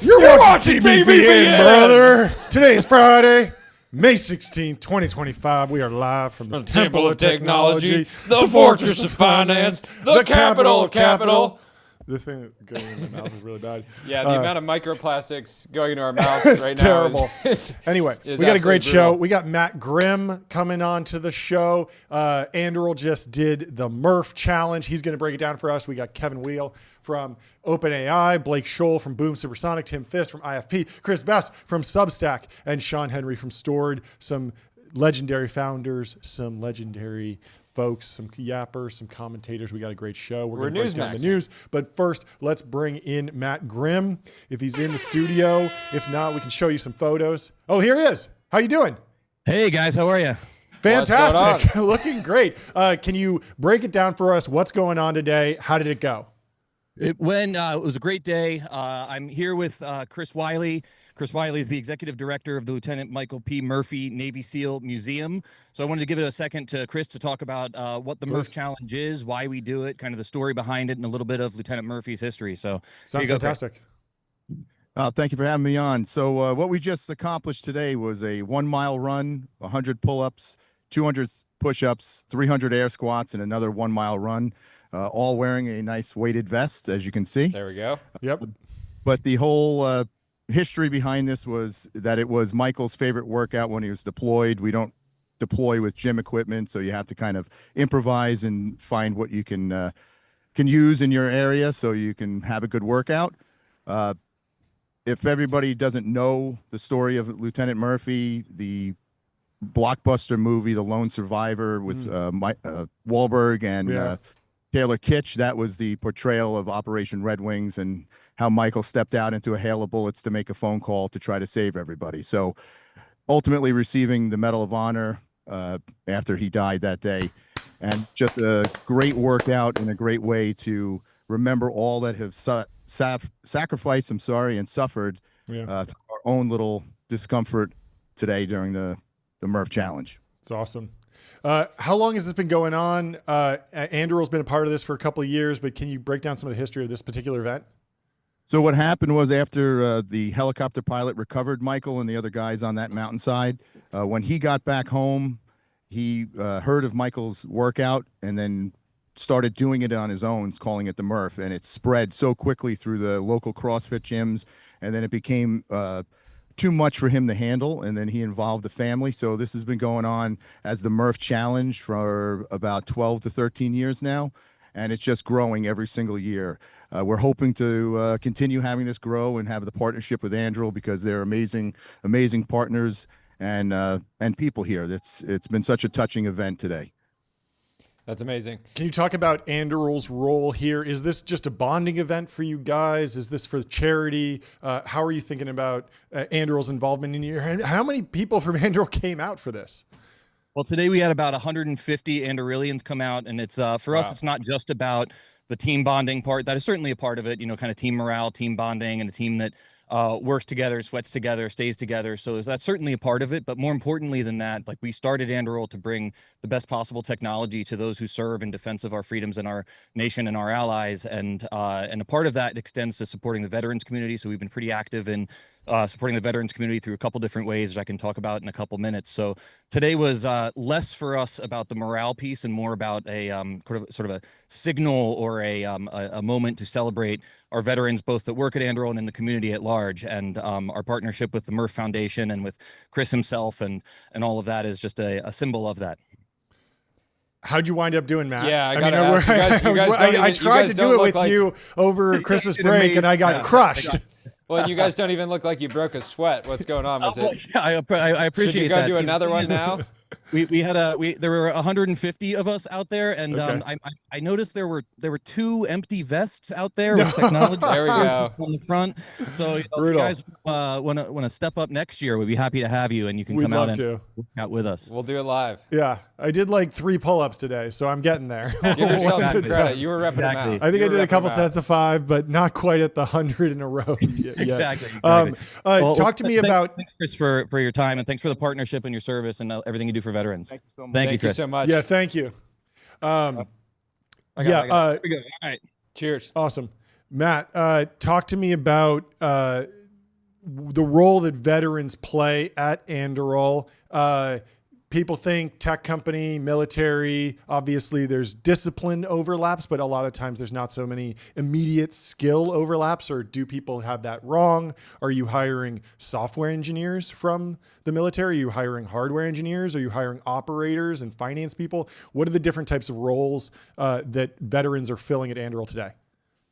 You're watching TBPN, brother. Today is Friday. May 16, 2025. We are live from the Temple of Technology, the Fortress of Finance, the capital of capital. The thing going in my mouth is really bad. Yeah, the amount of microplastics going into our mouths It's right terrible. now is Anyway, is we got a great absolutely brutal. show. We got Matt Grimm coming on to the show. Anduril just did the Murph challenge. He's going to break it down for us. We got Kevin Weil from OpenAI, Blake Scholl from Boom Supersonic, Tim Fisk from IFP, Chris Best from Substack, and Sean Henry from Stored. Some legendary founders, some legendary folks, some yappers, some commentators. We got a great show. We're going to break down the news. But first, let's bring in Matt Grimm, if he's in the studio. If not, we can show you some photos. Oh, here he is. How you doing? Hey, guys. How are you? Fantastic. Looking great. Can you break it down for us? What's going on today? How did it go? It was a great day. I'm here with Chris Weil. Chris Weil is the executive director of the Lieutenant Michael P. Murphy Navy SEAL Museum. So I wanted to give it a second to Chris to talk about what the Murph Challenge is, why we do it, kind of the story behind it, and a little bit of Lieutenant Murphy's history. So sounds fantastic. Thank you for having me on. So what we just accomplished today was a 1 mile run, 100 pull-ups, 200 push-ups, 300 air squats, and another 1 mile run, all wearing a nice weighted vest, as you can see. There we go. Yep. But the whole history behind this was that it was Michael's favorite workout when he was deployed. We don't deploy with gym equipment, so you have to kind of improvise and find what you can use in your area so you can have a good workout. If everybody doesn't know the story of Lieutenant Murphy, the blockbuster movie, The Lone Survivor with Wahlberg and Taylor Kitsch, that was the portrayal of Operation Red Wings and how Michael stepped out into a hail of bullets to make a phone call to try to save everybody. So ultimately receiving the Medal of Honor after he died that day. And just a great workout and a great way to remember all that have sacrificed, and suffered through our own little discomfort today during the Murph Challenge. It's awesome. How long has this been going on? Anduril's been a part of this for a couple of years, but can you break down some of the history of this particular event? So what happened was after the helicopter pilot recovered Michael and the other guys on that mountainside, when he got back home, he heard of Michael's workout and then started doing it on his own, calling it the Murph, and it spread so quickly through the local CrossFit gyms, and then it became too much for him to handle, and then he involved the family. So this has been going on as the Murph Challenge for about 12 to 13 years now, and it's just growing every single year. We're hoping to continue having this grow and have the partnership with Anduril because they're amazing partners and people here. It's been such a touching event today. That's amazing. Can you talk about Anduril's role here? Is this just a bonding event for you guys? Is this for charity? How are you thinking about Anduril's involvement in your? How many people from Anduril came out for this? Well, today we had about 150 Andurilians come out, and it's for us, it's not just about the team bonding part. That is certainly a part of it, kind of team morale, team bonding, and a team that works together, sweats together, stays together. So that's certainly a part of it. But more importantly than that, like we started Anduril to bring the best possible technology to those who serve in defense of our freedoms and our nation and our allies. And a part of that extends to supporting the veterans community. So we've been pretty active in supporting the veterans community through a couple different ways, which I can talk about in a couple minutes. So today was less for us about the morale piece and more about a sort of a signal or a moment to celebrate our veterans, both that work at Anduril and in the community at large. And our partnership with the Murph Foundation and with Chris himself and all of that is just a symbol of that. How'd you wind up doing, Matt? Yeah, I tried to do it with you over Christmas break, and I got crushed. Well, you guys don't even look like you broke a sweat. What's going on? Was it? I appreciate Should you go that. do another one now? There were 150 of us out there, and Okay. I noticed there were 2 empty vests out there with technology There we go. on the front. So if you guys want to step up next year, we'd be happy to have you, and you can We'd come love out to. and work out with us. We'll do it live. Yeah, I did like 3 pull-ups today, so I'm getting there. Give yourself some Exactly. credit. You were repping them out. I think You I were did a repping couple them out. sets of 5, but not quite at the 100 in a row yet. Exactly. Talk to me about. Thanks, Chris, for your time, and thanks for the partnership and your service and everything you do for veterans. Thank you so much. Thank you, Thank you Chris. so much. Yeah, thank you. I got it. Here we go. All right. Cheers. Awesome. Matt, talk to me about the role that veterans play at Anduril. People think tech company, military, obviously there's discipline overlaps, but a lot of times there's not so many immediate skill overlaps. Or do people have that wrong? Are you hiring software engineers from the military? Are you hiring hardware engineers? Are you hiring operators and finance people? What are the different types of roles that veterans are filling at Anduril today?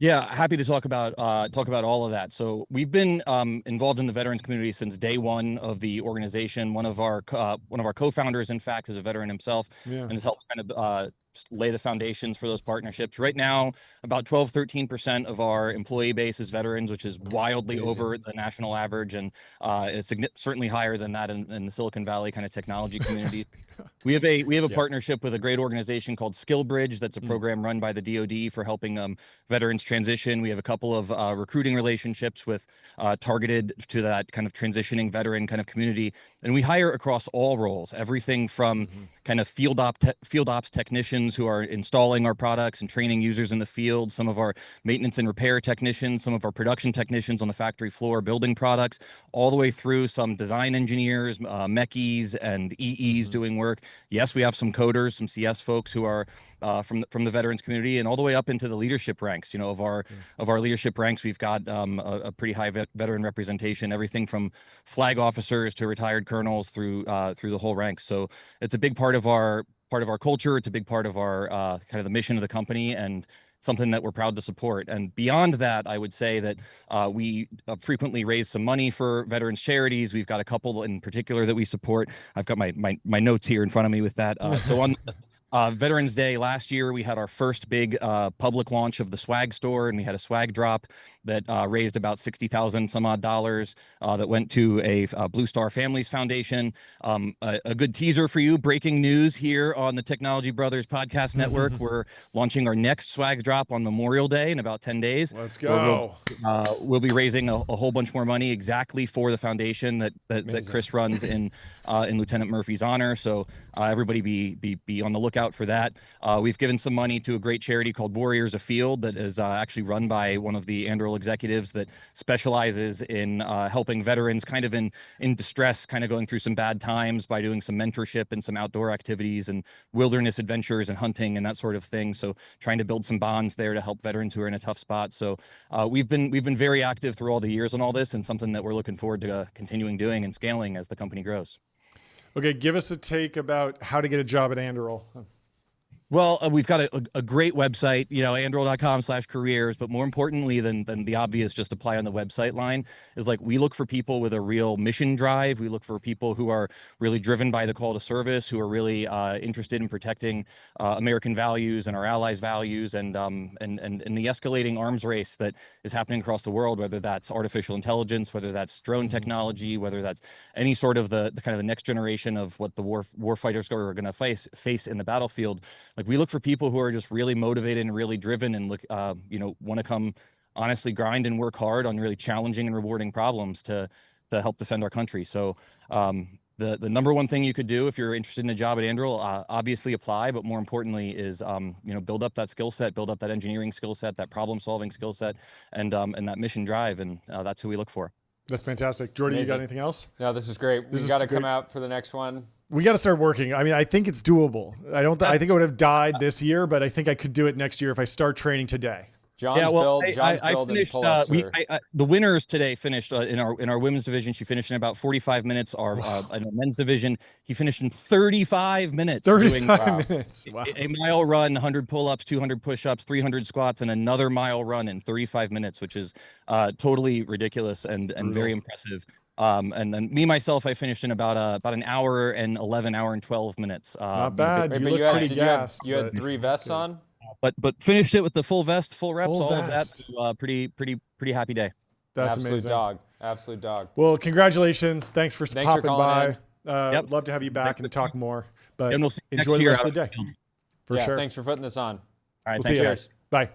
Yeah, happy to talk about all of that. So we've been involved in the veterans community since day one of the organization. One of our co-founders, in fact, is a veteran himself, and has helped kind of lay the foundations for those partnerships. Right now, about 12-13% of our employee base is veterans, which is wildly over the national average, and it's certainly higher than that in the Silicon Valley kind of technology community. We have a partnership with a great organization called SkillBridge. That's a program run by the DoD for helping veterans transition. We have a couple of recruiting relationships with targeted to that kind of transitioning veteran kind of community, and we hire across all roles, everything from kind of field ops technicians who are installing our products and training users in the field, some of our maintenance and repair technicians, some of our production technicians on the factory floor building products, all the way through some design engineers, mechies and EEs doing work. Yes, we have some coders, some CS folks who are from the veterans community, and all the way up into the leadership ranks. You know, of our leadership ranks, we've got a pretty high veteran representation, everything from flag officers to retired colonels through the whole ranks. So it's a big part of our culture. It's a big part of our kind of the mission of the company, and something that we're proud to support. And beyond that, I would say that we frequently raise some money for veterans charities. We've got a couple in particular that we support. I've got my notes here in front of me with that. So on Veterans Day last year, we had our first big public launch of the swag store, and we had a swag drop that raised about $60,000 some odd dollars that went to a Blue Star Families Foundation. A good teaser for you, breaking news here on the Technology Brothers Podcast Network. We're launching our next swag drop on Memorial Day in about 10 days. Let's go. We'll be raising a whole bunch more money exactly for the foundation that Chris runs in Lieutenant Murphy's honor. So everybody be on the lookout for that. We've given some money to a great charity called Warriors Afield that is actually run by one of the Anduril executives that specializes in helping veterans kind of in distress, kind of going through some bad times by doing some mentorship and some outdoor activities and wilderness adventures and hunting and that sort of thing. So trying to build some bonds there to help veterans who are in a tough spot. So we've been very active through all the years on all this, and something that we're looking forward to continuing doing and scaling as the company grows. Okay, give us a take about how to get a job at Anduril. Well, we've got a great website, you know, anduril.com/careers, but more importantly than the obvious just apply on the website line is like we look for people with a real mission drive. We look for people who are really driven by the call to service, who are really interested in protecting American values and our allies' values, and the escalating arms race that is happening across the world, whether that's artificial intelligence, whether that's drone technology, whether that's any sort of the kind of the next generation of what the war fighters are going to face in the battlefield. Like we look for people who are just really motivated and really driven and look, want to come honestly grind and work hard on really challenging and rewarding problems to help defend our country. So the number one thing you could do if you're interested in a job at Anduril, obviously apply, but more importantly is build up that skill set, build up that engineering skill set, that problem solving skill set, and that mission drive, and that's who we look for. That's fantastic. Jordy, you got anything else? No, this is great. We got to come out for the next one. We got to start working. I mean, I think it's doable. I think I would have died this year, but I think I could do it next year if I start training today. I finished. The winners today finished in our women's division. She finished in about 45 minutes. Our in our men's division, he finished in 35 minutes. 35 minutes. Wow. A mile run, 100 pull-ups, 200 push-ups, 300 squats, and another mile run in 35 minutes, which is totally ridiculous and very impressive. And then me myself, I finished in about an hour and 12 minutes. Not bad. You look pretty gassed. You had 3 vests on. But finished it with the full vest, full reps, full all vest. of that. Pretty happy day. That's amazing. Absolute dog. Well, congratulations. Thanks for popping by. Yep. Love to have you back and talk more. But we'll see you enjoy next the year rest of the day. For sure. Thanks for putting this on. All right. We'll see you. Cheers. Bye.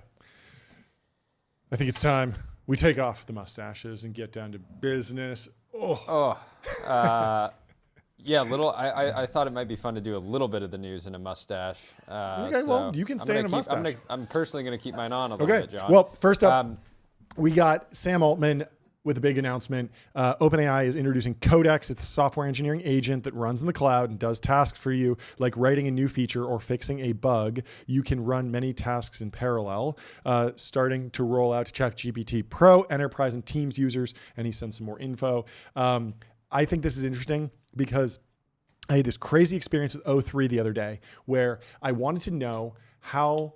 I think it's time we take off the mustaches and get down to business. Yeah, I thought it might be fun to do a little bit of the news in a mustache. Okay, well, you can stay in a mustache. I'm personally going to keep mine on a little bit, John. Well, first up, we got Sam Altman, with a big announcement. OpenAI is introducing Codex. It's a software engineering agent that runs in the cloud and does tasks for you, like writing a new feature or fixing a bug. You can run many tasks in parallel, starting to roll out to ChatGPT Pro, Enterprise, and Teams users. And he sends some more info. I think this is interesting because I had this crazy experience with O3 the other day where I wanted to know how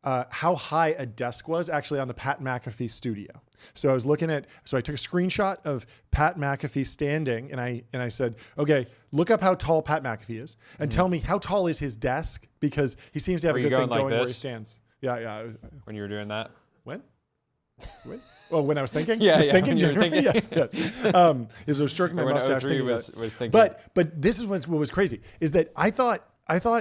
high a desk was actually on the Pat McAfee studio. So I took a screenshot of Pat McAfee standing and I said, okay, look up how tall Pat McAfee is and tell me how tall is his desk, because he seems to have a good thing going where he stands. Yeah. When you were doing that? When? Well, when I was thinking? Thinking. Yes. As I was stroking my mustache thinking was thinking. But this is what was crazy, is that I thought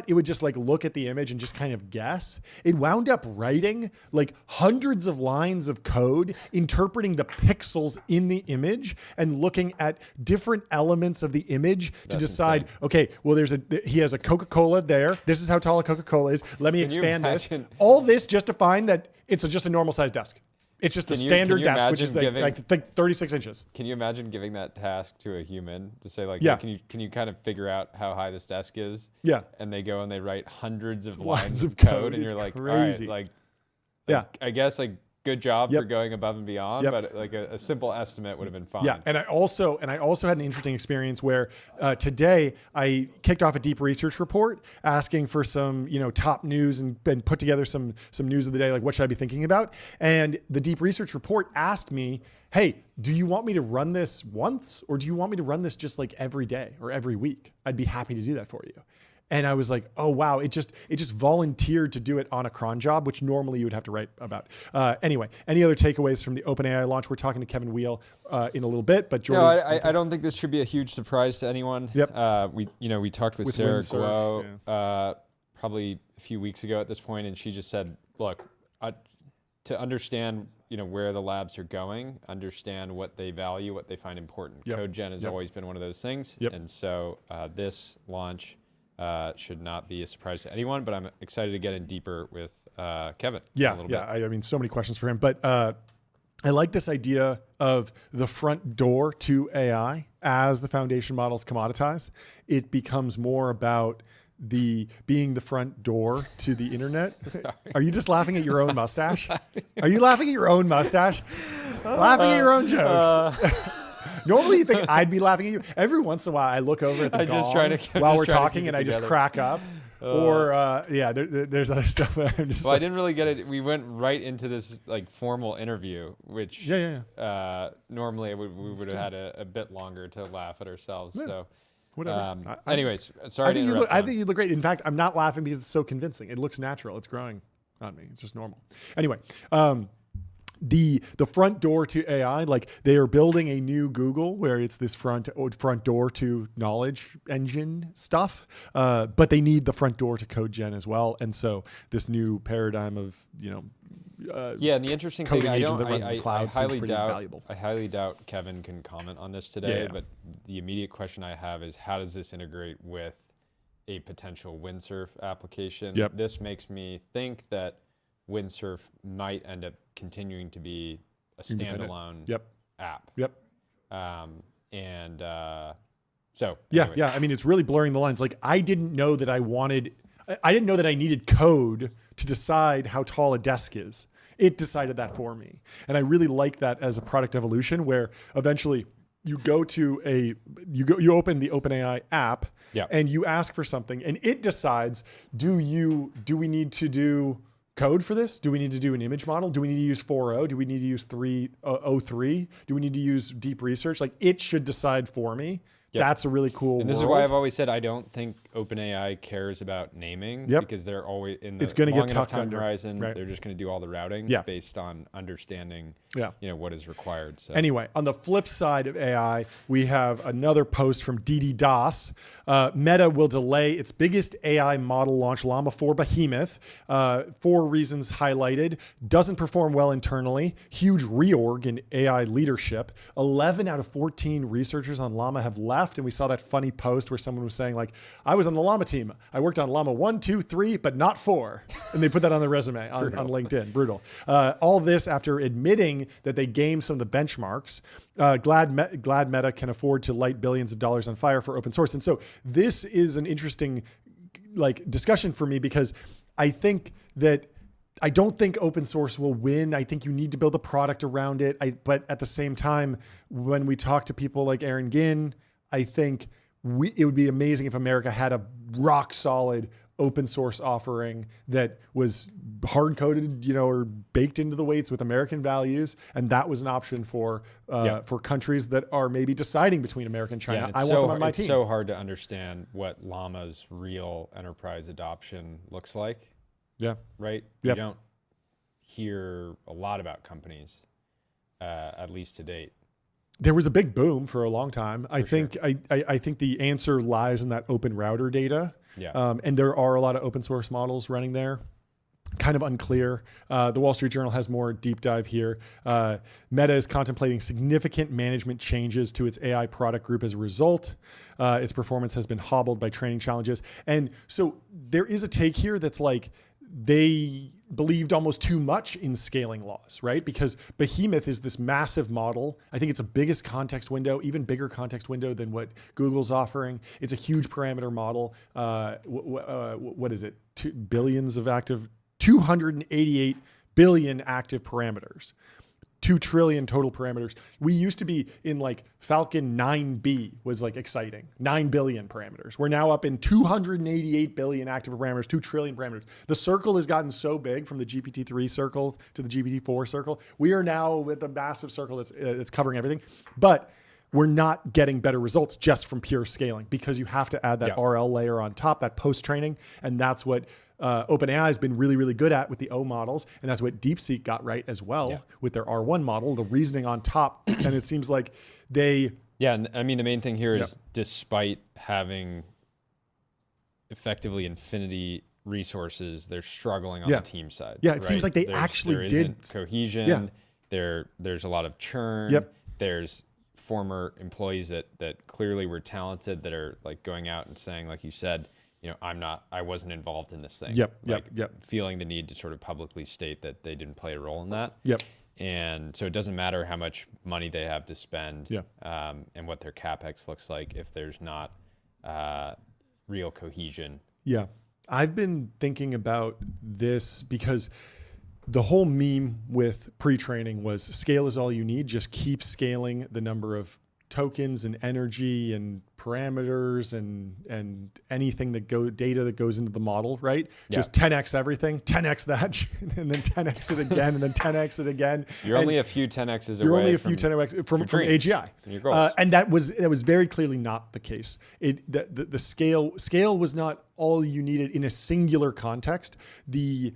it would just like look at the image and just kind of guess. It wound up writing like hundreds of lines of code, interpreting the pixels in the image and looking at different elements of the image to decide, insane. Okay, well, he has a Coca-Cola there. This is how tall a Coca-Cola is. Let me expand this. All this just to find that it's just a normal size desk. It's just the standard desk, which is like 36 inches. Can you imagine giving that task to a human to say, like, yeah. Can you kind of figure out how high this desk is? Yeah. And they go and they write hundreds of lines of code, and you're like, crazy. All right, yeah. I guess like good job for going above and beyond, but like a simple estimate would have been fine. Yeah, and I also had an interesting experience where today I kicked off a deep research report asking for some top news and put together some news of the day, like what should I be thinking about? And the deep research report asked me, hey, do you want me to run this once, or do you want me to run this just like every day or every week? I'd be happy to do that for you. And I was like, oh, wow, it just volunteered to do it on a cron job, which normally you would have to write about. Anyway, any other takeaways from the OpenAI launch? We're talking to Kevin Weil in a little bit, but Jordan. No, I don't think this should be a huge surprise to anyone. Yep. We talked with Sarah Guo probably a few weeks ago at this point, and she just said, look, to understand where the labs are going, understand what they value, what they find important. Yep. Code gen has always been one of those things. Yep. And so this launch should not be a surprise to anyone, but I'm excited to get in deeper with Kevin. Yeah, a little bit. I mean, so many questions for him, but I like this idea of the front door to AI as the foundation models commoditize. It becomes more about being the front door to the internet. Are you just laughing at your own mustache? Are you laughing at your own mustache? Laughing at your own jokes. Normally you think I'd be laughing at you. Every once in a while I look over at the gong while we're talking and I just crack up. There's other stuff that I'm just I didn't really get it. We went right into this like formal interview, which normally we would have had a bit longer to laugh at ourselves. Yeah. So whatever. Anyways, sorry to interrupt. I think you look great. In fact, I'm not laughing because it's so convincing. It looks natural. It's growing on me. It's just normal. Anyway, the front door to AI, like they are building a new Google where it's this front door to knowledge engine stuff, but they need the front door to code gen as well. And so this new paradigm of and the interesting thing, I highly doubt Kevin can comment on this today. But the immediate question I have is, how does this integrate with a potential windsurf application? Yep. This makes me think that windsurf might end up continuing to be a standalone app. Yep. So anyway. I mean, it's really blurring the lines. Like I didn't know that I needed code to decide how tall a desk is. It decided that for me. And I really like that as a product evolution where eventually you open the OpenAI app and you ask for something and it decides, do we need to do code for this? Do we need to do an image model? Do we need to use 4.0? Do we need to use 3.03? Do we need to use deep research? Like it should decide for me. Yep. That's a really cool And this world. is why I've always said I don't think OpenAI cares about naming because they're always in the it's going to get tucked time under. Horizon. Right. They're just going to do all the routing based on understanding what is required. So anyway, on the flip side of AI, we have another post from Didi Das. Meta will delay its biggest AI model launch, Llama 4 Behemoth. 4 reasons highlighted. Doesn't perform well internally. Huge reorg in AI leadership. 11 out of 14 researchers on Llama have left. left, and we saw that funny post where someone was saying like, I was on the Llama team. I worked on Llama 1, 2, 3, but not 4. And they put that on their resume on LinkedIn. Brutal. All this after admitting that they gamed some of the benchmarks. Glad Meta can afford to light billions of dollars on fire for open source. And so this is an interesting discussion for me, because I think that I don't think open source will win. I think you need to build a product around it. But at the same time, when we talk to people like Aaron Ginn, I think it would be amazing if America had a rock solid open source offering that was hard coded, or baked into the weights with American values. And that was an option for countries that are maybe deciding between America and China. I want them on my team. It's so hard to understand what Llama's real enterprise adoption looks like. Yeah. Right. Yep. You don't hear a lot about companies, at least to date. There was a big boom for a long time. I think the answer lies in that open router data. Yeah. And there are a lot of open source models running there. Kind of unclear. The Wall Street Journal has more deep dive here. Meta is contemplating significant management changes to its AI product group as a result. Its performance has been hobbled by training challenges. And so there is a take here that's like, they believed almost too much in scaling laws, right? Because Behemoth is this massive model. I think it's a biggest context window, even bigger context window than what Google's offering. It's a huge parameter model. What is it? 288 billion active parameters. 2 trillion total parameters. We used to be in like Falcon 9B was like exciting. 9 billion parameters. We're now up in 288 billion active parameters, 2 trillion parameters. The circle has gotten so big from the GPT-3 circle to the GPT-4 circle. We are now with a massive circle that's covering everything. But we're not getting better results just from pure scaling, because you have to add that RL layer on top, that post-training. And that's what OpenAI has been really, really good at with the O models. And that's what DeepSeek got right as well with their R1 model, the reasoning on top. And it seems like they... Yeah, and I mean, the main thing here is despite having effectively infinity resources, they're struggling on the team side. Yeah, it seems like there isn't cohesion. There's a lot of churn. There's former employees that clearly were talented that are like going out and saying, like you said, I wasn't involved in this thing. Feeling the need to sort of publicly state that they didn't play a role in that. And so it doesn't matter how much money they have to spend and what their CapEx looks like if there's not real cohesion. Yeah. I've been thinking about this because the whole meme with pre-training was scale is all you need. Just keep scaling the number of tokens and energy and parameters and anything data that goes into the model, right? Just 10x everything, 10x that, and then 10x it again, and then 10x it again. You're only a few 10x's away. You're only a few 10x from AGI. And your goals. And that was very clearly not the case. The scale was not all you needed in a singular context. The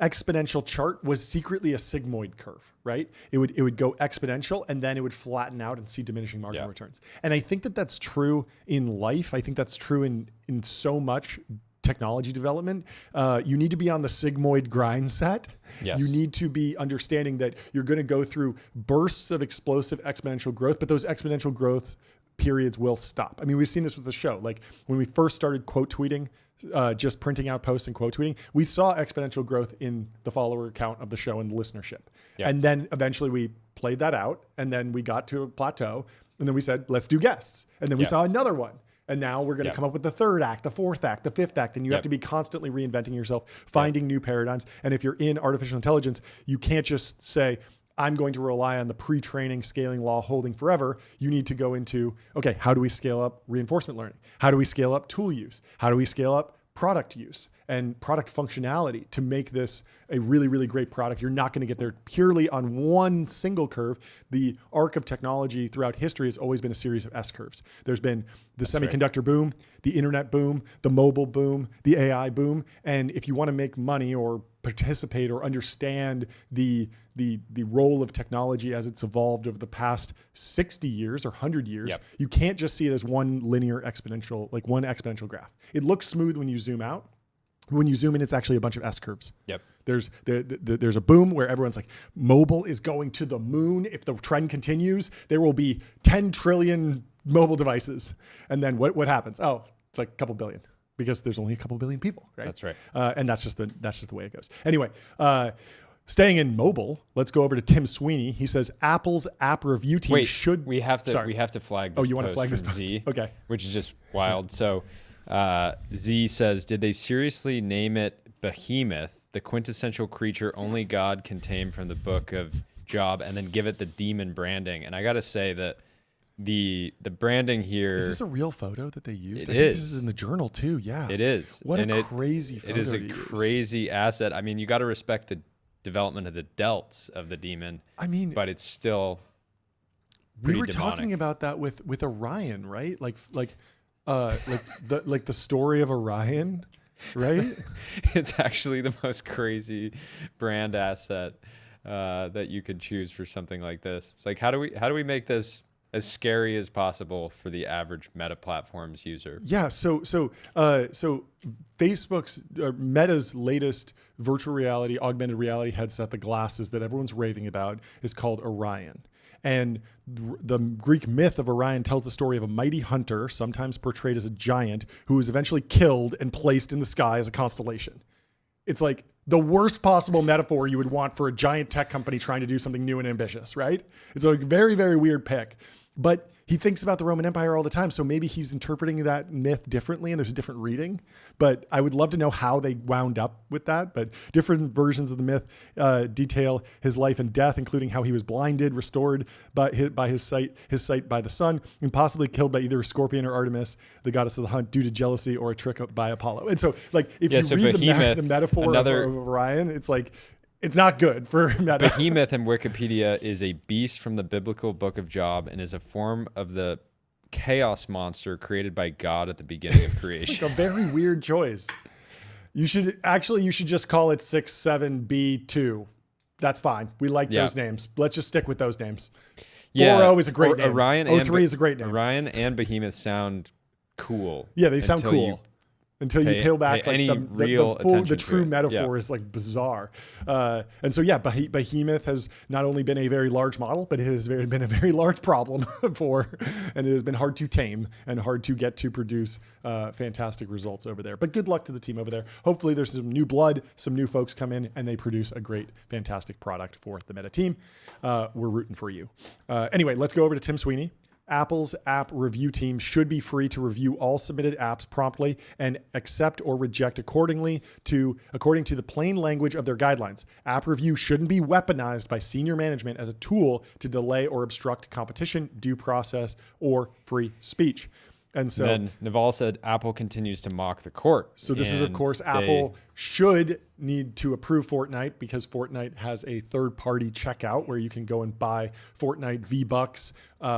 exponential chart was secretly a sigmoid curve, right? It would go exponential and then it would flatten out and see diminishing marginal returns. And I think that that's true in life. I think that's true in so much technology development. You need to be on the sigmoid grind set. Yes. You need to be understanding that you're going to go through bursts of explosive exponential growth, but those exponential growth periods will stop. I mean, we've seen this with the show. Like when we first started quote tweeting, just printing out posts and quote tweeting, we saw exponential growth in the follower count of the show and the listenership. And then eventually we played that out, and then we got to a plateau, and then we said, let's do guests. And then we saw another one. And now we're going to come up with the third act, the fourth act, the fifth act. And you have to be constantly reinventing yourself, finding new paradigms. And if you're in artificial intelligence, you can't just say, I'm going to rely on the pre-training scaling law holding forever. You need to go into, okay, how do we scale up reinforcement learning? How do we scale up tool use? How do we scale up product use and product functionality to make this a really, really great product? You're not going to get there purely on one single curve. The arc of technology throughout history has always been a series of S curves. There's been the semiconductor boom, the internet boom, the mobile boom, the AI boom. And if you want to make money or participate or understand the role of technology as it's evolved over the past 60 years or 100 years, you can't just see it as one linear exponential, like one exponential graph. It looks smooth when you zoom out, When you zoom in, it's actually a bunch of S curves. Yep. There's a boom where everyone's like, mobile is going to the moon. If the trend continues, there will be 10 trillion mobile devices. And then what happens? Oh, it's like a couple billion, because there's only a couple billion people, right? That's right. And that's just the way it goes. Anyway, staying in mobile, let's go over to Tim Sweeney. He says Apple's app review team should. We have to flag this. Oh, you want to flag this from post? Z? Okay. Which is just wild. So Z says, did they seriously name it Behemoth, the quintessential creature only God can tame from the book of Job, and then give it the demon branding? And I got to say that the branding here. Is this a real photo that they used? It is. This is in the journal too. Yeah. It is. What a crazy photo. It is a crazy asset. I mean, you got to respect the development of the delts of the demon. I mean, but it's still we were demonic. talking about that with Orion, right? Like the story of Orion, right? It's actually the most crazy brand asset that you could choose for something like this. It's like, how do we make this as scary as possible for the average Meta Platforms user? Yeah. So Facebook's Meta's latest virtual reality, augmented reality headset, the glasses that everyone's raving about, is called Orion. And the Greek myth of Orion tells the story of a mighty hunter, sometimes portrayed as a giant, who was eventually killed and placed in the sky as a constellation. It's like the worst possible metaphor you would want for a giant tech company trying to do something new and ambitious, right? It's a very, very weird pick. But he thinks about the Roman Empire all the time, so maybe he's interpreting that myth differently and there's a different reading. But I would love to know how they wound up with that. But different versions of the myth detail his life and death, including how he was blinded, restored by his sight by the sun, and possibly killed by either a scorpion or Artemis, the goddess of the hunt, due to jealousy or a trick by Apollo. And so, like, if you read the metaphor of Orion, it's like, it's not good for Meta. Behemoth in Wikipedia is a beast from the biblical book of Job and is a form of the chaos monster created by God at the beginning of creation. It's like a very weird choice. You should just call it 67B2. That's fine. We like those names. Let's just stick with those names. 4.0 is a great name. Orion 03 is a great name. Orion and Behemoth sound cool. Yeah, they sound cool. Until you peel back, like the true metaphor is like bizarre. And so, yeah, Behemoth has not only been a very large model, but it has been a very large problem and it has been hard to tame and hard to get to produce fantastic results over there. But good luck to the team over there. Hopefully there's some new blood, some new folks come in and they produce a great, fantastic product for the Meta team. We're rooting for you. Anyway, let's go over to Tim Sweeney. Apple's app review team should be free to review all submitted apps promptly and accept or reject according to the plain language of their guidelines. App review shouldn't be weaponized by senior management as a tool to delay or obstruct competition, due process, or free speech. And so then Naval said Apple continues to mock the court. So this is, of course, Apple should need to approve Fortnite because Fortnite has a third-party checkout where you can go and buy Fortnite V-Bucks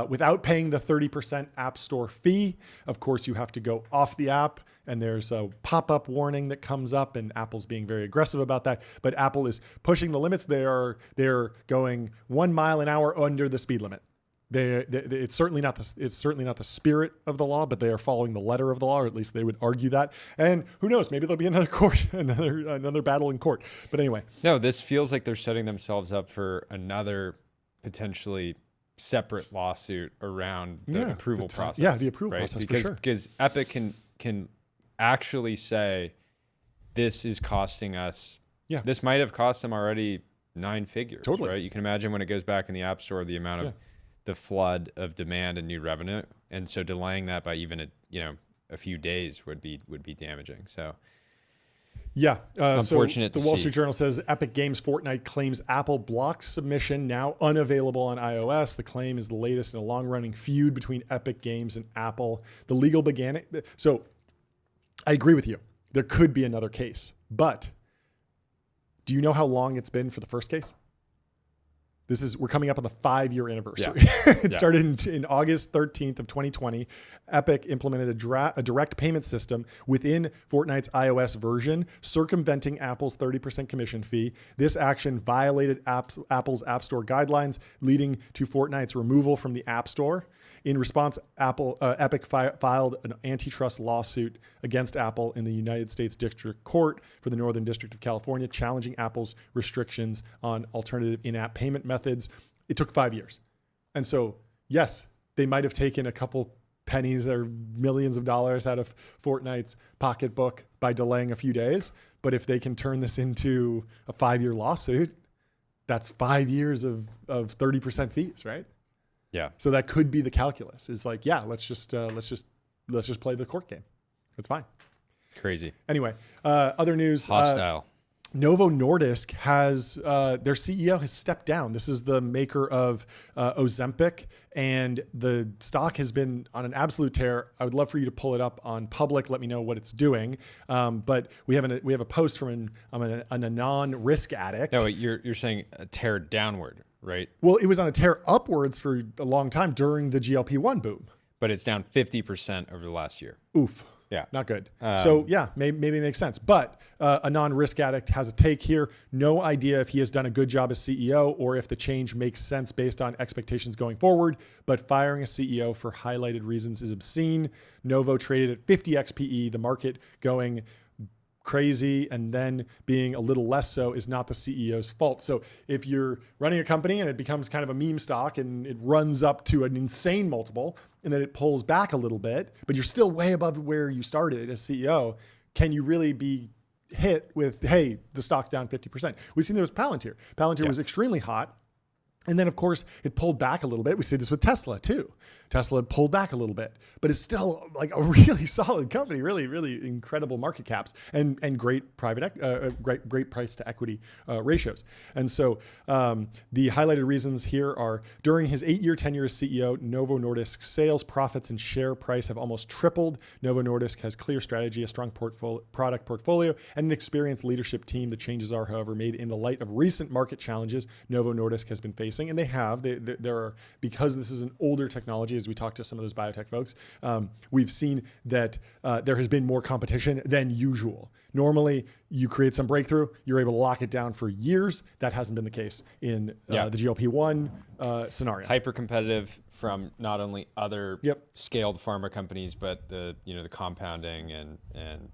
without paying the 30% App Store fee. Of course, you have to go off the app, and there's a pop-up warning that comes up, and Apple's being very aggressive about that. But Apple is pushing the limits. They're going 1 mile an hour under the speed limit. It's certainly not the spirit of the law, but they are following the letter of the law, or at least they would argue that. And who knows? Maybe there'll be another another battle in court. But anyway, no, this feels like they're setting themselves up for another potentially separate lawsuit around the approval process. Yeah, the approval process for sure. Because Epic can actually say this is costing us. Yeah, this might have cost them already 9 figures. Totally. Right. You can imagine when it goes back in the App Store, the amount of the flood of demand and new revenue, and so delaying that by even a few days would be damaging. So unfortunate. So the Wall Street Journal says Epic Games Fortnite claims Apple blocks submission, now unavailable on iOS. The claim is the latest in a long-running feud between Epic Games and Apple. The legal began it. So I agree with you. There could be another case, but do you know how long it's been for the first case? We're coming up on the 5-year anniversary. Yeah. It started in August 13th of 2020. Epic implemented a direct payment system within Fortnite's iOS version, circumventing Apple's 30% commission fee. This action violated Apple's App Store guidelines, leading to Fortnite's removal from the App Store. In response, Epic filed an antitrust lawsuit against Apple in the United States District Court for the Northern District of California, challenging Apple's restrictions on alternative in-app payment methods. It took 5 years. And so, yes, they might have taken a couple pennies or millions of dollars out of Fortnite's pocketbook by delaying a few days. But if they can turn this into a 5-year lawsuit, that's 5 years of 30% fees, right? Yeah. So that could be the calculus. It's like, yeah, let's just play the court game. It's fine. Crazy. Anyway, other news. Hostile. Novo Nordisk has their CEO has stepped down. This is the maker of Ozempic, and the stock has been on an absolute tear. I would love for you to pull it up on public. Let me know what it's doing. But we have a post from an Anon risk addict. No, you're saying a tear downward, right? Well, it was on a tear upwards for a long time during the GLP-1 boom. But it's down 50% over the last year. Oof. Yeah. Not good. So yeah, maybe it makes sense. But a non-risk addict has a take here. No idea if he has done a good job as CEO or if the change makes sense based on expectations going forward. But firing a CEO for highlighted reasons is obscene. Novo traded at 50x PE. The market going crazy and then being a little less so is not the CEO's fault. So if you're running a company and it becomes kind of a meme stock and it runs up to an insane multiple and then it pulls back a little bit, but you're still way above where you started as CEO, can you really be hit with, hey, the stock's down 50%? We've seen there was Palantir. Palantir was extremely hot. And then, of course, it pulled back a little bit. We see this with Tesla, too. Tesla pulled back a little bit, but it's still like a really solid company, really, really incredible market caps and great great price to equity ratios. And so the highlighted reasons here are during his 8-year tenure as CEO, Novo Nordisk's sales, profits, and share price have almost tripled. Novo Nordisk has clear strategy, a strong product portfolio, and an experienced leadership team. The changes are, however, made in the light of recent market challenges Novo Nordisk has been facing, and there are, because this is an older technology, as we talked to some of those biotech folks, we've seen that there has been more competition than usual. Normally, you create some breakthrough, you're able to lock it down for years. That hasn't been the case in the GLP-1 scenario. Hyper competitive from not only other scaled pharma companies, but the compounding and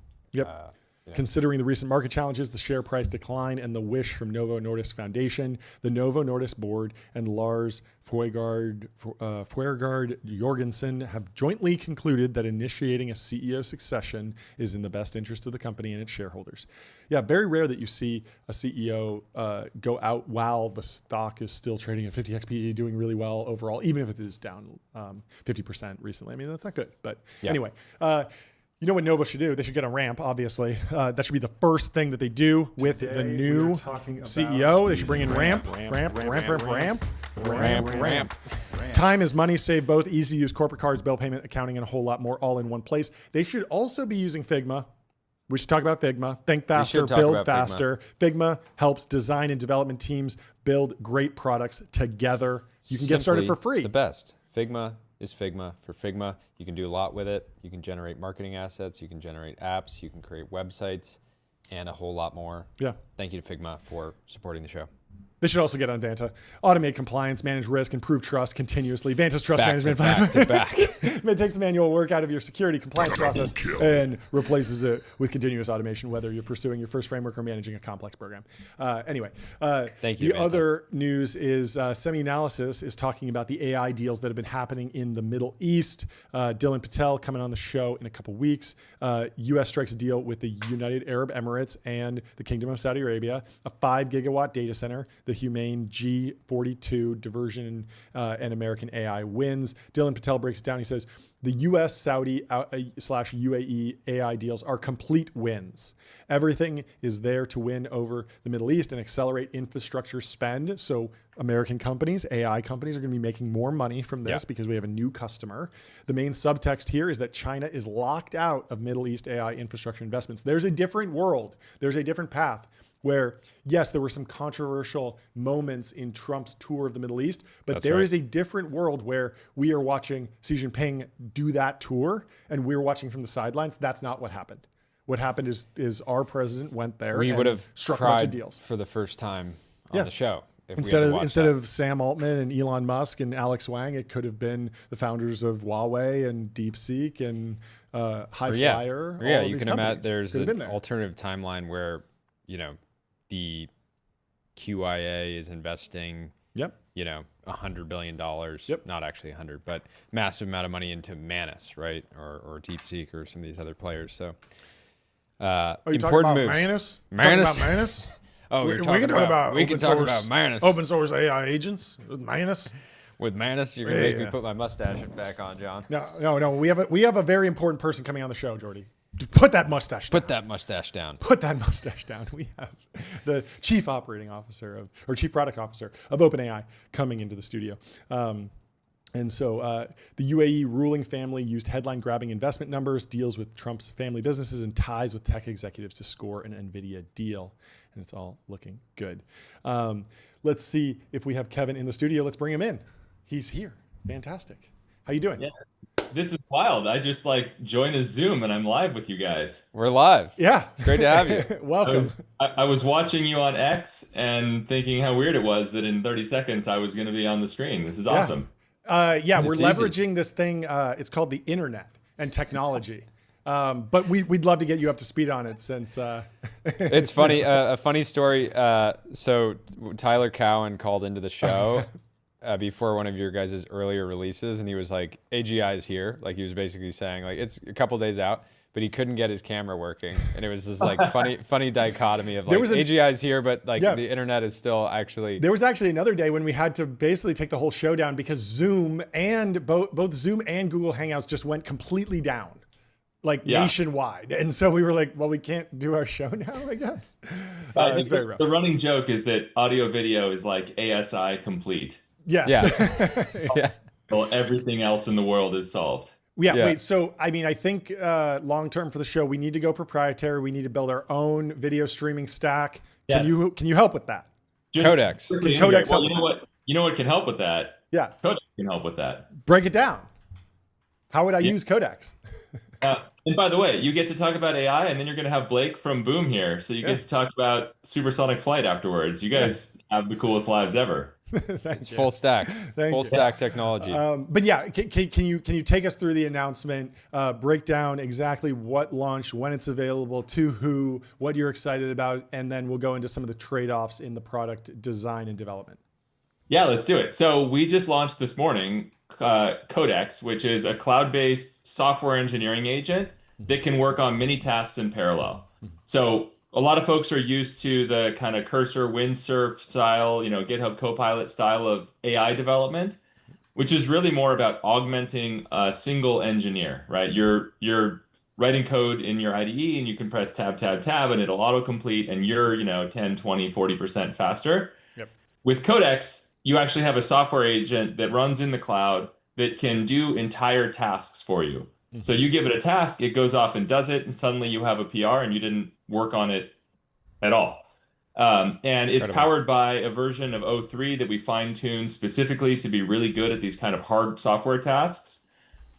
Considering the recent market challenges, the share price decline, and the wish from Novo Nordisk Foundation, the Novo Nordisk board and Lars Føjgaard Jorgensen have jointly concluded that initiating a CEO succession is in the best interest of the company and its shareholders. Yeah, very rare that you see a CEO go out while the stock is still trading at 50x PE, doing really well overall, even if it is down 50% recently. I mean, that's not good. But anyway, you know what Novo should do? They should get a ramp, obviously. That should be the first thing that they do with the new CEO. They should bring in ramp. Time is money, save both. Easy to use corporate cards, bill payment, accounting, and a whole lot more all in one place. They should also be using Figma. We should talk about Figma. Think faster, build faster. Figma helps design and development teams build great products together. You can get started for free. The best. Figma is Figma. For Figma, you can do a lot with it. You can generate marketing assets, you can generate apps, you can create websites, and a whole lot more. Yeah. Thank you to Figma for supporting the show. They should also get on Vanta. Automate compliance, manage risk, improve trust continuously. Vanta's trust management. Back to back. It takes the manual work out of your security compliance process and replaces it with continuous automation, whether you're pursuing your first framework or managing a complex program. Anyway, thank you. The other news is Semi-Analysis is talking about the AI deals that have been happening in the Middle East. Dylan Patel coming on the show in a couple weeks. U.S. strikes a deal with the United Arab Emirates and the Kingdom of Saudi Arabia, a 5 gigawatt data center. The Humane G42 diversion and American AI wins. Dylan Patel breaks it down. He says, the US, Saudi / UAE AI deals are complete wins. Everything is there to win over the Middle East and accelerate infrastructure spend. So American companies, AI companies, are going to be making more money from this because we have a new customer. The main subtext here is that China is locked out of Middle East AI infrastructure investments. There's a different world. There's a different path where, yes, there were some controversial moments in Trump's tour of the Middle East, but there is a different world where we are watching Xi Jinping do that tour and we're watching from the sidelines. That's not what happened. What happened is our president went there and would have struck a bunch of deals for the first time on the show If instead of Sam Altman and Elon Musk and Alex Wang, it could have been the founders of Huawei and DeepSeek and Highflyer. Yeah, you can imagine there's an alternative timeline where, you know, the QIA is investing, you know, $100 billion, not actually 100, but massive amount of money into Manus, right? Or DeepSeek or some of these other players. So important moves. Manus? Manus? Talking about Manus? Oh, we can talk about Manus. Open source AI agents with Manus. With Manus, you're gonna make me put my mustache back on, John. No. We have a very important person coming on the show, Jordy. Put that mustache down. Put that mustache down. Put that mustache down. We have the chief operating officer chief product officer of OpenAI coming into the studio. And so the UAE ruling family used headline-grabbing investment numbers, deals with Trump's family businesses, and ties with tech executives to score an NVIDIA deal. And it's all looking good. Let's see if we have Kevin in the studio. Let's bring him in. He's here. Fantastic. How you doing? Yeah, this is wild. I just joined a Zoom and I'm live with you guys. We're live. Yeah. It's great to have you. Welcome. I was watching you on X and thinking how weird it was that in 30 seconds I was going to be on the screen. This is awesome. We're leveraging this thing. It's called the internet and technology. But we'd love to get you up to speed on it since it's funny. A funny story. So Tyler Cowen called into the show before one of your guys' earlier releases, and he was like, "AGI is here." Like he was basically saying, like it's a couple days out, but he couldn't get his camera working, and it was this like funny dichotomy of like AGI is here, but like the internet is still actually. There was actually another day when we had to basically take the whole show down because Zoom and both Zoom and Google Hangouts just went completely down. Nationwide. And so we were like, well, we can't do our show now, I guess. It's very rough. The running joke is that audio video is like ASI complete. Yes. Yeah. Well, everything else in the world is solved. Wait. So, I mean, I think long-term for the show, we need to go proprietary. We need to build our own video streaming stack. Yes. Can you help with that? Codex. Codex well, you know what can help with that? Yeah. Codex can help with that. Break it down. How would I use Codex? And by the way, you get to talk about AI, and then you're going to have Blake from Boom here. So you get to talk about supersonic flight afterwards. You guys have the coolest lives ever. It's full stack. Full stack technology. But yeah, can you take us through the announcement, break down exactly what launched, when it's available, to who, what you're excited about, and then we'll go into some of the trade-offs in the product design and development. Yeah, let's do it. So we just launched this morning Codex, which is a cloud-based software engineering agent that can work on many tasks in parallel. So a lot of folks are used to the kind of cursor windsurf style, GitHub Copilot style of AI development, which is really more about augmenting a single engineer, right? You're writing code in your IDE and you can press tab, tab, tab, and it'll autocomplete and you're, 10, 20, 40% faster. Yep. With Codex, you actually have a software agent that runs in the cloud that can do entire tasks for you. Mm-hmm. So you give it a task, it goes off and does it, and suddenly you have a PR and you didn't work on it at all. And it's powered by a version of O3 that we fine-tuned specifically to be really good at these kind of hard software tasks.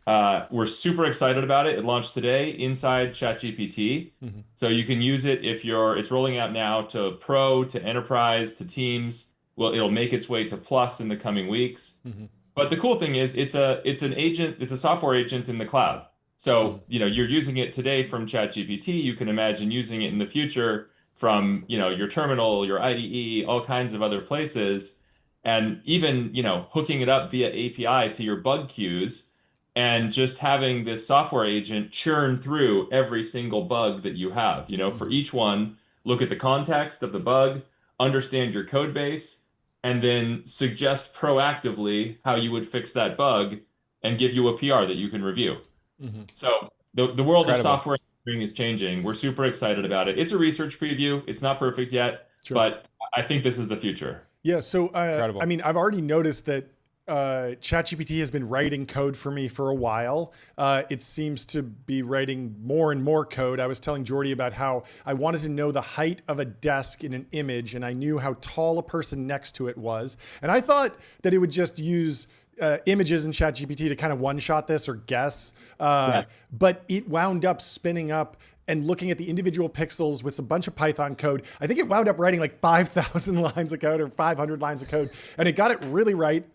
We're super excited about it. It launched today inside ChatGPT. Mm-hmm. So you can use it if it's rolling out now to Pro, to Enterprise, to Teams. Well, it'll make its way to Plus in the coming weeks. Mm-hmm. But the cool thing is it's an agent, it's a software agent in the cloud. So, you're using it today from ChatGPT. You can imagine using it in the future from, your terminal, your IDE, all kinds of other places, and even, hooking it up via API to your bug queues and just having this software agent churn through every single bug that you have. For each one, look at the context of the bug, understand your code base, and then suggest proactively how you would fix that bug and give you a PR that you can review. Mm-hmm. So the world of software engineering is changing. We're super excited about it. It's a research preview. It's not perfect yet, but I think this is the future. Yeah. So, I mean, I've already noticed that ChatGPT has been writing code for me for a while. It seems to be writing more and more code. I was telling Jordy about how I wanted to know the height of a desk in an image, and I knew how tall a person next to it was. And I thought that it would just use images in ChatGPT to kind of one-shot this or guess. But it wound up spinning up and looking at the individual pixels with a bunch of Python code. I think it wound up writing like 5,000 lines of code or 500 lines of code. And it got it really right,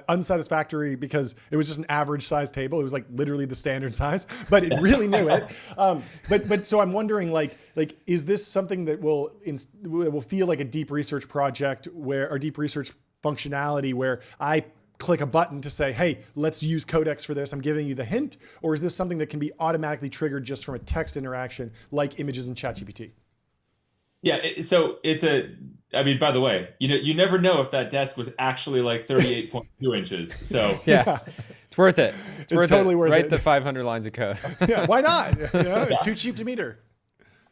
unsatisfactory because it was just an average size table. It was like literally the standard size, but it really knew it. But so I'm wondering, like, is this something that will feel like a deep research project or deep research functionality where I click a button to say, hey, let's use Codex for this, I'm giving you the hint? Or is this something that can be automatically triggered just from a text interaction like images in ChatGPT? Yeah, so I mean, by the way, you never know if that desk was actually like 38.2 inches. So yeah, it's worth it. It's totally worth it. Write the 500 lines of code. Yeah, why not? It's too cheap to meter.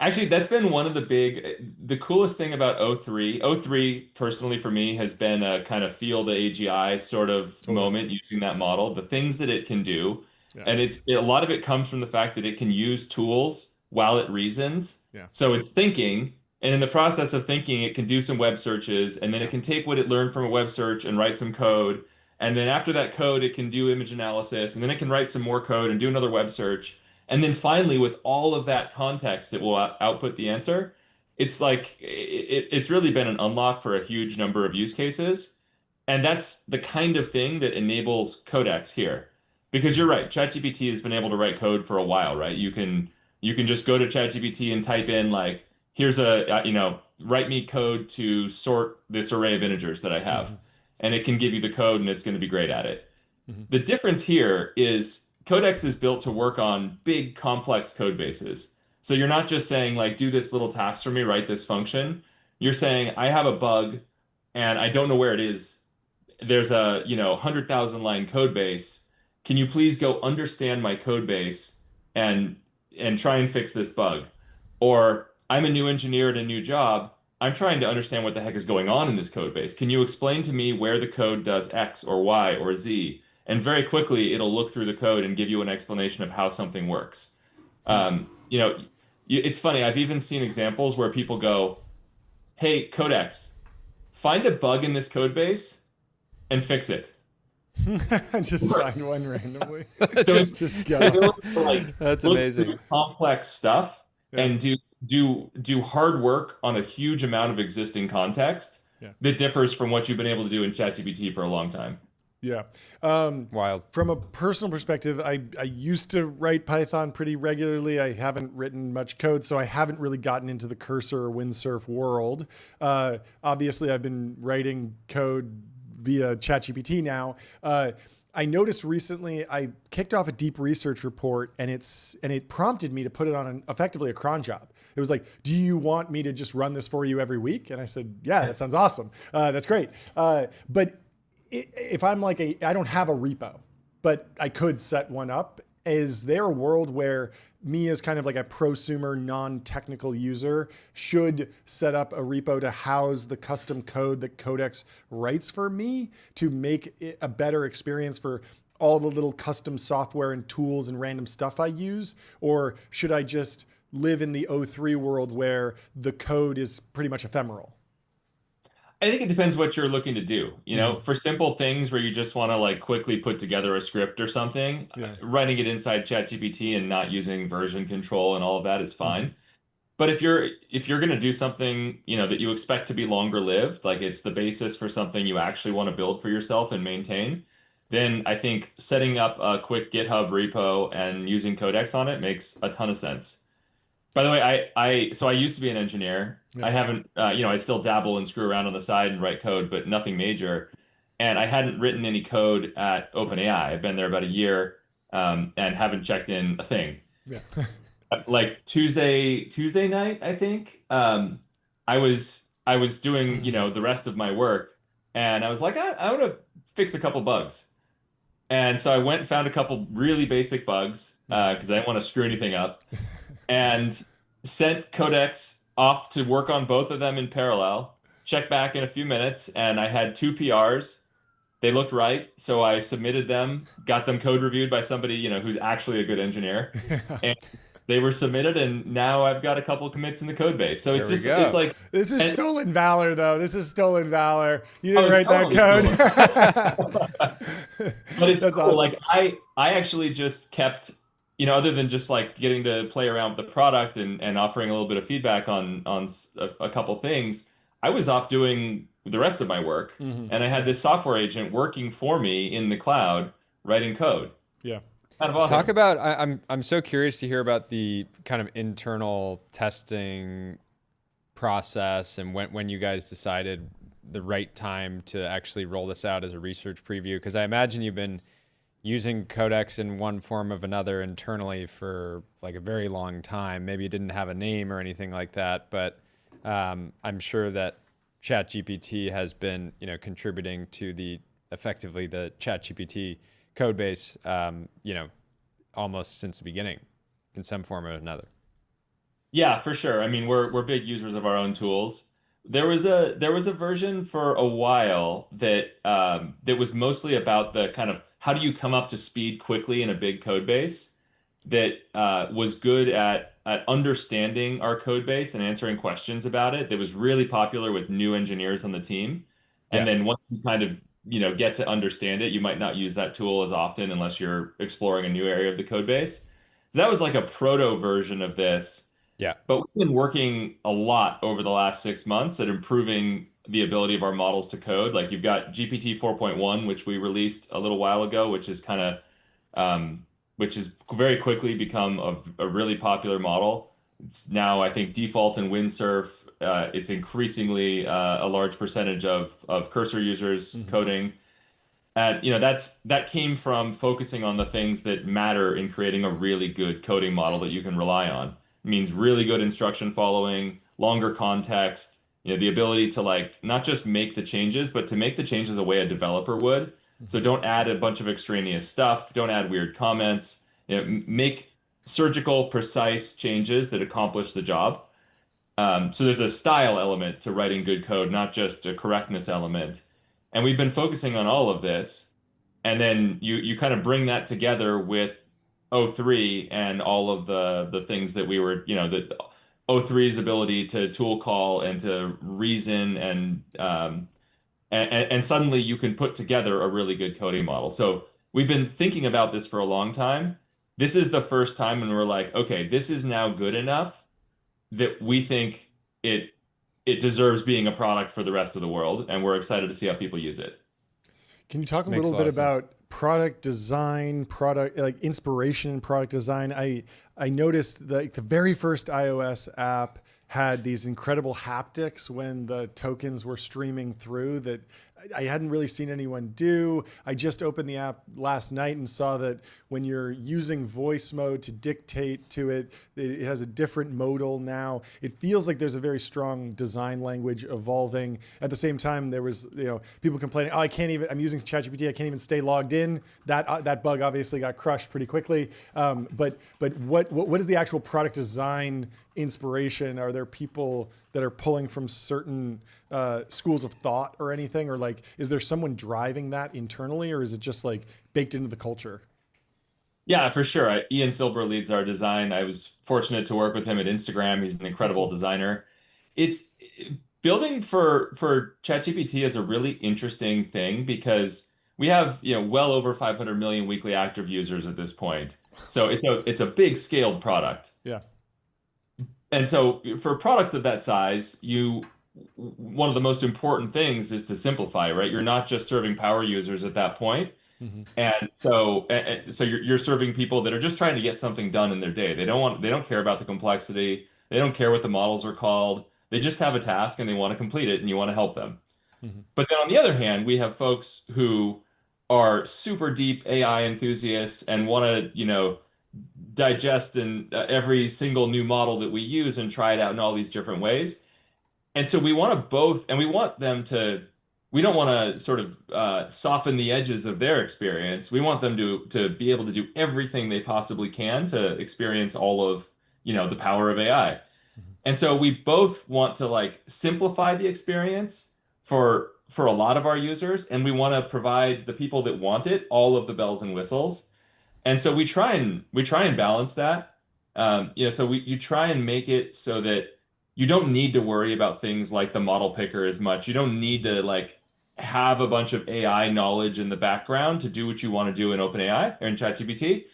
Actually, that's been one of the coolest thing about O3. O3, personally for me, has been a kind of feel the AGI sort of moment using that model. The things that it can do, and a lot of it comes from the fact that it can use tools while it reasons. Yeah. So it's thinking, and in the process of thinking, it can do some web searches, and then it can take what it learned from a web search and write some code. And then after that code, it can do image analysis, and then it can write some more code and do another web search. And then finally, with all of that context, it will output the answer. It's like, it's really been an unlock for a huge number of use cases. And that's the kind of thing that enables Codex here. Because you're right, ChatGPT has been able to write code for a while, right? You can just go to ChatGPT and type in like, here's write me code to sort this array of integers that I have. Mm-hmm. And it can give you the code and it's going to be great at it. Mm-hmm. The difference here is Codex is built to work on big, complex code bases. So you're not just saying, like, do this little task for me, write this function. You're saying, I have a bug, and I don't know where it is. There's a 100,000 line code base. Can you please go understand my code base and try and fix this bug? Or I'm a new engineer at a new job. I'm trying to understand what the heck is going on in this code base. Can you explain to me where the code does X or Y or Z? And very quickly, it'll look through the code and give you an explanation of how something works. It's funny. I've even seen examples where people go, hey, Codex, find a bug in this code base and fix it. Just find one randomly. just go. That's amazing. Complex stuff and do hard work on a huge amount of existing context that differs from what you've been able to do in ChatGPT for a long time. Yeah. Wild. From a personal perspective, I used to write Python pretty regularly. I haven't written much code, so I haven't really gotten into the cursor or windsurf world. Obviously, I've been writing code via ChatGPT now. I noticed recently I kicked off a deep research report and it prompted me to put it on effectively a cron job. It was like, do you want me to just run this for you every week? And I said, yeah, that sounds awesome. That's great. But if I'm like I don't have a repo, but I could set one up. Is there a world where me as kind of like a prosumer, non-technical user should set up a repo to house the custom code that Codex writes for me to make it a better experience for all the little custom software and tools and random stuff I use? Or should I just live in the O3 world where the code is pretty much ephemeral? I think it depends what you're looking to do. For simple things where you just want to like quickly put together a script or something, writing it inside ChatGPT and not using version control and all of that is fine. Mm-hmm. But if you're going to do something, that you expect to be longer lived, like it's the basis for something you actually want to build for yourself and maintain, then I think setting up a quick GitHub repo and using Codex on it makes a ton of sense. By the way, I used to be an engineer. Yeah. I haven't, I still dabble and screw around on the side and write code, but nothing major. And I hadn't written any code at OpenAI. I've been there about a year and haven't checked in a thing. Yeah. Like Tuesday night, I think, I was doing, the rest of my work, and I was like, I want to fix a couple bugs. And so I went and found a couple really basic bugs because I didn't want to screw anything up. And sent Codex off to work on both of them in parallel, checked back in a few minutes, and I had 2 PRs. They looked right, so I submitted them, got them code reviewed by somebody, who's actually a good engineer. And they were submitted, and now I've got a couple commits in the code base. So it's like... This is stolen valor, though. This is stolen valor. You didn't write that code. But it's cool. Awesome. Like, I actually just kept other than just like getting to play around with the product and offering a little bit of feedback on a couple things, I was off doing the rest of my work, and I had this software agent working for me in the cloud, writing code. Yeah. Kind of awesome. Talk about, I'm so curious to hear about the kind of internal testing process and when you guys decided the right time to actually roll this out as a research preview, because I imagine you've been using Codex in one form of another internally for like a very long time. Maybe you didn't have a name or anything like that, but I'm sure that ChatGPT has been, contributing to effectively the ChatGPT code base, almost since the beginning in some form or another. Yeah, for sure. I mean, we're big users of our own tools. There was a version for a while that was mostly about the kind of how do you come up to speed quickly in a big code base that was good at understanding our code base and answering questions about it. That was really popular with new engineers on the team. And then once you kind of get to understand it, you might not use that tool as often unless you're exploring a new area of the code base. So that was like a proto version of this. Yeah. But we've been working a lot over the last 6 months at improving the ability of our models to code. Like you've got GPT 4.1, which we released a little while ago, which is which has very quickly become a really popular model. It's now, I think, default in Windsurf. It's increasingly a large percentage of cursor users coding. And that came from focusing on the things that matter in creating a really good coding model that you can rely on. It means really good instruction following, longer context, the ability to like not just make the changes, but to make the changes the way a developer would. So don't add a bunch of extraneous stuff, don't add weird comments, make surgical, precise changes that accomplish the job. So there's a style element to writing good code, not just a correctness element. And we've been focusing on all of this. And then you kind of bring that together with O3 and all of the things that we were, the O3's ability to tool call and to reason and suddenly you can put together a really good coding model. So we've been thinking about this for a long time. This is the first time when we're like, okay, this is now good enough that we think it deserves being a product for the rest of the world, and we're excited to see how people use it. Can you talk a little bit about product design, product like inspiration in product design? I noticed that the very first iOS app had these incredible haptics when the tokens were streaming through that I hadn't really seen anyone do. I just opened the app last night and saw that when you're using voice mode to dictate to it, it has a different modal now. It feels like there's a very strong design language evolving. At the same time, there was people complaining, oh, I'm using ChatGPT, I can't even stay logged in. That bug obviously got crushed pretty quickly. But what is the actual product design inspiration? Are there people that are pulling from certain schools of thought or anything, or like is there someone driving that internally, or is it just like baked into the culture? Yeah, for sure. Ian Silber leads our design. I was fortunate to work with him at Instagram. He's an incredible designer. It's building for ChatGPT is a really interesting thing because we have well over 500 million weekly active users at this point. So it's a big scaled product. Yeah. And so for products of that size, one of the most important things is to simplify, right? You're not just serving power users at that point. And so you're serving people that are just trying to get something done in their day. They don't care about the complexity. They don't care what the models are called. They just have a task and they want to complete it and you want to help them. But then on the other hand, we have folks who are super deep AI enthusiasts and want to, digest every single new model that we use and try it out in all these different ways. And so we want to both, and we want them to, we don't want to sort of soften the edges of their experience. We want them to be able to do everything they possibly can to experience all of, the power of AI. And so we both want to like simplify the experience for a lot of our users, and we want to provide the people that want it all of the bells and whistles. And so we try and balance that. So you try and make it so that you don't need to worry about things like the model picker as much. You don't need to like have a bunch of AI knowledge in the background to do what you want to do in OpenAI or in ChatGPT.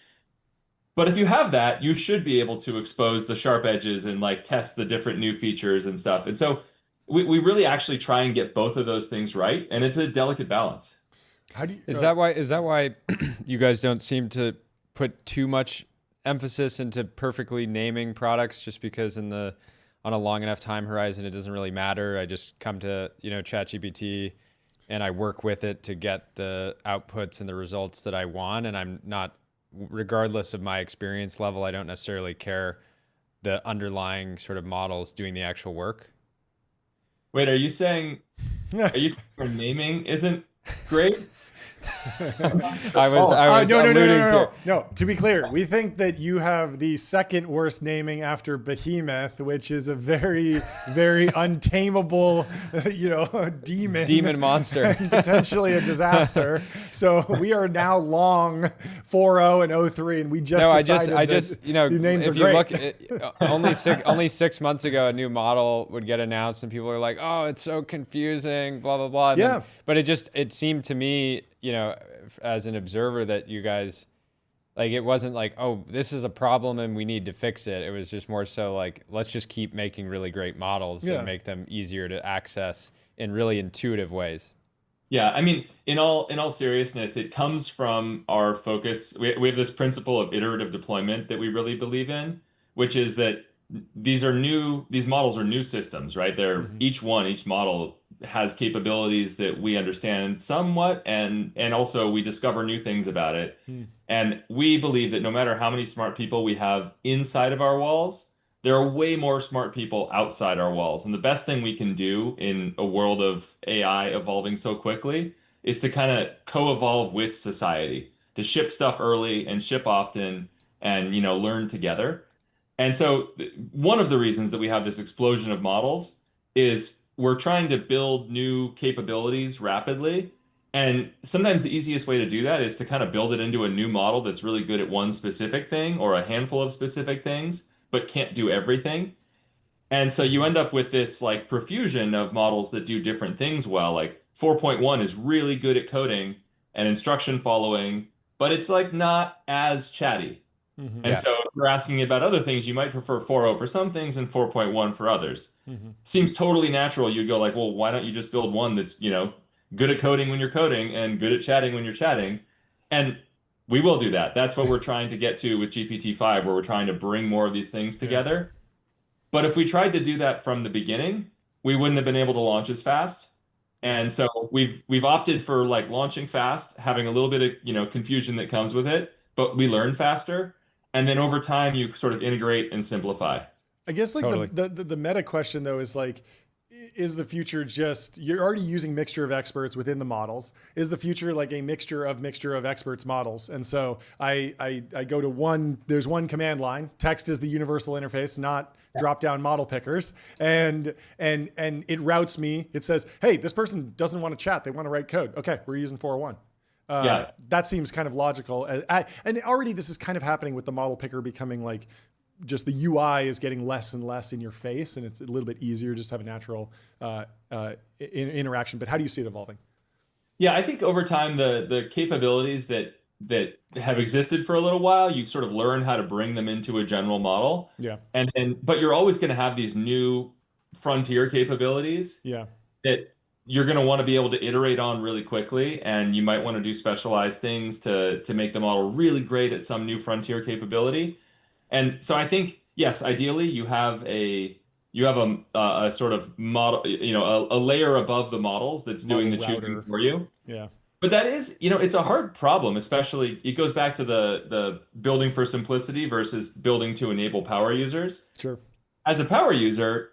But if you have that, you should be able to expose the sharp edges and like test the different new features and stuff. And so we really actually try and get both of those things right, and it's a delicate balance. How do you, Is that why you guys don't seem to put too much emphasis into perfectly naming products, just because on a long enough time horizon it doesn't really matter? I just come to ChatGPT and I work with it to get the outputs and the results that I want, and I'm not, regardless of my experience level, I don't necessarily care the underlying sort of models doing the actual work. Wait, are you saying naming isn't great? I was alluding to. No, to be clear, we think that you have the second worst naming after Behemoth, which is a very, very untamable, demon monster, and potentially a disaster. So we are now long 4.0 and 0.3, and we just decided these names if are you great. Look, only 6 months ago, a new model would get announced, and people are like, "Oh, it's so confusing," blah blah blah. Yeah. But it seemed to me, as an observer, that you guys, like, it wasn't like, oh, this is a problem and we need to fix it. It was just more so like, let's just keep making really great models and make them easier to access in really intuitive ways. Yeah, I mean, in all seriousness, it comes from our focus. We have this principle of iterative deployment that we really believe in, which is that these models are new systems, right? They're each model has capabilities that we understand somewhat, and also we discover new things about it. And we believe that no matter how many smart people we have inside of our walls, there are way more smart people outside our walls. And the best thing we can do in a world of AI evolving so quickly is to kind of co-evolve with society, to ship stuff early and ship often, and learn together. And so one of the reasons that we have this explosion of models is we're trying to build new capabilities rapidly. And sometimes the easiest way to do that is to kind of build it into a new model that's really good at one specific thing or a handful of specific things, but can't do everything. And so you end up with this like profusion of models that do different things well. Like 4.1 is really good at coding and instruction following, but it's like not as chatty. And so if you're asking about other things, you might prefer 4.0 for some things and 4.1 for others. Seems totally natural. You'd go like, well, why don't you just build one that's, good at coding when you're coding and good at chatting when you're chatting? And we will do that. That's what we're trying to get to with GPT-5, where we're trying to bring more of these things together. But if we tried to do that from the beginning, we wouldn't have been able to launch as fast. And so we've opted for like launching fast, having a little bit of, confusion that comes with it, but we learn faster. And then over time, you sort of integrate and simplify. I guess like Totally. the meta question though is like, is the future just, you're already using mixture of experts within the models. Is the future like a mixture of experts models? And so I go to there's one command line. Text is the universal interface, not drop down model pickers. And it routes me. It says, hey, this person doesn't want to chat. They want to write code. Okay, we're using 4.1. That seems kind of logical. And already this is kind of happening with the model picker becoming like, just the UI is getting less and less in your face, and it's a little bit easier just to have a natural interaction. But how do you see it evolving? Yeah, I think over time, the capabilities that have existed for a little while, you sort of learn how to bring them into a general model. Yeah. But you're always going to have these new frontier capabilities. Yeah. That you're going to want to be able to iterate on really quickly, and you might want to do specialized things to make the model really great at some new frontier capability. And so I think, yes, ideally you have a sort of model, a layer above the models that's doing the choosing for you. Yeah. But that is, it's a hard problem, especially it goes back to the building for simplicity versus building to enable power users. Sure. As a power user,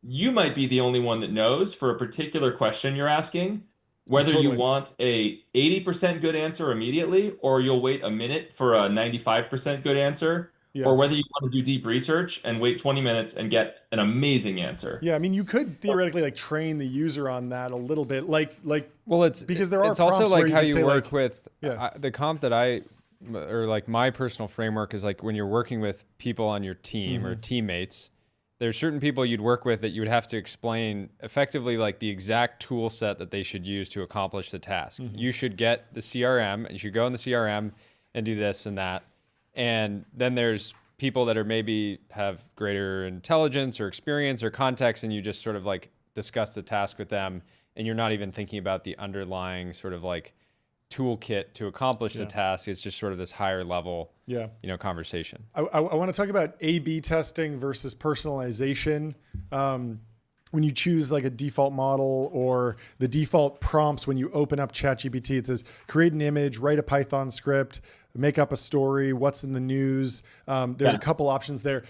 you might be the only one that knows for a particular question you're asking, whether you want a 80% good answer immediately, or you'll wait a minute for a 95% good answer. Yeah. Or whether you want to do deep research and wait 20 minutes and get an amazing anscer. Yeah, I mean, you could theoretically like train the user on that a little bit, well, it's because there are it's also like how you work like, with the comp that or like my personal framework is like when you're working with people on your team or teammates, there's certain people you'd work with that you would have to explain effectively like the exact tool set that they should use to accomplish the task. You should get the CRM, and you should go in the CRM and do this and that. And then there's people that are maybe have greater intelligence or experience or context, and you just sort of like discuss the task with them, and you're not even thinking about the underlying sort of like toolkit to accomplish the task. It's just sort of this higher level, conversation. I want to talk about A/B testing versus personalization. When you choose like a default model or the default prompts, when you open up ChatGPT, it says create an image, write a Python script, make up a story, what's in the news. There's a couple options there.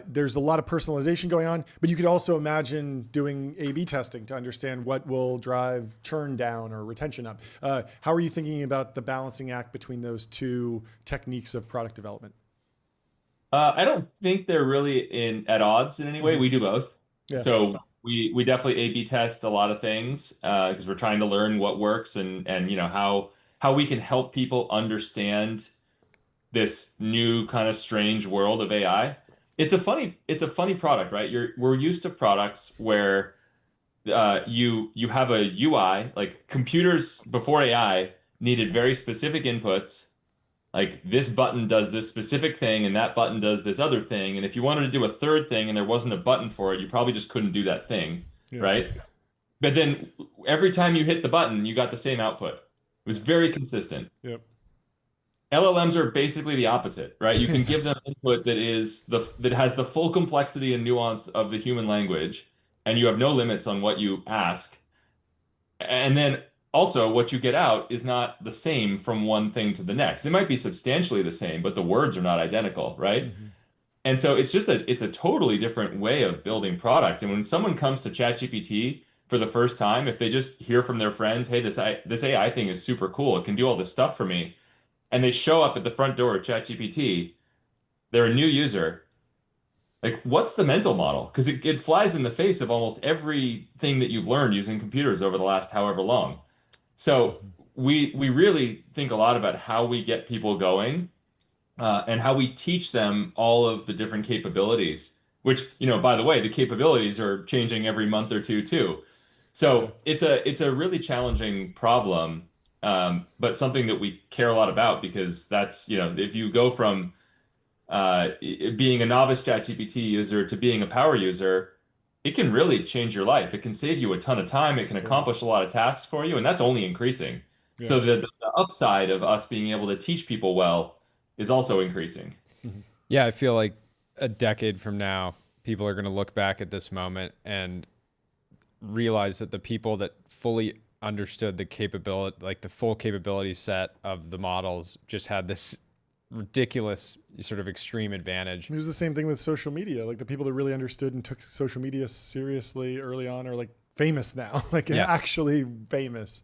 There's a lot of personalization going on, but you could also imagine doing A/B testing to understand what will drive churn down or retention up. How are you thinking about the balancing act between those two techniques of product development? I don't think they're really at odds in any way. We do both. Yeah. So we definitely A/B test a lot of things because we're trying to learn what works and how we can help people understand this new kind of strange world of AI. It's a funny product, right? We're used to products where you have a UI, like computers before AI needed very specific inputs. Like this button does this specific thing and that button does this other thing. And if you wanted to do a third thing and there wasn't a button for it, you probably just couldn't do that thing, right? But then every time you hit the button, you got the same output. It was very consistent. Yep. LLMs are basically the opposite, right? You can give them input that has the full complexity and nuance of the human language, and you have no limits on what you ask. And then also, what you get out is not the same from one thing to the next. It might be substantially the same, but the words are not identical, right? Mm-hmm. And so it's a totally different way of building product. And when someone comes to ChatGPT for the first time, if they just hear from their friends, hey, this AI thing is super cool, it can do all this stuff for me, and they show up at the front door of ChatGPT, they're a new user. Like, what's the mental model? Because it flies in the face of almost everything that you've learned using computers over the last however long. So we really think a lot about how we get people going and how we teach them all of the different capabilities, which, by the way, the capabilities are changing every month or two too. So it's a really challenging problem, but something that we care a lot about because that's, if you go from being a novice ChatGPT user to being a power user, it can really change your life. It can save you a ton of time. It can accomplish a lot of tasks for you, and that's only increasing. Yeah. So the upside of us being able to teach people well is also increasing. Mm-hmm. Yeah, I feel like a decade from now, people are going to look back at this moment and realize that the people that fully understood the capability, like the full capability set of the models, just had this ridiculous sort of extreme advantage. It was the same thing with social media. Like the people that really understood and took social media seriously early on are like famous now, like actually famous.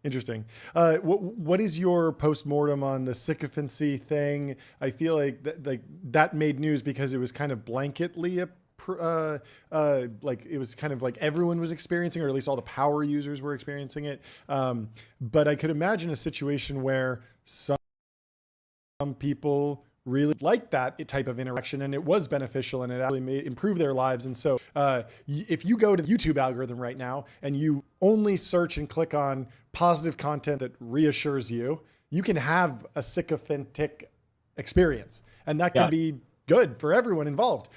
Interesting. What is your postmortem on the sycophancy thing? I feel like that made news because it was kind of blanketly like it was kind of like everyone was experiencing, or at least all the power users were experiencing it. But I could imagine a situation where some people really liked that type of interaction and it was beneficial and it actually improved their lives. And so if you go to the YouTube algorithm right now and you only search and click on positive content that reassures you, you can have a sycophantic experience, and that can be good for everyone involved.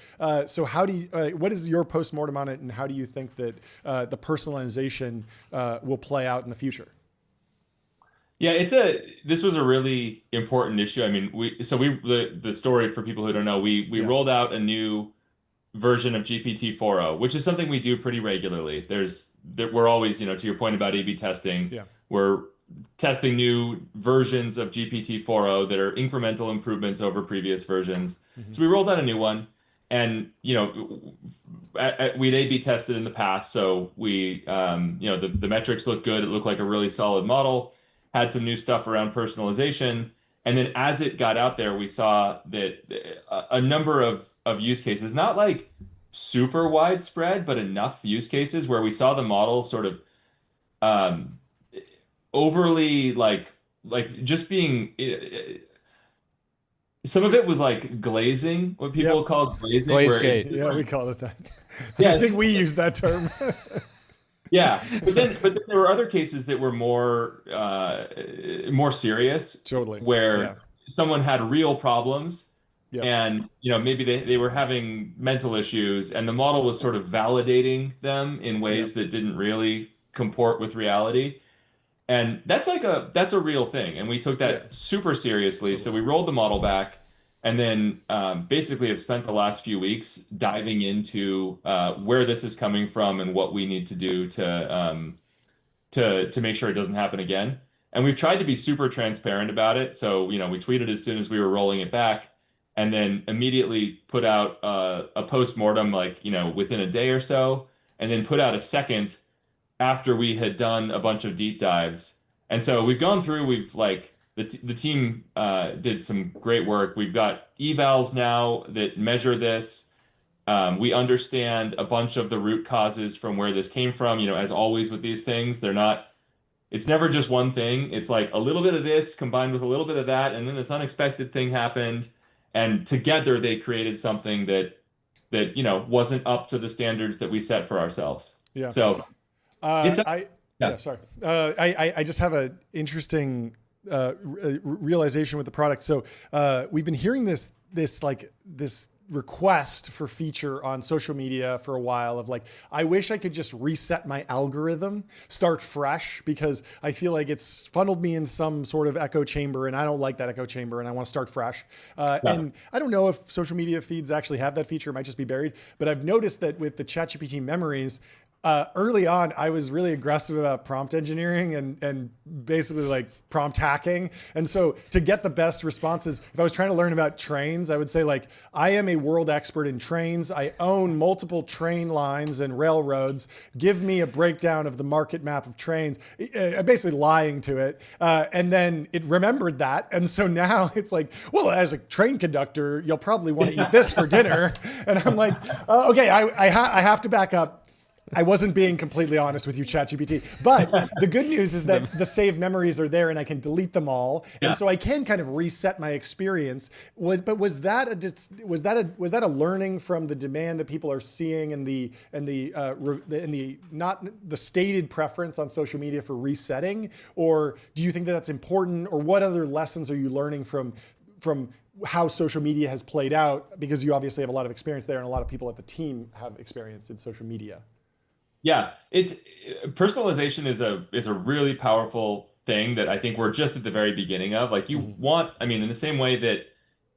So how do you, what is your postmortem on it, and how do you think that the personalization will play out in the future? Yeah, this was a really important issue. I mean, the story for people who don't know, we rolled out a new version of GPT 4.0, which is something we do pretty regularly. We're always, to your point about A/B testing, we're testing new versions of GPT 4.0 that are incremental improvements over previous versions. Mm-hmm. So we rolled out a new one, and we'd A/B tested in the past, so we the metrics looked good. It looked like a really solid model. Had some new stuff around personalization. And then as it got out there, we saw that a number of use cases, not like super widespread, but enough use cases where we saw the model sort of overly like just being, some of it was like glazing, what people call glazing. Glazegate. Yeah, we call it that. Yeah, I think we use that term. Yeah, but then there were other cases that were more serious. Totally. Where someone had real problems, Yeah. and maybe they were having mental issues, and the model was sort of validating them in ways that didn't really comport with reality. And that's a real thing, and we took that super seriously. So we rolled the model back, and then basically have spent the last few weeks diving into where this is coming from and what we need to do to make sure it doesn't happen again. And we've tried to be super transparent about it. So we tweeted as soon as we were rolling it back, and then immediately put out a post-mortem within a day or so, and then put out a second after we had done a bunch of deep dives. And so we've gone through, the team did some great work. We've got evals now that measure this. We understand a bunch of the root causes from where this came from. As always with these things, it's never just one thing. It's like a little bit of this combined with a little bit of that, and then this unexpected thing happened, and together they created something that wasn't up to the standards that we set for ourselves. Yeah. So I just have an interesting realization with the product. So we've been hearing this request for feature on social media for a while of I wish I could just reset my algorithm, start fresh, because I feel like it's funneled me in some sort of echo chamber, and I don't like that echo chamber, and I want to start fresh. And I don't know if social media feeds actually have that feature. It might just be buried, but I've noticed that with the ChatGPT memories, early on, I was really aggressive about prompt engineering and basically prompt hacking. And so to get the best responses, if I was trying to learn about trains, I would say I am a world expert in trains. I own multiple train lines and railroads. Give me a breakdown of the market map of trains. Basically lying to it. And then it remembered that. And so now it's well, as a train conductor, you'll probably want to eat this for dinner. And I'm okay, I have to back up. I wasn't being completely honest with you, ChatGPT. But the good news is that the saved memories are there and I can delete them all. Yeah. And so I can kind of reset my experience. But was that a learning from the demand that people are seeing and the not the stated preference on social media for resetting? Or do you think that that's important? Or what other lessons are you learning from how social media has played out? Because you obviously have a lot of experience there and a lot of people at the team have experience in social media. Yeah, personalization is a really powerful thing that I think we're just at the very beginning of. In the same way that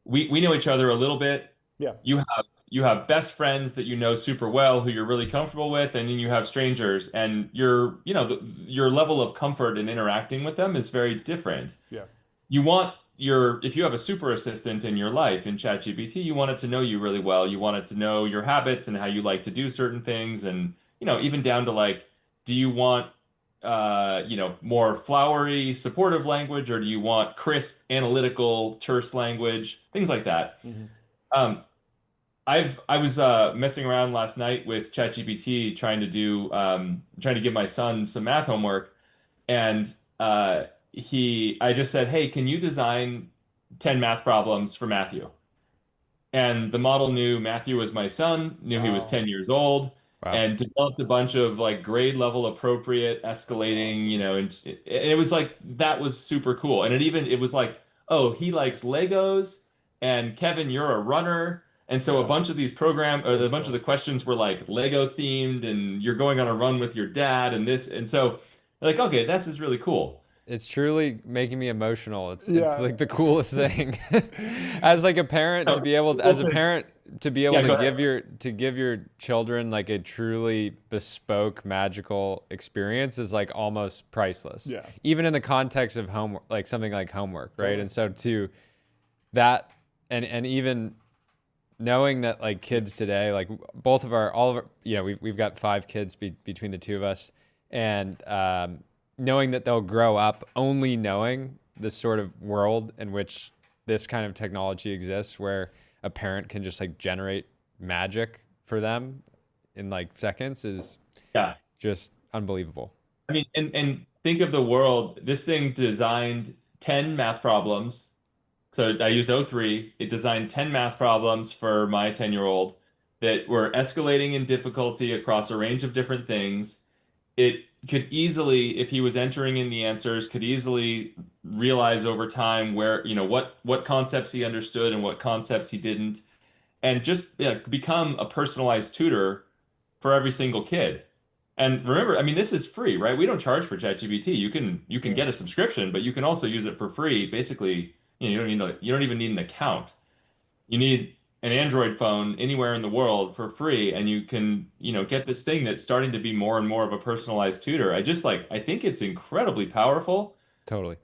we know each other a little bit. Yeah. You have best friends that you know super well who you're really comfortable with, and then you have strangers, and your level of comfort in interacting with them is very different. Yeah. If you have a super assistant in your life in ChatGPT, you want it to know you really well. You want it to know your habits and how you like to do certain things, and even down to do you want more flowery, supportive language, or do you want crisp, analytical, terse language? Things like that. Mm-hmm. I was messing around last night with ChatGPT trying to give my son some math homework, and I just said, "Hey, can you design 10 math problems for Matthew?" And the model knew Matthew was my son, knew he was 10 years old. Wow. And developed a bunch of grade level appropriate escalating, and it was that was super cool. And it was oh, he likes Legos, and Kevin, you're a runner. And so a bunch of these of the questions were Lego themed, and you're going on a run with your dad and this. And so okay, this is really cool. It's truly making me emotional. It's the coolest thing. As a parent to be able to give your children a truly bespoke magical experience is almost priceless. Yeah. Even in the context of homework, something like homework, right? Totally. And so to that and even knowing that kids today, all of our we've got 5 kids between the two of us, and knowing that they'll grow up only knowing the sort of world in which this kind of technology exists, where a parent can just generate magic for them in seconds is just unbelievable. I mean, and think of the world. This thing designed 10 math problems. So I used O3. It designed 10 math problems for my 10-year-old that were escalating in difficulty across a range of different things. it could easily, if he was entering in the answers, could easily realize over time where, what concepts he understood and what concepts he didn't, and just become a personalized tutor for every single kid. And remember, I mean, this is free, right? We don't charge for ChatGPT. You can get a subscription, but you can also use it for free. Basically, you don't even need an account. You need an Android phone anywhere in the world for free, and you can, get this thing that's starting to be more and more of a personalized tutor. I think it's incredibly powerful. Totally.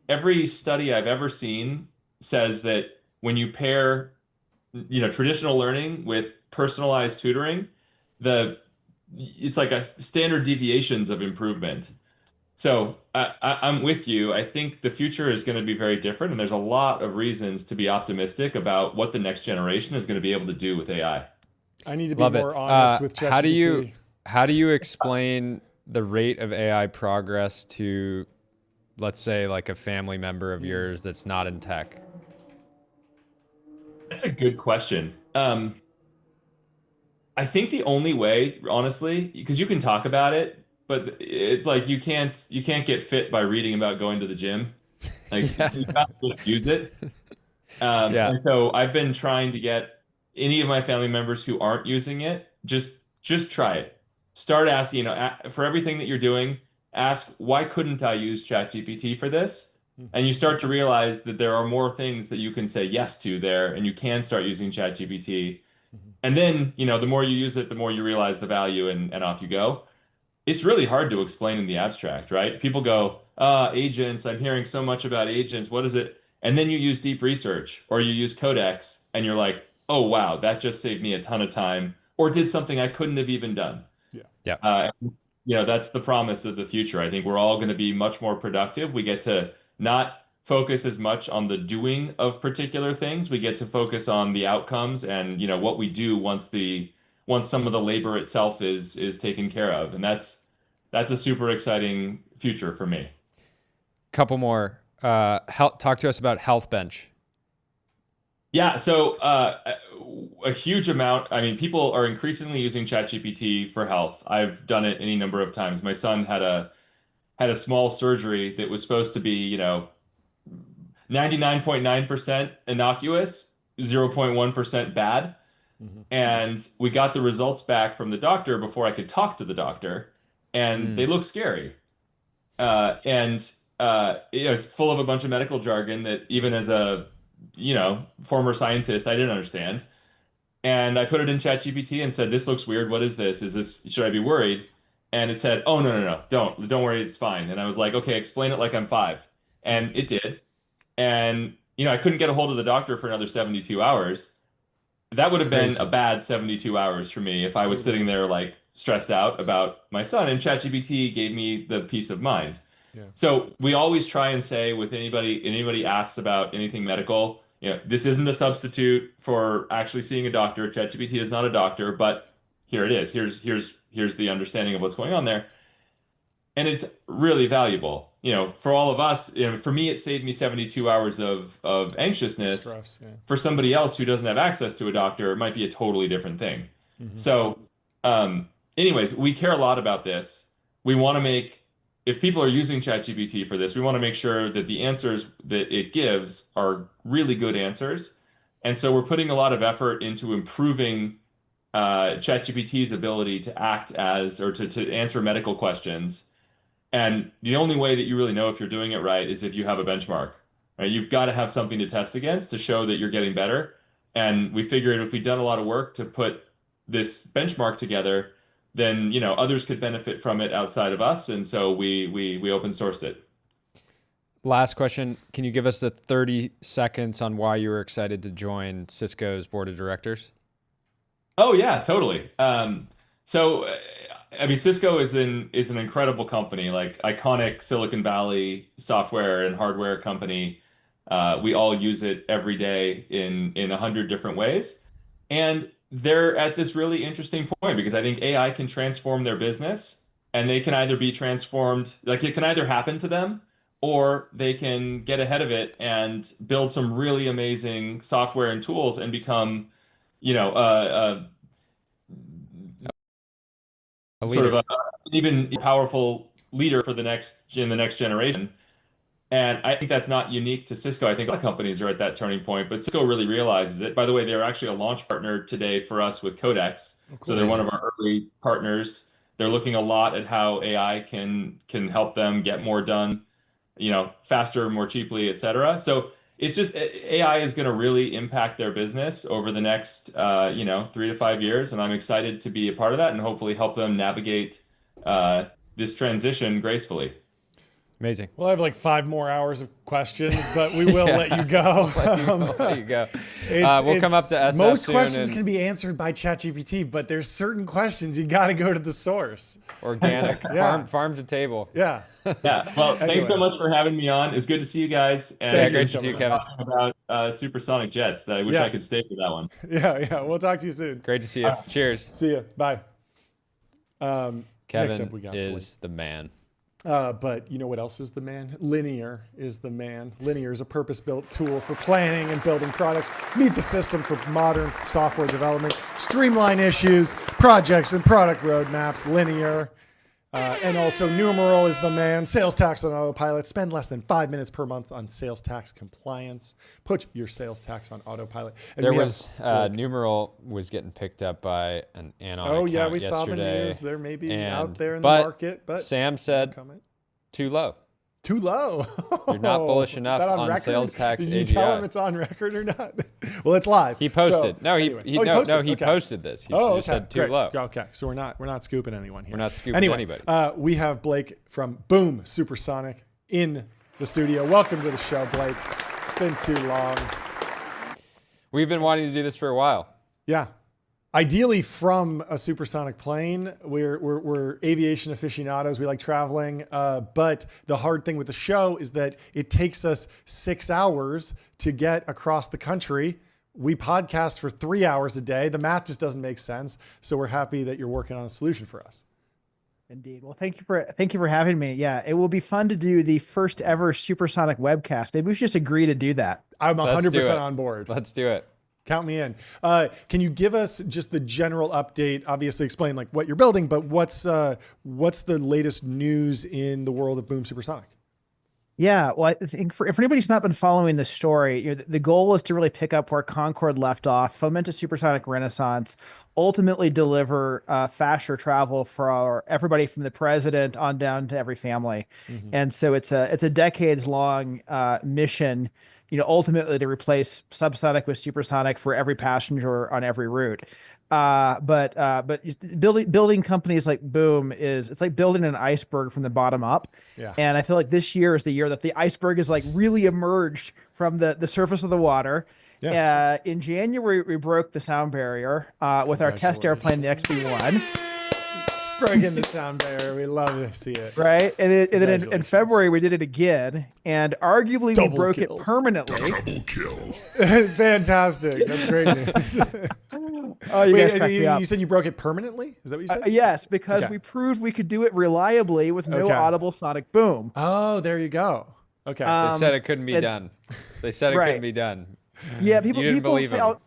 Every study I've ever seen says that when you pair, traditional learning with personalized tutoring, it's like a standard deviations of improvement. So I'm with you. I think the future is going to be very different, and there's a lot of reasons to be optimistic about what the next generation is going to be able to do with AI. I need to be more honest with ChatGPT. How do you explain the rate of AI progress to, let's say, like a family member of yours that's not in tech? That's a good question. I think the only way, honestly, because you can talk about it, but it's like you can't get fit by reading about going to the gym. Like you have to use it. And so I've been trying to get any of my family members who aren't using it, just try it. Start asking, for everything that you're doing, ask, why couldn't I use ChatGPT for this? And you start to realize that there are more things that you can say yes to there, and you can start using ChatGPT. And then, the more you use it, the more you realize the value, and off you go. It's really hard to explain in the abstract, right? People go, agents, I'm hearing so much about agents. What is it? And then you use deep research or you use Codex and you're like, oh, wow, that just saved me a ton of time or did something I couldn't have even done. Yeah. That's the promise of the future. I think we're all going to be much more productive. We get to not focus as much on the doing of particular things. We get to focus on the outcomes and, what we do once some of the labor itself is taken care of. And that's a super exciting future for me. Couple more. Talk to us about Health Bench. Yeah, so a huge amount. I mean, people are increasingly using ChatGPT for health. I've done it any number of times. My son had a small surgery that was supposed to be, 99.9% innocuous, 0.1% bad. And we got the results back from the doctor before I could talk to the doctor, and they look scary. It's full of a bunch of medical jargon that even as a, former scientist, I didn't understand. And I put it in ChatGPT and said, "This looks weird. What is this? Should I be worried?" And it said, "Oh, no. Don't worry. It's fine." And I was like, "Okay, explain it like I'm 5." And it did. And, I couldn't get a hold of the doctor for another 72 hours. That would have been a bad 72 hours for me if I was sitting there like stressed out about my son, and ChatGPT gave me the peace of mind. Yeah. So we always try and say with anybody asks about anything medical, this isn't a substitute for actually seeing a doctor. ChatGPT is not a doctor, but here it is. Here's the understanding of what's going on there. And it's really valuable. For all of us, for me, it saved me 72 hours of anxiousness. Stress, yeah. For somebody else who doesn't have access to a doctor, it might be a totally different thing. So, anyways, we care a lot about this. We want to if people are using ChatGPT for this, we want to make sure that the answers that it gives are really good answers. And so we're putting a lot of effort into improving ChatGPT's ability to act as, or to answer medical questions. And the only way that you really know if you're doing it right is if you have a benchmark, right? You've got to have something to test against to show that you're getting better. And we figured if we'd done a lot of work to put this benchmark together, then, others could benefit from it outside of us. And so we open sourced it. Last question. Can you give us the 30 seconds on why you were excited to join Cisco's board of directors? Oh yeah, totally. Cisco is an incredible company, like iconic Silicon Valley software and hardware company. We all use it every day in 100 different ways. And they're at this really interesting point because I think AI can transform their business, and they can either be transformed, like it can either happen to them, or they can get ahead of it and build some really amazing software and tools and become, sort of an even powerful leader for the next generation. And I think that's not unique to Cisco. I think a lot of companies are at that turning point, but Cisco really realizes it. By the way, they're actually a launch partner today for us with Codex. Oh, cool. So they're one of our early partners. They're looking a lot at how AI can help them get more done, faster, more cheaply, et cetera. So it's just AI is going to really impact their business over the next 3 to 5 years, and I'm excited to be a part of that and hopefully help them navigate this transition gracefully. Amazing. We'll have like 5 more hours of questions, but we will let you go. Let you go. We'll come up to SF most soon questions can be answered by ChatGPT, but there's certain questions you got to go to the source. Organic, farm to table. Yeah. Yeah. Well, thanks so much for having me on. It was good to see you guys. And great to see you, Kevin. Talking about supersonic jets. I wish I could stay for that one. Yeah. We'll talk to you soon. Great to see you. Cheers. See you. Bye. Kevin is the man. But you know what else is the man? Linear is the man. Linear is a purpose-built tool for planning and building products, meet the system for modern software development, streamline issues, projects, and product roadmaps. Linear. And also Numeral is the man. Sales tax on autopilot. Spend less than 5 minutes per month on sales tax compliance. Put your sales tax on autopilot. And there was Numeral was getting picked up by an Anon account yeah, we yesterday, saw the news. There may be out there in the market, but Sam said too low. Too low. You're not bullish enough on sales tax. Did you tell him it's on record or not? Well, it's live. He posted. So, he posted this. He just said too low. Okay, so we're not scooping anyone here. We're not scooping anybody. We have Blake from Boom Supersonic in the studio. Welcome to the show, Blake. It's been too long. We've been wanting to do this for a while. Yeah. Ideally from a supersonic plane. We're aviation aficionados. We like traveling. But the hard thing with the show is that it takes us 6 hours to get across the country. We podcast for 3 hours a day. The math just doesn't make sense. So we're happy that you're working on a solution for us. Indeed. Well, thank you for having me. Yeah, it will be fun to do the first ever supersonic webcast. Maybe we should just agree to do that. I'm 100% on board. Let's do it. Count me in. Can you give us just the general update? Obviously, explain like what you're building, but what's the latest news in the world of Boom Supersonic? Yeah, well, I think for anybody's not been following the story, the goal is to really pick up where Concorde left off, foment a supersonic renaissance, ultimately deliver faster travel for everybody from the president on down to every family. Mm-hmm. And so it's a decades-long mission. Ultimately to replace subsonic with supersonic for every passenger on every route. But building companies like Boom it's like building an iceberg from the bottom up. Yeah. And I feel like this year is the year that the iceberg is like really emerged from the surface of the water. Yeah. In January, we broke the sound barrier with our test airplane, the XB-1. Broken the sound barrier. We love to see it. Right. And then in February, we did it again. And arguably, we broke it permanently. Double kill. Fantastic. That's great news. Oh, you guys cracked me up. You said you broke it permanently? Is that what you said? Yes, because we proved we could do it reliably with no audible sonic boom. Oh, there you go. Okay. They said it couldn't be done. They said it couldn't be done. Yeah, people believe say, them.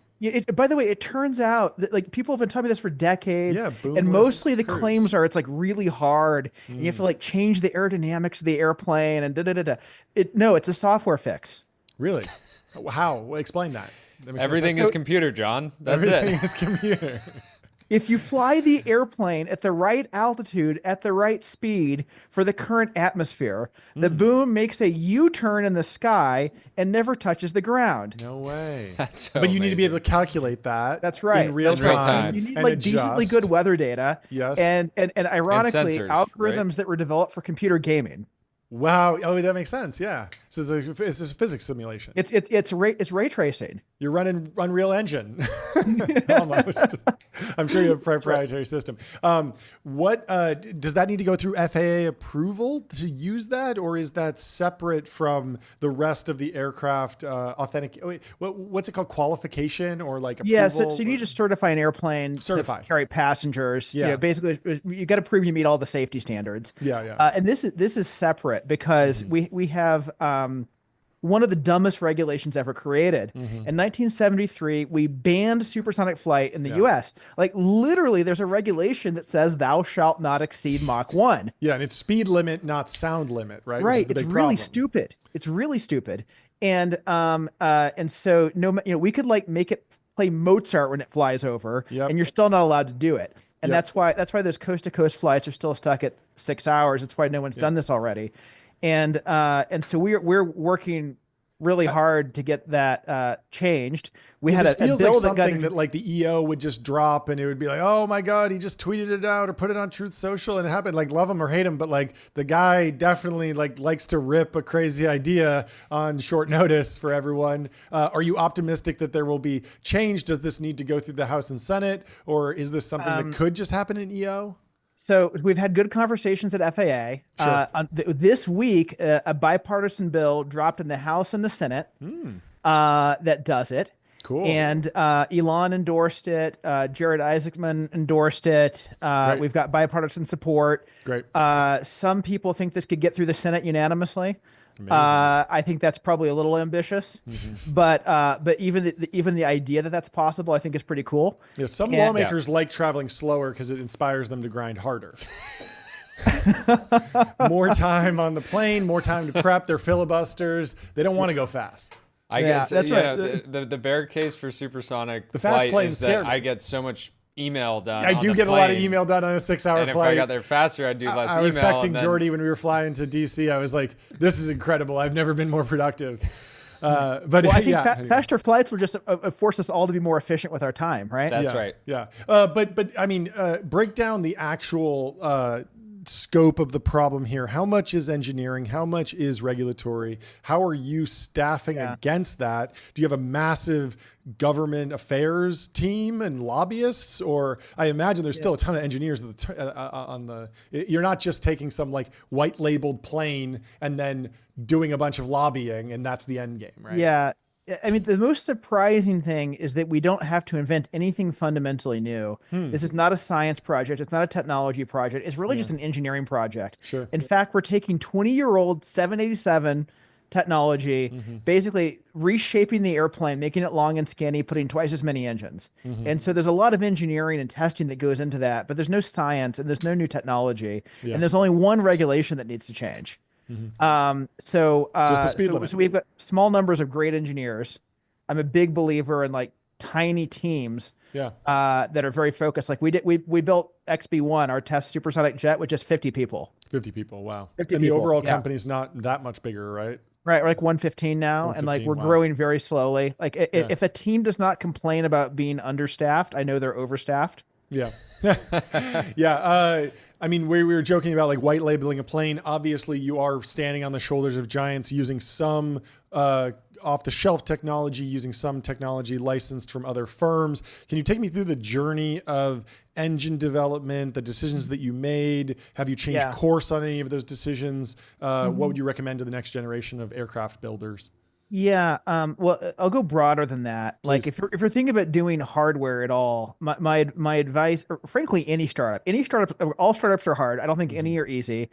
By the way, it turns out that like people have been telling me this for decades, Boom and mostly the claims are it's like really hard, and you have to like change the aerodynamics of the airplane and No, it's a software fix. Really? How? Explain that. Everything is computer, John. That's Everything is computer. If you fly the airplane at the right altitude, at the right speed for the current atmosphere, the boom makes a U-turn in the sky and never touches the ground. No way. That's so But you amazing. need to be able to calculate that. That's right. In real time. You need like decently good weather data. Yes. And ironically, sensors, algorithms right? that were developed for computer gaming. Wow. Oh, that makes sense. Yeah. So it's a physics simulation. It's ray tracing. You're running Unreal Engine, almost. I'm sure you have a proprietary system. What does that need to go through FAA approval to use that, or is that separate from the rest of the aircraft authentic? What's it called? Qualification or like approval? Yeah, so you need to certify an airplane to carry passengers. Yeah. Basically, you got to prove you meet all the safety standards. Yeah. And this is separate because we have one of the dumbest regulations ever created. In 1973, we banned supersonic flight in the US. Like literally there's a regulation that says thou shalt not exceed Mach 1. Yeah, and it's speed limit, not sound limit, right? Right. It's really stupid. It's really stupid. And so we could like make it play Mozart when it flies over, and you're still not allowed to do it. And that's why those coast to coast flights are still stuck at 6 hours. That's why no one's done this already. And so we're working really hard to get that changed. We had a feels bill like that something that like the EO would just drop, and it would be like, oh my God, he just tweeted it out or put it on Truth Social, and it happened. Like, love him or hate him, but like the guy definitely like likes to rip a crazy idea on short notice for everyone. Are you optimistic that there will be change? Does this need to go through the House and Senate, or is this something that could just happen in EO? So we've had good conversations at FAA. Sure. This week, a bipartisan bill dropped in the House and the Senate that does it. Cool. And Elon endorsed it. Jared Isaacman endorsed it. We've got bipartisan support. Great. Some people think this could get through the Senate unanimously. Amazing. I think that's probably a little ambitious, but even the idea that that's possible, I think is pretty cool. Yeah, some lawmakers like traveling slower because it inspires them to grind harder. More time on the plane, more time to prep. They're filibusters. They don't want to go fast. I guess that's right. The bear case for supersonic the fast flight plane is scared that me. I get so much email done. I do get a lot of email done on a 6-hour and flight. if I got there faster, I'd do less email. I was texting Jordy when we were flying to DC. I was like, this is incredible. I've never been more productive. But I think faster flights would just force us all to be more efficient with our time, right? That's right. Yeah. But I mean, break down the actual scope of the problem here. How much is engineering? How much is regulatory? How are you staffing against that? Do you have a massive government affairs team and lobbyists? Or I imagine there's still a ton of engineers on the, you're not just taking some like white labeled plane and then doing a bunch of lobbying and that's the end game, right? Yeah. I mean, the most surprising thing is that we don't have to invent anything fundamentally new. This is not a science project. It's not a technology project. It's really just an engineering project. Sure. In fact, we're taking 20-year-old 787 technology, basically reshaping the airplane, making it long and skinny, putting twice as many engines. And so there's a lot of engineering and testing that goes into that, but there's no science and there's no new technology. And there's only one regulation that needs to change. So just the speed limit. So we've got small numbers of great engineers. I'm a big believer in like tiny teams that are very focused. Like we built XB1, our test supersonic jet, with just 50 people. 50 people, wow. 50 and the people, overall company's not that much bigger, right? Right, we're like 115 now, and like we're growing very slowly. Like if a team does not complain about being understaffed, I know they're overstaffed. Yeah. I mean, we were joking about like white labeling a plane. Obviously, you are standing on the shoulders of giants using some off-the-shelf technology, using some technology licensed from other firms. Can you take me through the journey of engine development, the decisions that you made? Have you changed course on any of those decisions? What would you recommend to the next generation of aircraft builders? Yeah, well, I'll go broader than that. Please. Like if you're thinking about doing hardware at all, my advice, or frankly, any startup, all startups are hard. I don't think any are easy.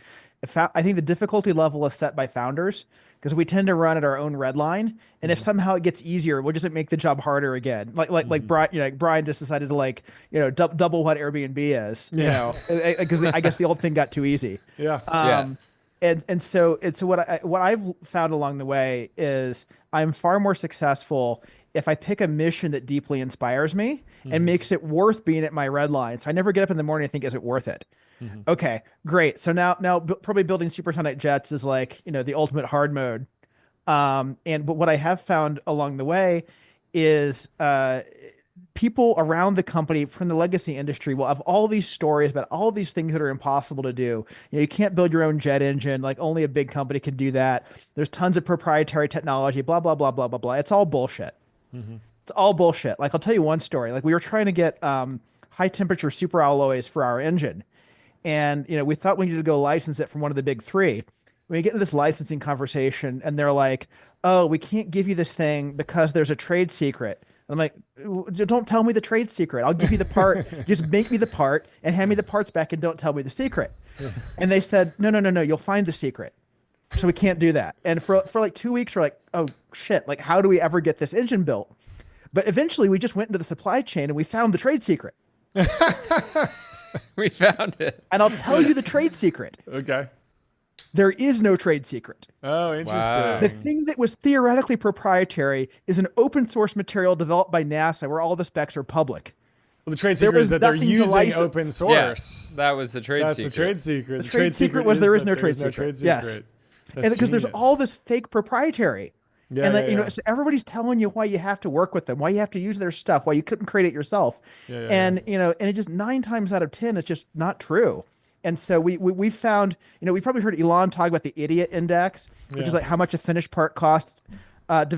I think the difficulty level is set by founders because we tend to run at our own red line. And if somehow it gets easier, we'll just make the job harder again. Like Brian, Brian just decided to double what Airbnb is, because I guess the old thing got too easy. And so what I've found along the way is I'm far more successful if I pick a mission that deeply inspires me and makes it worth being at my red line. So I never get up in the morning and think, is it worth it? Okay, great. So now probably building supersonic jets is like, the ultimate hard mode. But what I have found along the way is people around the company from the legacy industry will have all these stories about all these things that are impossible to do. You can't build your own jet engine. Like only a big company can do that. There's tons of proprietary technology, blah, blah, blah, blah, blah, blah. It's all bullshit. It's all bullshit. Like I'll tell you one story. Like we were trying to get high temperature super alloys for our engine. And, we thought we needed to go license it from one of the big three. We get into this licensing conversation and they're like, oh, we can't give you this thing because there's a trade secret. I'm like, don't tell me the trade secret. I'll give you the part. Just make me the part and hand me the parts back and don't tell me the secret. And they said, no, you'll find the secret. So we can't do that. And for like 2 weeks, we're like, oh shit, like how do we ever get this engine built? But eventually we just went into the supply chain and we found the trade secret. We found it. And I'll tell you the trade secret. Okay. There is no trade secret. Oh, interesting. Wow. The thing that was theoretically proprietary is an open source material developed by NASA where all the specs are public. Well, the trade secret is that they're using open source. Yeah, that was the trade secret. That's the trade secret. The trade secret was there is no trade secret. secret. Yes. That's And because there's all this fake proprietary. Yeah, and yeah, so everybody's telling you why you have to work with them, why you have to use their stuff, why you couldn't create it yourself. And it just 9 times out of 10, it's just not true. And so we found, we probably heard Elon talk about the idiot index, which is like how much a finished part cost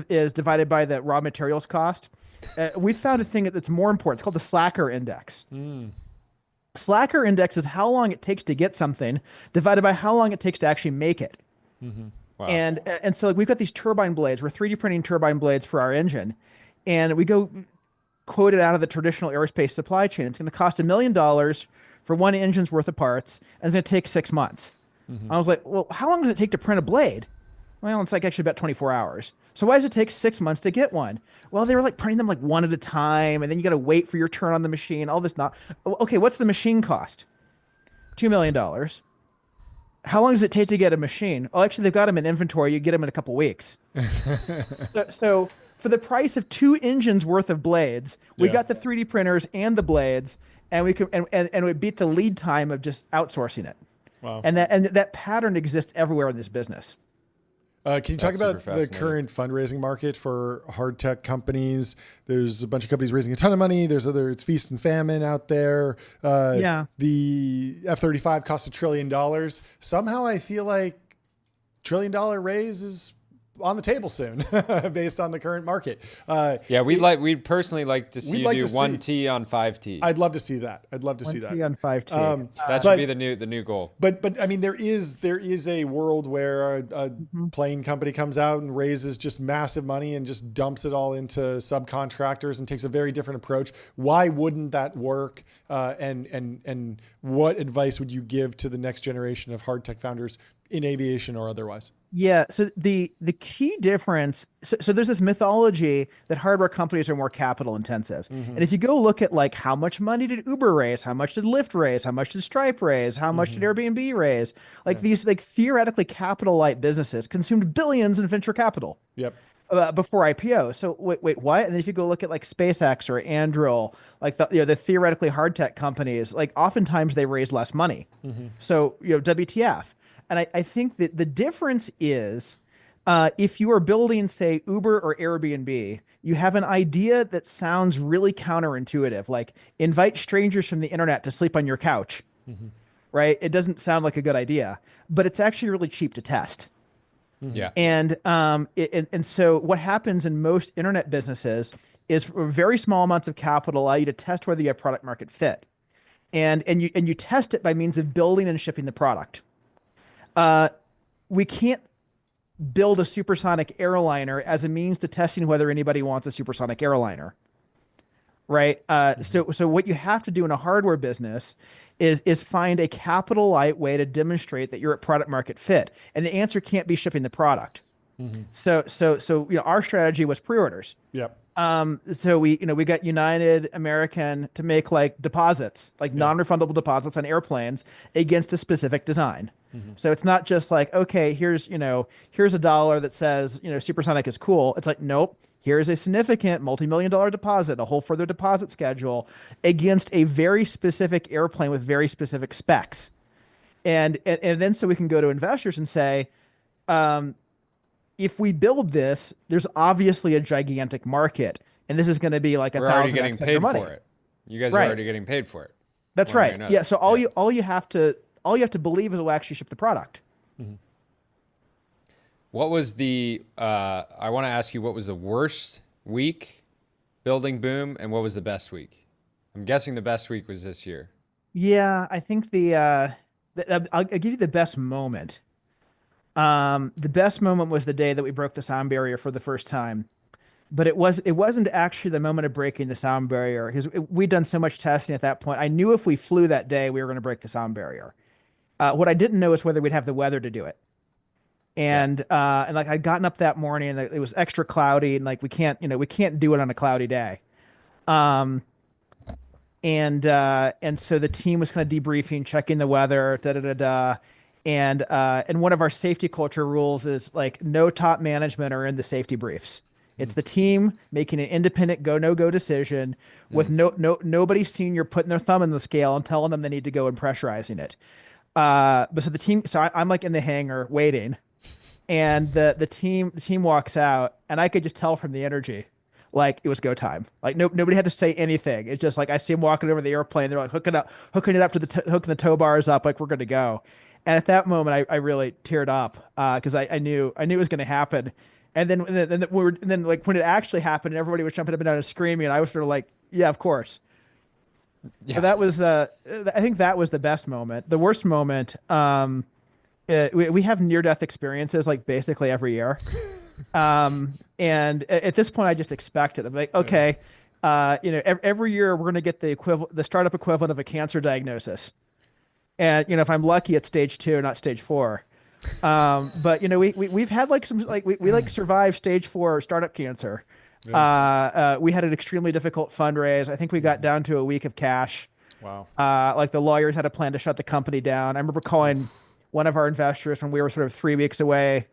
is divided by the raw materials cost. We found a thing that's more important. It's called the slacker index. Slacker index is how long it takes to get something divided by how long it takes to actually make it. Wow. And so like we've got these turbine blades. We're 3D printing turbine blades for our engine, and we go quote it out of the traditional aerospace supply chain. It's going to cost $1 million for one engine's worth of parts, and it's going to take 6 months. I was like, well, how long does it take to print a blade? Well, it's like actually about 24 hours. So why does it take 6 months to get one? Well, they were like printing them like one at a time, and then you got to wait for your turn on the machine. All this not okay. What's the machine cost? $2 million. How long does it take to get a machine? Oh, actually, they've got them in inventory. You get them in a couple weeks. So for the price of 2 engines worth of blades, we got the 3D printers and the blades, and we could and we beat the lead time of just outsourcing it. Wow. And that pattern exists everywhere in this business. Can you talk That's about super the current fundraising market for hard tech companies? There's a bunch of companies raising a ton of money. It's feast and famine out there. The F-35 costs $1 trillion. Somehow I feel like $1 trillion raise is on the table soon based on the current market. We'd personally like to see you do 1T on 5T. I'd love to see that. I'd love to see that. 1T on 5T. That should be the new goal. But I mean, there is a world where a plane company comes out and raises just massive money and just dumps it all into subcontractors and takes a very different approach. Why wouldn't that work? And what advice would you give to the next generation of hard tech founders in aviation or otherwise? Yeah. So the key difference, so there's this mythology that hardware companies are more capital intensive. And if you go look at like how much money did Uber raise, how much did Lyft raise, how much did Stripe raise, how much did Airbnb raise, like these like theoretically capital light businesses consumed billions in venture capital. Yep. Before IPO. So wait, what? And then if you go look at like SpaceX or Anduril, like the theoretically hard tech companies, like oftentimes they raise less money. So WTF. And I think that the difference is if you are building, say, Uber or Airbnb, you have an idea that sounds really counterintuitive, like invite strangers from the internet to sleep on your couch, right? It doesn't sound like a good idea, but it's actually really cheap to test. Yeah. And so what happens in most internet businesses is very small amounts of capital allow you to test whether you have product market fit. And you test it by means of building and shipping the product. We can't build a supersonic airliner as a means to testing whether anybody wants a supersonic airliner, right? So what you have to do in a hardware business is find a capital light way to demonstrate that you're at product market fit, and the answer can't be shipping the product. So our strategy was pre-orders. Yep. So we got United American to make like deposits, like non-refundable deposits on airplanes against a specific design. So it's not just like, okay, here's $1 that says, supersonic is cool. It's like, nope, here's a significant multi-million-dollar deposit, a whole further deposit schedule against a very specific airplane with very specific specs. And then so we can go to investors and say, if we build this, there's obviously a gigantic market, and this is going to be like we're already getting paid for it. You guys are already getting paid for it. That's right. Yeah. So all you have to believe is we'll actually ship the product. What was the? I want to ask you, what was the worst week building Boom, and what was the best week? I'm guessing the best week was this year. Yeah, I think I'll give you the best moment. The best moment was the day that we broke the sound barrier for the first time, but it wasn't actually the moment of breaking the sound barrier because we'd done so much testing at that point. I knew if we flew that day, we were going to break the sound barrier. What I didn't know is whether we'd have the weather to do it. And like I'd gotten up that morning and it was extra cloudy and like we can't do it on a cloudy day. And so the team was kind of debriefing, checking the weather, and one of our safety culture rules is like no top management are in the safety briefs. It's the team making an independent go/no-go decision with nobody senior putting their thumb in the scale and telling them they need to go and pressurizing it. But so the team, I'm like in the hangar waiting, and the team walks out, and I could just tell from the energy, like it was go time. Like nobody had to say anything. It's just like I see them walking over the airplane. They're like hooking it up to hooking the tow bars up, like we're good to go. And at that moment, I really teared up because I knew it was going to happen. And then like when it actually happened, and everybody was jumping up and down and screaming, I was sort of like, yeah, of course. Yeah. So that was I think that was the best moment. The worst moment, we have near-death experiences like basically every year. And at this point I just expect it. I'm like, okay, every year we're going to get the startup equivalent of a cancer diagnosis. And, if I'm lucky it's stage 2, not stage 4. But we've had like some, like we like survived stage 4 startup cancer. Yeah. We had an extremely difficult fundraise. I think we got down to a week of cash. Wow. Like the lawyers had a plan to shut the company down. I remember calling one of our investors when we were sort of 3 weeks away.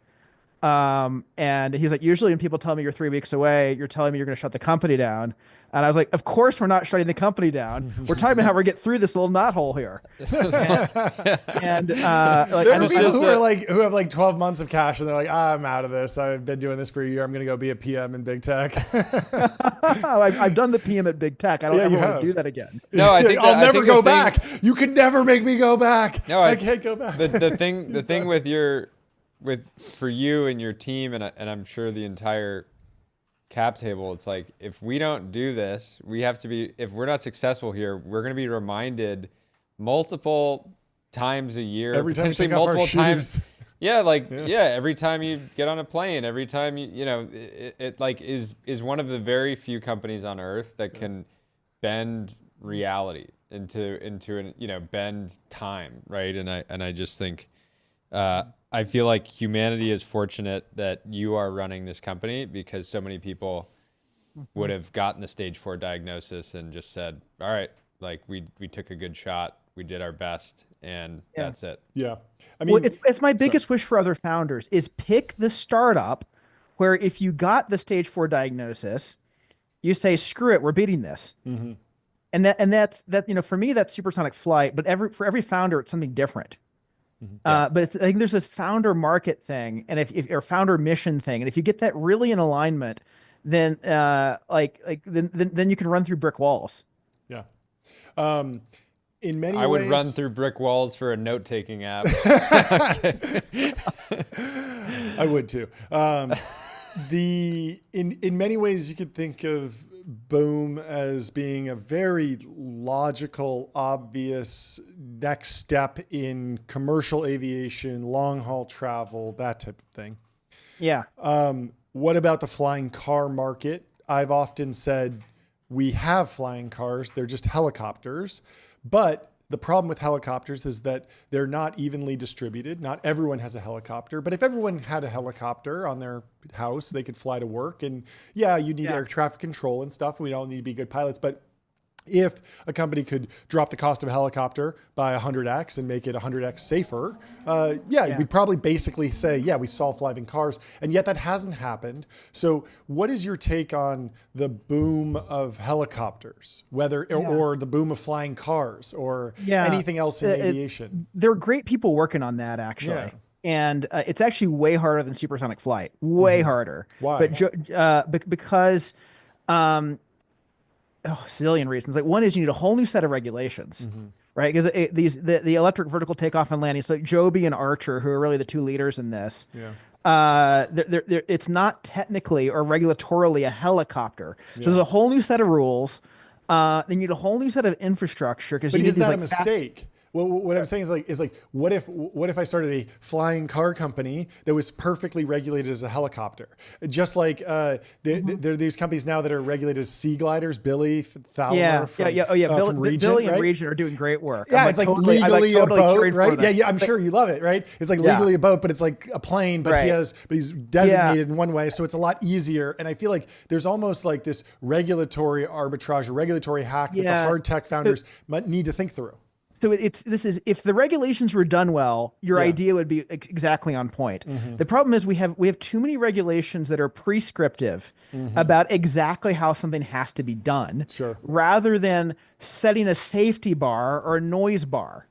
And he's like, usually when people tell me you're 3 weeks away, you're telling me you're going to shut the company down. And I was like, of course we're not shutting the company down. We're talking about how we're getting through this little knothole here. and there are people who have like 12 months of cash and they're like, I'm out of this. I've been doing this for a year. I'm going to go be a PM in big tech. I've done the PM at big tech. I don't ever want to do that again. No, I think I'll never go back. You can never make me go back. No, I can't go back. The thing for you and your team, and I'm sure the entire cap table, it's like, if we don't do this, if we're not successful here, we're going to be reminded multiple times a year, every time potentially multiple times. Yeah, every time you get on a plane, every time it like is one of the very few companies on earth that can bend reality into bend time, right? And I just think I feel like humanity is fortunate that you are running this company, because so many people would have gotten the stage 4 diagnosis and just said, all right, like we took a good shot, we did our best, and that's it. Yeah. I mean, it's my biggest wish for other founders is pick the startup where if you got the stage 4 diagnosis, you say, screw it, we're beating this. Mm-hmm. And that's for me, that's supersonic flight, but for every founder, it's something different. But I think there's this founder market thing, and if or founder mission thing, and if you get that really in alignment, then then you can run through brick walls. Yeah. In many ways, I would run through brick walls for a note-taking app. I would too. In many ways, you could think of Boom as being a very logical, obvious next step in commercial aviation, long-haul travel, that type of thing. Yeah. What about the flying car market? I've often said we have flying cars. They're just helicopters. But the problem with helicopters is that they're not evenly distributed. Not everyone has a helicopter, but if everyone had a helicopter on their house, they could fly to work. And you need air traffic control and stuff. We all need to be good pilots. But if a company could drop the cost of a helicopter by 100x and make it 100x safer, we'd probably basically say, we solve flying cars. And yet that hasn't happened. So what is your take on the boom of helicopters, or the boom of flying cars, or anything else in aviation? There are great people working on that, actually. Yeah. And it's actually way harder than supersonic flight. Way harder. Why? But because... a zillion reasons. Like, one is you need a whole new set of regulations, right? Because the electric vertical takeoff and landing, so like Joby and Archer, who are really the two leaders in this, it's not technically or regulatorily a helicopter. So there's a whole new set of rules. They need a whole new set of infrastructure. But is that a mistake? Well, what I'm saying is like, what if I started a flying car company that was perfectly regulated as a helicopter? Just like there are these companies now that are regulated as sea gliders. Billy Thalmer from Regent, Billy and right? Regent are doing great work. Yeah, it's like totally, legally totally a boat, right? Yeah, I'm but, sure you love it, right? It's like legally a boat, but it's like a plane, but he's designated in one way, so it's a lot easier. And I feel like there's almost like this regulatory arbitrage or regulatory hack that the hard tech founders might need to think through. So if the regulations were done well, your idea would be exactly on point. The problem is we have too many regulations that are prescriptive about exactly how something has to be done, rather than setting a safety bar or a noise bar,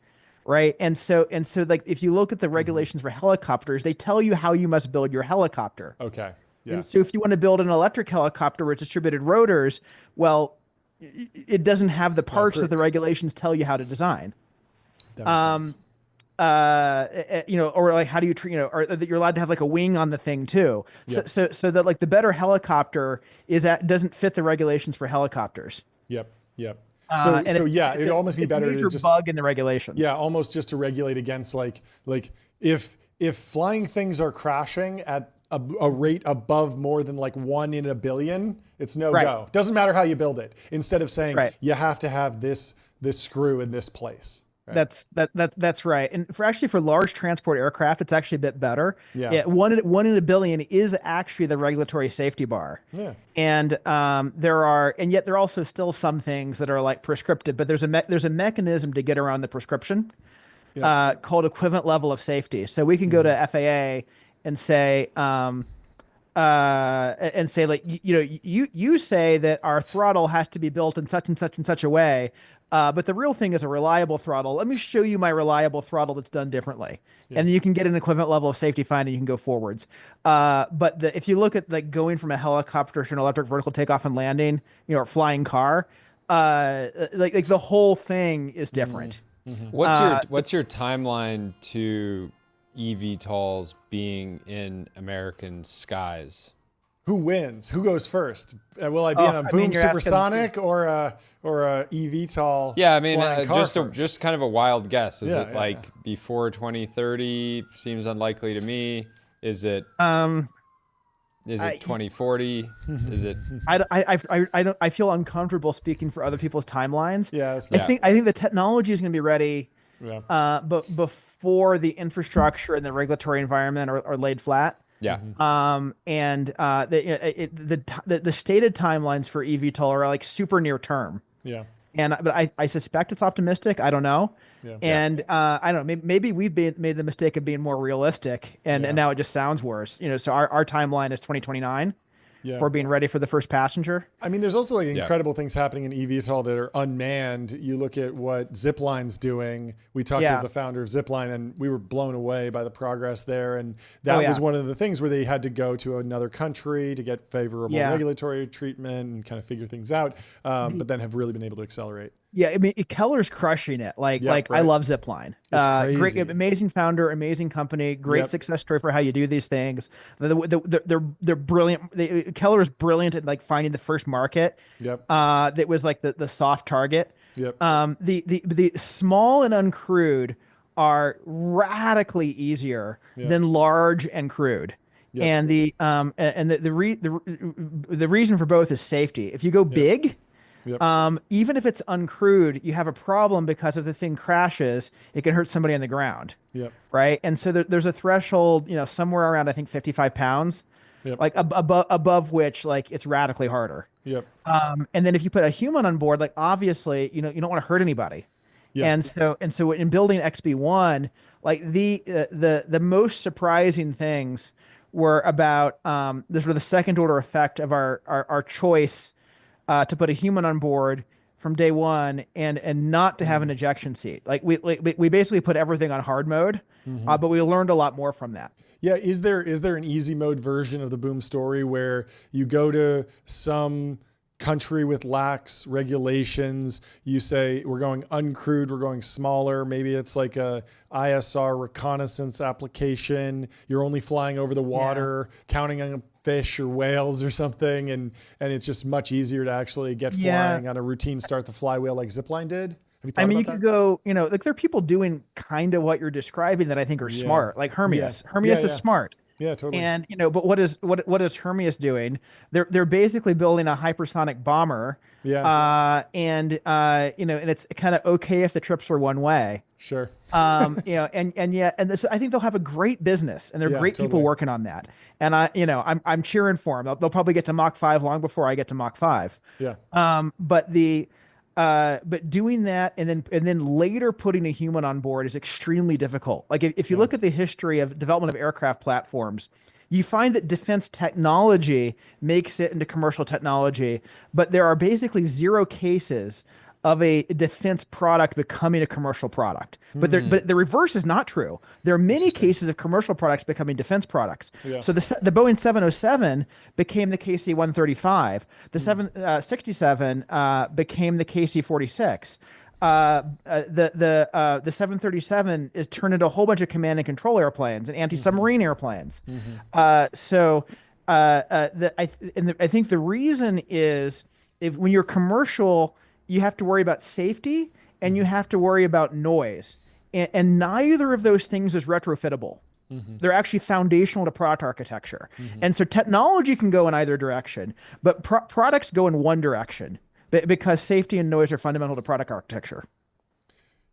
right? And so like if you look at the regulations for helicopters, they tell you how you must build your helicopter. Okay. Yeah. And so if you want to build an electric helicopter with distributed rotors, well, it doesn't have the parts that the regulations tell you how to design. That makes sense. Or like how do you treat, or that you're allowed to have like a wing on the thing too. So that like the better helicopter doesn't fit the regulations for helicopters. Yep. It'd almost be better to just bug in the regulations. Yeah, almost just to regulate against like if flying things are crashing at a rate above more than like 1 in a billion, it's no go. Doesn't matter how you build it. Instead of saying you have to have this screw in this place. Right? That's right. And for large transport aircraft, it's actually a bit better. Yeah. 1 in a billion is actually the regulatory safety bar. Yeah. And yet there are also still some things that are like prescriptive, but there's a mechanism to get around the prescription called equivalent level of safety. So we can go to FAA and say like, you say that our throttle has to be built in such and such and such a way, but the real thing is a reliable throttle. Let me show you my reliable throttle that's done differently. And then you can get an equivalent level of safety fine and you can go forwards. But if you look at like going from a helicopter to an electric vertical takeoff and landing, or flying car, like the whole thing is different. What's your timeline to eVTOLs being in American skies? Who wins? Who goes first? Will I be on a boom supersonic or a eVTOL? Yeah, I mean, just kind of a wild guess. Is it before 2030? Seems unlikely to me. Is it? Is it 2040? Is it? I feel uncomfortable speaking for other people's timelines. Yeah, that's I think the technology is going to be ready, but before the infrastructure and the regulatory environment are laid flat. Yeah. The stated timelines for eVTOL are like super near term. Yeah. But I suspect it's optimistic. I don't know. Yeah. And I don't know. Maybe we've made the mistake of being more realistic, and now it just sounds worse. So our timeline is 2029. For being ready for the first passenger. I mean, there's also like incredible things happening in eVTOL that are unmanned. You look at what Zipline's doing. We talked to the founder of Zipline, and we were blown away by the progress there. And that was one of the things where they had to go to another country to get favorable regulatory treatment and kind of figure things out, but then have really been able to accelerate. Yeah, I mean, Keller's crushing it. I love Zipline. It's crazy. Great, amazing founder, amazing company, great success story for how you do these things. They're brilliant. Keller is brilliant at like finding the first market. That was like the soft target. The small and uncrewed are radically easier than large and crewed. And the reason for both is safety. If you go big. Even if it's uncrewed, you have a problem because if the thing crashes, it can hurt somebody on the ground. Right. And so there's a threshold, somewhere around, I think, 55 pounds, like above which, like, it's radically harder. And then if you put a human on board, like, obviously, you don't want to hurt anybody. And so in building XB1, like the most surprising things were about the sort of the second order effect of our choice to put a human on board from day one and not to have an ejection seat. Like we basically put everything on hard mode, but we learned a lot more from that. Yeah. Is there an easy mode version of the Boom story where you go to some country with lax regulations, you say, we're going uncrewed, we're going smaller. Maybe it's like a ISR reconnaissance application. You're only flying over the water, counting on fish or whales or something. And it's just much easier to actually get flying on a routine start the flywheel like Zipline did. Have you thought I mean, about you that? could go, like there are people doing kind of what you're describing that I think are smart, like Hermias. Hermias is smart. Yeah, totally. And but what is Hermias doing? They're basically building a hypersonic bomber. Yeah. And and it's kind of okay if the trips were one way. Sure. And this, I think they'll have a great business, and they're great people working on that. And I'm cheering for them. They'll probably get to Mach 5 long before I get to Mach 5. Yeah. But doing that and then later putting a human on board is extremely difficult. Like if you look at the history of development of aircraft platforms, you find that defense technology makes it into commercial technology, but there are basically 0 cases of a defense product becoming a commercial product. But the reverse is not true. There are many cases of commercial products becoming defense products. Yeah. So the Boeing 707 became the KC-135. The 767 became the KC-46. The 737 is turned into a whole bunch of command and control airplanes and anti-submarine airplanes. I think the reason is when you're commercial, you have to worry about safety and you have to worry about noise. And neither of those things is retrofittable. They're actually foundational to product architecture. And so technology can go in either direction, but products go in one direction because safety and noise are fundamental to product architecture.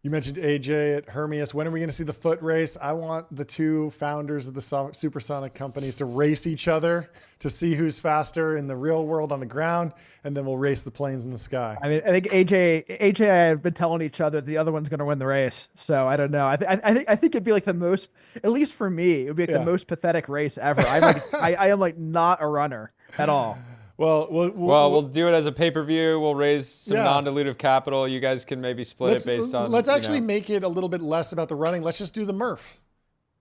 You mentioned AJ at Hermias. When are we going to see the foot race? I want the 2 founders of the supersonic companies to race each other to see who's faster in the real world on the ground, and then we'll race the planes in the sky. I mean, I think AJ and I have been telling each other the other one's going to win the race. So I don't know. I think it'd be like the most, at least for me, it would be like the most pathetic race ever. I am like not a runner at all. Well, we'll do it as a pay-per-view. We'll raise some non-dilutive capital. You guys can maybe split it based on. Let's actually make it a little bit less about the running. Let's just do the Murph.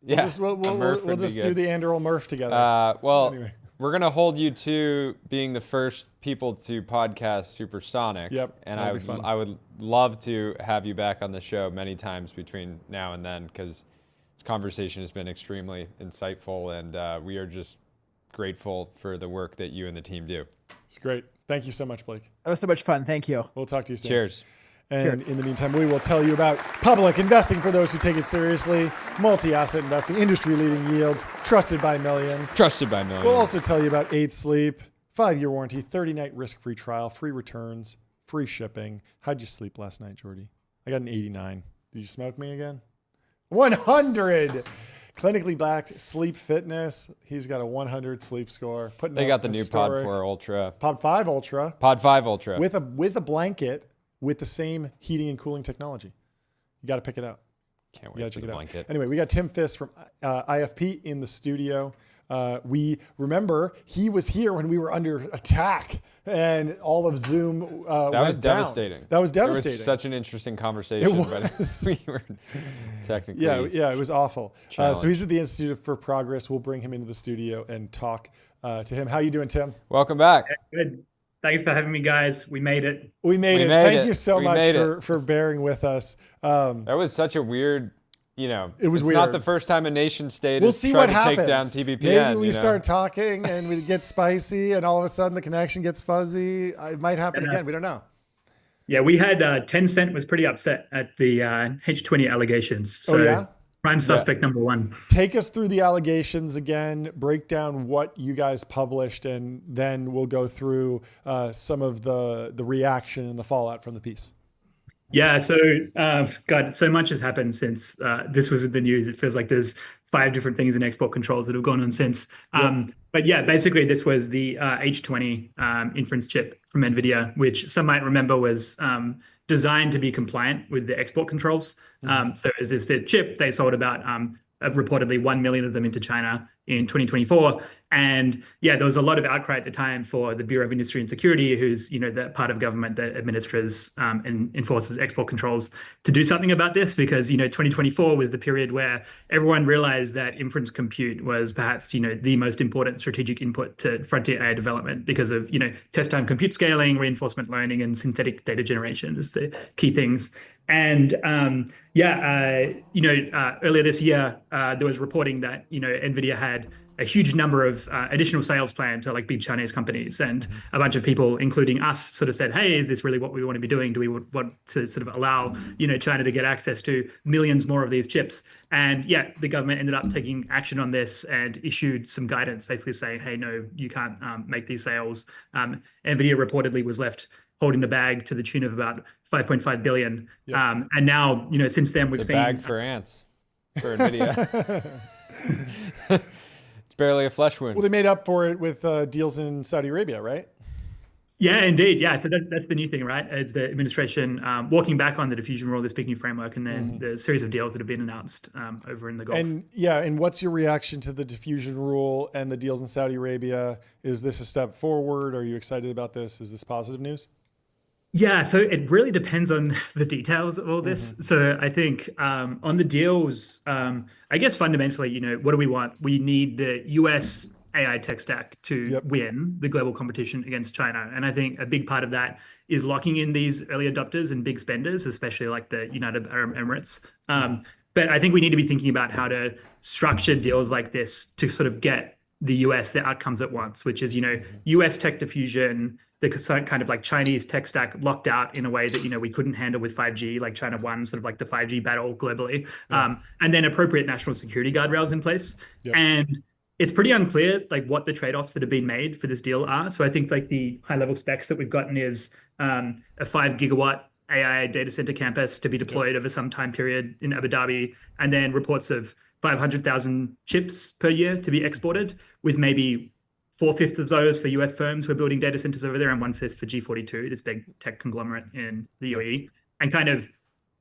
We'll just do the Anduril Murph together. Anyway. We're gonna hold you to being the first people to podcast Supersonic. Yep. And I would love to have you back on the show many times between now and then, because this conversation has been extremely insightful, and we are just grateful for the work that you and the team do. It's great. Thank you so much, Blake. That was so much fun. Thank you. We'll talk to you soon. Cheers. And in the meantime, we will tell you about public investing for those who take it seriously, multi-asset investing, industry-leading yields, trusted by millions. Trusted by millions. We'll also tell you about 8 Sleep, 5-year warranty, 30-night risk-free trial, free returns, free shipping. How'd you sleep last night, Jordy? I got an 89. Did you smoke me again? 100! Clinically backed sleep fitness. He's got a 100 sleep score. They got the new Pod 4 Ultra. Pod 5 Ultra. Pod 5 Ultra. With a blanket with the same heating and cooling technology. You got to pick it out. Can't wait for the blanket. Anyway, we got Tim Fisk from IFP in the studio. We remember he was here when we were under attack and all of Zoom that was devastating. That was devastating. It was such an interesting conversation, but we were technically yeah, it was awful. So he's at the Institute for Progress. We'll bring him into the studio and talk to him. How you doing, Tim? Welcome back. Good. Thanks for having me, guys. We made it. We made it. Thank you so much for bearing with us. That was such a weird. It was it's weird. not the first time a nation state we'll has see tried what to take down TBPN. Maybe we start talking and we get spicy and all of a sudden the connection gets fuzzy. It might happen again. We don't know. Yeah, we had Tencent was pretty upset at the H20 allegations. So prime suspect number 1. Take us through the allegations again, break down what you guys published, and then we'll go through some of the reaction and the fallout from the piece. Yeah, so God, so much has happened since this was in the news. It feels like there's 5 different things in export controls that have gone on since. But yeah, basically this was the H20 inference chip from NVIDIA, which some might remember was designed to be compliant with the export controls. So as is the chip, they sold about reportedly 1 million of them into China in 2024. And yeah, there was a lot of outcry at the time for the Bureau of Industry and Security, who's the part of government that administers and enforces export controls, to do something about this, because 2024 was the period where everyone realized that inference compute was perhaps the most important strategic input to frontier AI development because of test time compute scaling, reinforcement learning, and synthetic data generation as the key things. And earlier this year there was reporting that NVIDIA had a huge number of additional sales plan to like big Chinese companies, and a bunch of people, including us, sort of said, "Hey, is this really what we want to be doing? Do we want to sort of allow China to get access to millions more of these chips?" And yeah, the government ended up taking action on this and issued some guidance, basically saying, "Hey, no, you can't make these sales." Nvidia reportedly was left holding the bag to the tune of about 5.5 billion. Yep. And now, since then we've seen a bag for ants for Nvidia. It's barely a flesh wound. Well, they made up for it with deals in Saudi Arabia, right? Yeah, indeed. Yeah, so that's the new thing, right? It's the administration walking back on the diffusion rule, this big new framework, and then the series of deals that have been announced over in the Gulf. And what's your reaction to the diffusion rule and the deals in Saudi Arabia? Is this a step forward? Are you excited about this? Is this positive news? Yeah, so it really depends on the details of all this. So I think on the deals, I guess fundamentally, what do we want? We need the US AI tech stack to win the global competition against China. And I think a big part of that is locking in these early adopters and big spenders, especially like the United Arab Emirates. But I think we need to be thinking about how to structure deals like this to sort of get the US the outcomes it wants, which is, US tech diffusion, the kind of like Chinese tech stack locked out in a way that, we couldn't handle with 5G, like China won sort of like the 5G battle globally, and then appropriate national security guardrails in place. And it's pretty unclear like what the trade-offs that have been made for this deal are. So I think like the high-level specs that we've gotten is a 5 gigawatt AI data center campus to be deployed over some time period in Abu Dhabi, and then reports of 500,000 chips per year to be exported, with maybe 4/5 of those for US firms who are building data centers over there, and 1/5 for G42, this big tech conglomerate in the UAE. And kind of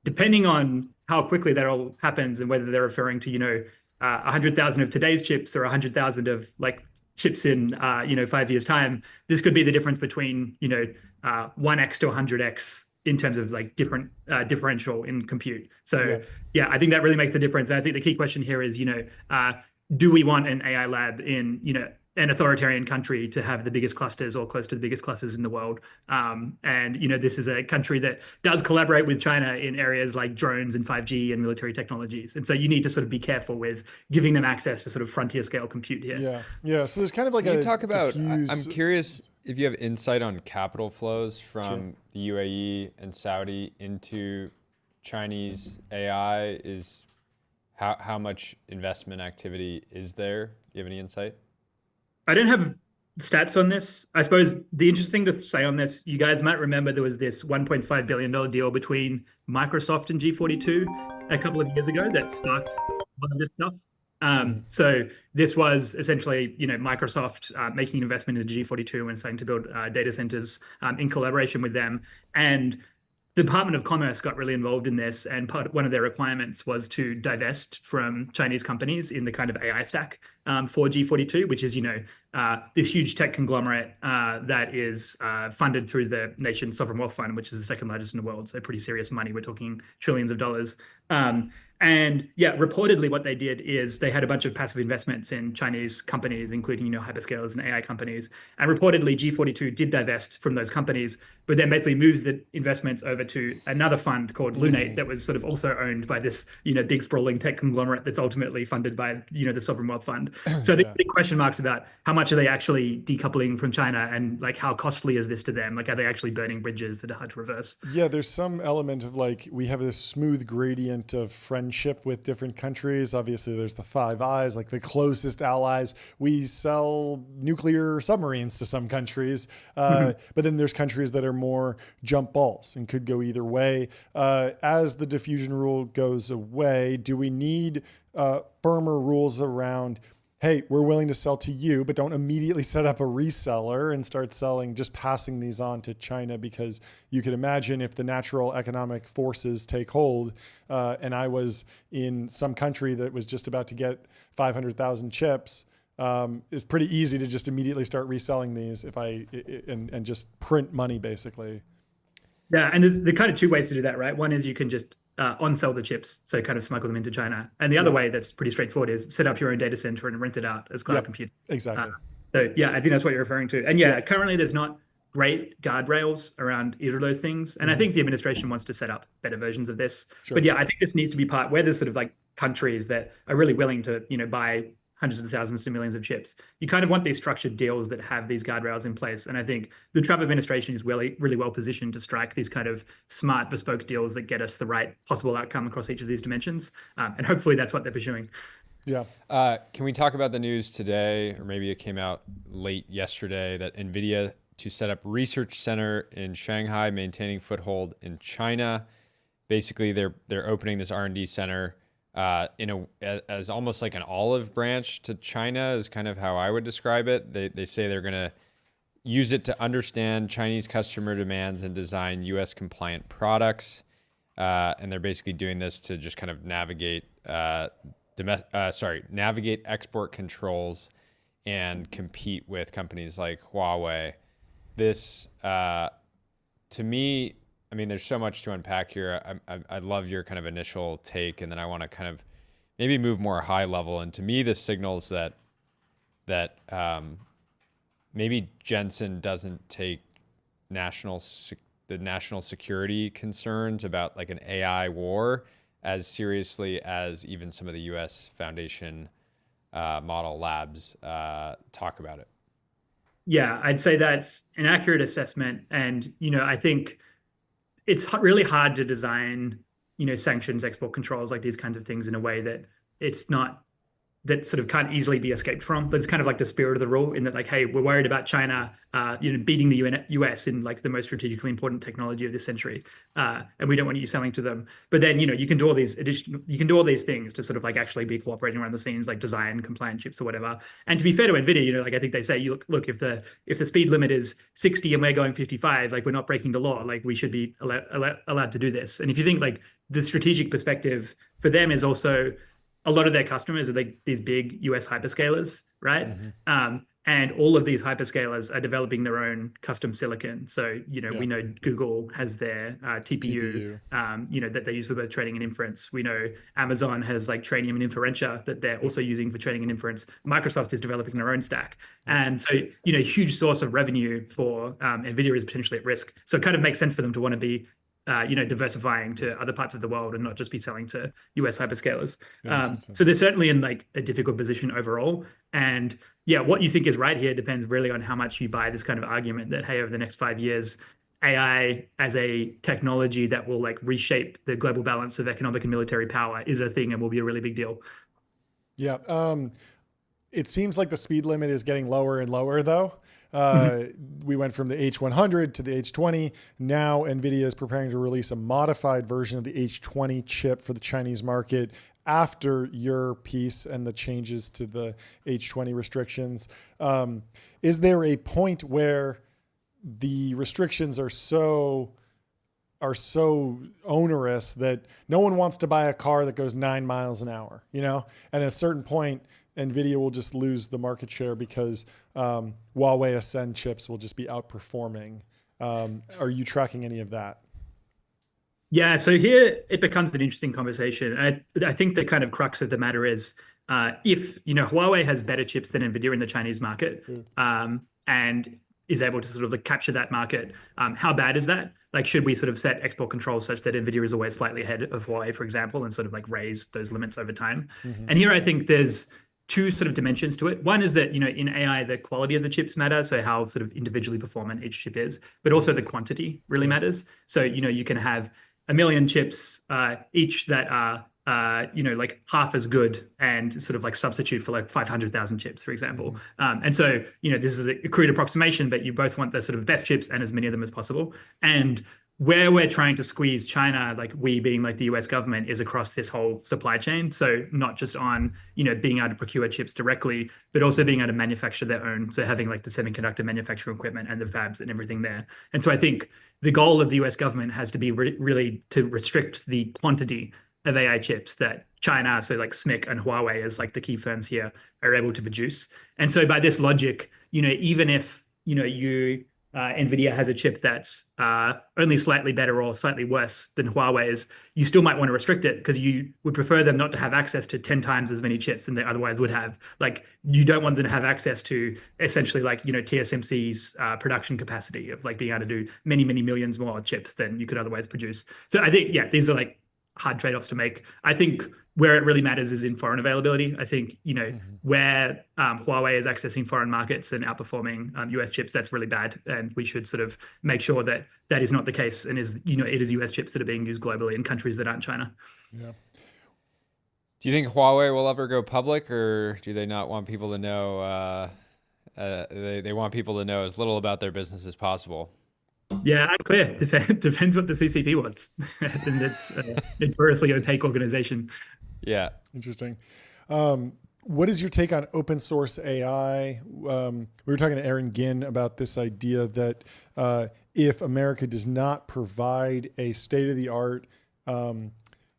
depending on how quickly that all happens and whether they're referring to, 100,000 of today's chips or 100,000 of like chips in 5 years time, this could be the difference between 1x to 100x in terms of like different differential in compute. So yeah, I think that really makes the difference. And I think the key question here is, do we want an AI lab in an authoritarian country to have the biggest clusters or close to the biggest clusters in the world? And this is a country that does collaborate with China in areas like drones and 5G and military technologies. And so you need to sort of be careful with giving them access to sort of frontier scale compute here. Yeah. So there's kind of like I'm curious if you have insight on capital flows from the UAE and Saudi into Chinese AI. Is how much investment activity is there? Do you have any insight? I don't have stats on this. I suppose the interesting to say on this, you guys might remember there was this $1.5 billion deal between Microsoft and G42 a couple of years ago that sparked a lot of this stuff. So this was essentially, Microsoft making an investment in G42 and starting to build data centers in collaboration with them. And the Department of Commerce got really involved in this, and one of their requirements was to divest from Chinese companies in the kind of AI stack for G42, which is, this huge tech conglomerate that is funded through the nation's sovereign wealth fund, which is the second largest in the world. So pretty serious money. We're talking trillions of dollars. And yeah, reportedly what they did is they had a bunch of passive investments in Chinese companies, including, hyperscalers and AI companies. And reportedly G42 did divest from those companies, but then basically moved the investments over to another fund called Lunate that was sort of also owned by this, big sprawling tech conglomerate that's ultimately funded by, the sovereign wealth fund. So the big question marks about how much are they actually decoupling from China, and like how costly is this to them? Like, are they actually burning bridges that are hard to reverse? Yeah, there's some element of like, we have this smooth gradient of friendship with different countries. Obviously, there's the Five Eyes, like the closest allies. We sell nuclear submarines to some countries, but then there's countries that are more jump balls and could go either way. As the diffusion rule goes away, do we need firmer rules around, hey, we're willing to sell to you, but don't immediately set up a reseller and start selling, just passing these on to China? Because you could imagine if the natural economic forces take hold, and I was in some country that was just about to get 500,000 chips, it's pretty easy to just immediately start reselling these and just print money basically. Yeah, and there's kind of two ways to do that, right? One is you can just on-sell the chips, so kind of smuggle them into China. And the other way that's pretty straightforward is set up your own data center and rent it out as cloud compute. Exactly. So yeah, I think that's what you're referring to. And currently there's not great guardrails around either of those things. And I think the administration wants to set up better versions of this. But yeah, I think this needs to be part where there's sort of like countries that are really willing to, buy hundreds of thousands to millions of chips. You kind of want these structured deals that have these guardrails in place. And I think the Trump administration is really, really well positioned to strike these kind of smart, bespoke deals that get us the right possible outcome across each of these dimensions. And hopefully that's what they're pursuing. Yeah. Can we talk about the news today, or maybe it came out late yesterday, that NVIDIA to set up research center in Shanghai, maintaining foothold in China. Basically, they're opening this R&D center as almost like an olive branch to China is kind of how I would describe it. They say they're going to use it to understand Chinese customer demands and design U.S. compliant products. And they're basically doing this to just kind of navigate navigate export controls and compete with companies like Huawei. This, to me, I mean, there's so much to unpack here. I love your kind of initial take, and then I want to kind of maybe move more high level. And to me, this signals that maybe Jensen doesn't take the national security concerns about like an AI war as seriously as even some of the U.S. Foundation model labs talk about it. Yeah, I'd say that's an accurate assessment. And, I think it's really hard to design, sanctions, export controls, like these kinds of things in a way that that sort of can't easily be escaped from. But it's kind of like the spirit of the rule in that, like, hey, we're worried about China, beating the US in like the most strategically important technology of this century, and we don't want you selling to them. But then, you can do all these things to sort of like actually be cooperating around the scenes, like design compliant chips or whatever. And to be fair to NVIDIA, like I think they say, look, if the speed limit is 60 and we're going 55, like we're not breaking the law, like we should be allowed to do this. And if you think like the strategic perspective for them is also, a lot of their customers are like these big US hyperscalers, right? Mm-hmm. And all of these hyperscalers are developing their own custom silicon. So, we know Google has their TPU, that they use for both training and inference. We know Amazon has like Trainium and Inferentia that they're also using for training and inference. Microsoft is developing their own stack. And so, huge source of revenue for NVIDIA is potentially at risk. So it kind of makes sense for them to want to be diversifying to other parts of the world and not just be selling to US hyperscalers. So they're certainly in like a difficult position overall. And yeah, what you think is right here depends really on how much you buy this kind of argument that, hey, over the next 5 years, AI as a technology that will like reshape the global balance of economic and military power is a thing and will be a really big deal. Yeah. It seems like the speed limit is getting lower and lower though. We went from the H100 to the H20. Now NVIDIA is preparing to release a modified version of the H20 chip for the Chinese market after your piece and the changes to the H20 restrictions. Is there a point where the restrictions are so onerous that no one wants to buy a car that goes 9 miles an hour, and at a certain point, NVIDIA will just lose the market share because Huawei Ascend chips will just be outperforming. Are you tracking any of that? Yeah, so here it becomes an interesting conversation. I think the kind of crux of the matter is if Huawei has better chips than NVIDIA in the Chinese market and is able to sort of like capture that market, how bad is that? Like, should we sort of set export controls such that NVIDIA is always slightly ahead of Huawei, for example, and sort of like raise those limits over time? And here I think there's two sort of dimensions to it. One is that, in AI, the quality of the chips matter, so how sort of individually performant each chip is, but also the quantity really matters. So, you can have 1 million chips each that are, like half as good and sort of like substitute for like 500,000 chips, for example. And so, this is a crude approximation, but you both want the sort of best chips and as many of them as possible. And where we're trying to squeeze China, like we being like the US government, is across this whole supply chain. So not just on, being able to procure chips directly, but also being able to manufacture their own. So having like the semiconductor manufacturing equipment and the fabs and everything there. And so I think the goal of the US government has to be really to restrict the quantity of AI chips that China, so like SMIC and Huawei as like the key firms here, are able to produce. And so by this logic, even if, NVIDIA has a chip that's only slightly better or slightly worse than Huawei's, you still might want to restrict it because you would prefer them not to have access to 10 times as many chips than they otherwise would have. Like, you don't want them to have access to essentially like, TSMC's production capacity of like being able to do many, many millions more chips than you could otherwise produce. So I think, yeah, these are like hard trade-offs to make. I think where it really matters is in foreign availability. I think, where Huawei is accessing foreign markets and outperforming US chips, that's really bad. And we should sort of make sure that that is not the case and is, it is US chips that are being used globally in countries that aren't China. Yeah. Do you think Huawei will ever go public, or do they not want people to know? They want people to know as little about their business as possible. Yeah, unclear. Depends what the CCP wants. And it's a notoriously opaque organization. Yeah. Interesting. What is your take on open source AI? We were talking to Aaron Ginn about this idea that if America does not provide a state-of-the-art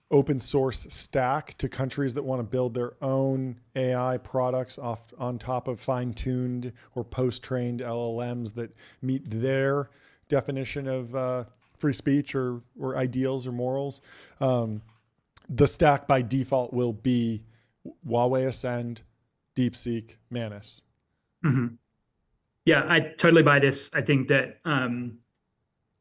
open source stack to countries that want to build their own AI products on top of fine-tuned or post-trained LLMs that meet their definition of free speech or ideals or morals, the stack by default will be Huawei Ascend, DeepSeek, Manus. Mm-hmm. Yeah, I totally buy this. I think that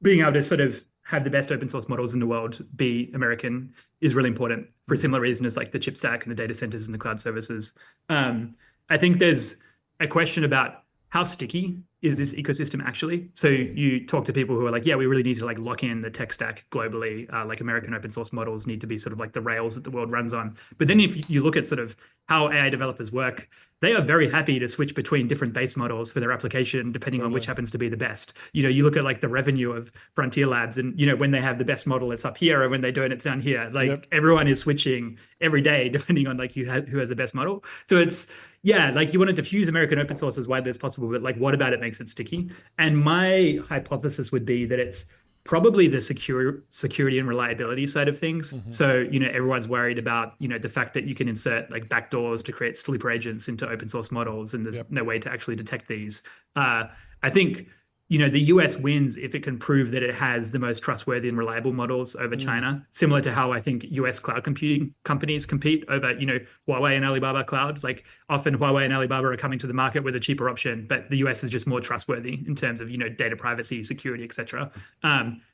being able to sort of have the best open source models in the world be American is really important for a similar reason as like the chip stack and the data centers and the cloud services. I think there's a question about how sticky is this ecosystem actually? So you talk to people who are like, yeah, we really need to like lock in the tech stack globally. Like American open source models need to be sort of like the rails that the world runs on. But then if you look at sort of how AI developers work, they are very happy to switch between different base models for their application, depending on which happens to be the best. You look at like the revenue of Frontier Labs and, when they have the best model, it's up here. And when they don't, it's down here. Like everyone is switching every day, depending on like who has the best model. So it's, yeah, like you want to diffuse American open source as widely as possible, but like what about it makes it sticky? And my hypothesis would be that it's probably the security and reliability side of things. Mm-hmm. So, everyone's worried about, the fact that you can insert like backdoors to create sleeper agents into open source models, and there's no way to actually detect these. I think, the US wins if it can prove that it has the most trustworthy and reliable models over China, similar to how I think US cloud computing companies compete over, Huawei and Alibaba cloud. Like often Huawei and Alibaba are coming to the market with a cheaper option, but the US is just more trustworthy in terms of, data privacy, security, et cetera.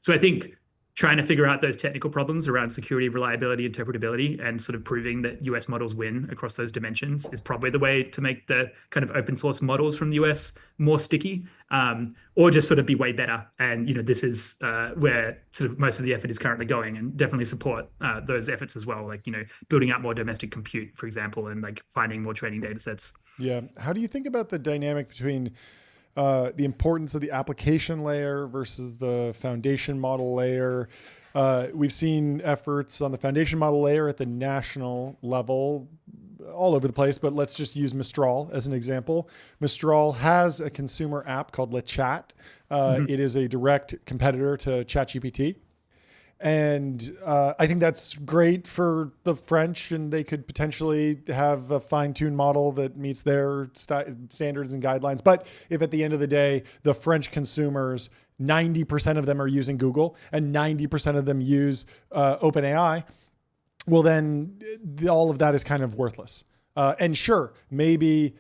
So I think trying to figure out those technical problems around security, reliability, interpretability, and sort of proving that US models win across those dimensions is probably the way to make the kind of open source models from the US more sticky, or just sort of be way better. And, this is where sort of most of the effort is currently going, and definitely support those efforts as well. Like, building out more domestic compute, for example, and like finding more training data sets. Yeah. How do you think about the dynamic between the importance of the application layer versus the foundation model layer? We've seen efforts on the foundation model layer at the national level all over the place, but let's just use Mistral as an example. Mistral has a consumer app called Le Chat. It is a direct competitor to ChatGPT. And I think that's great for the French, and they could potentially have a fine-tuned model that meets their standards and guidelines. But if at the end of the day, the French consumers, 90% of them are using Google and 90% of them use OpenAI, well, then all of that is kind of worthless. And sure, maybe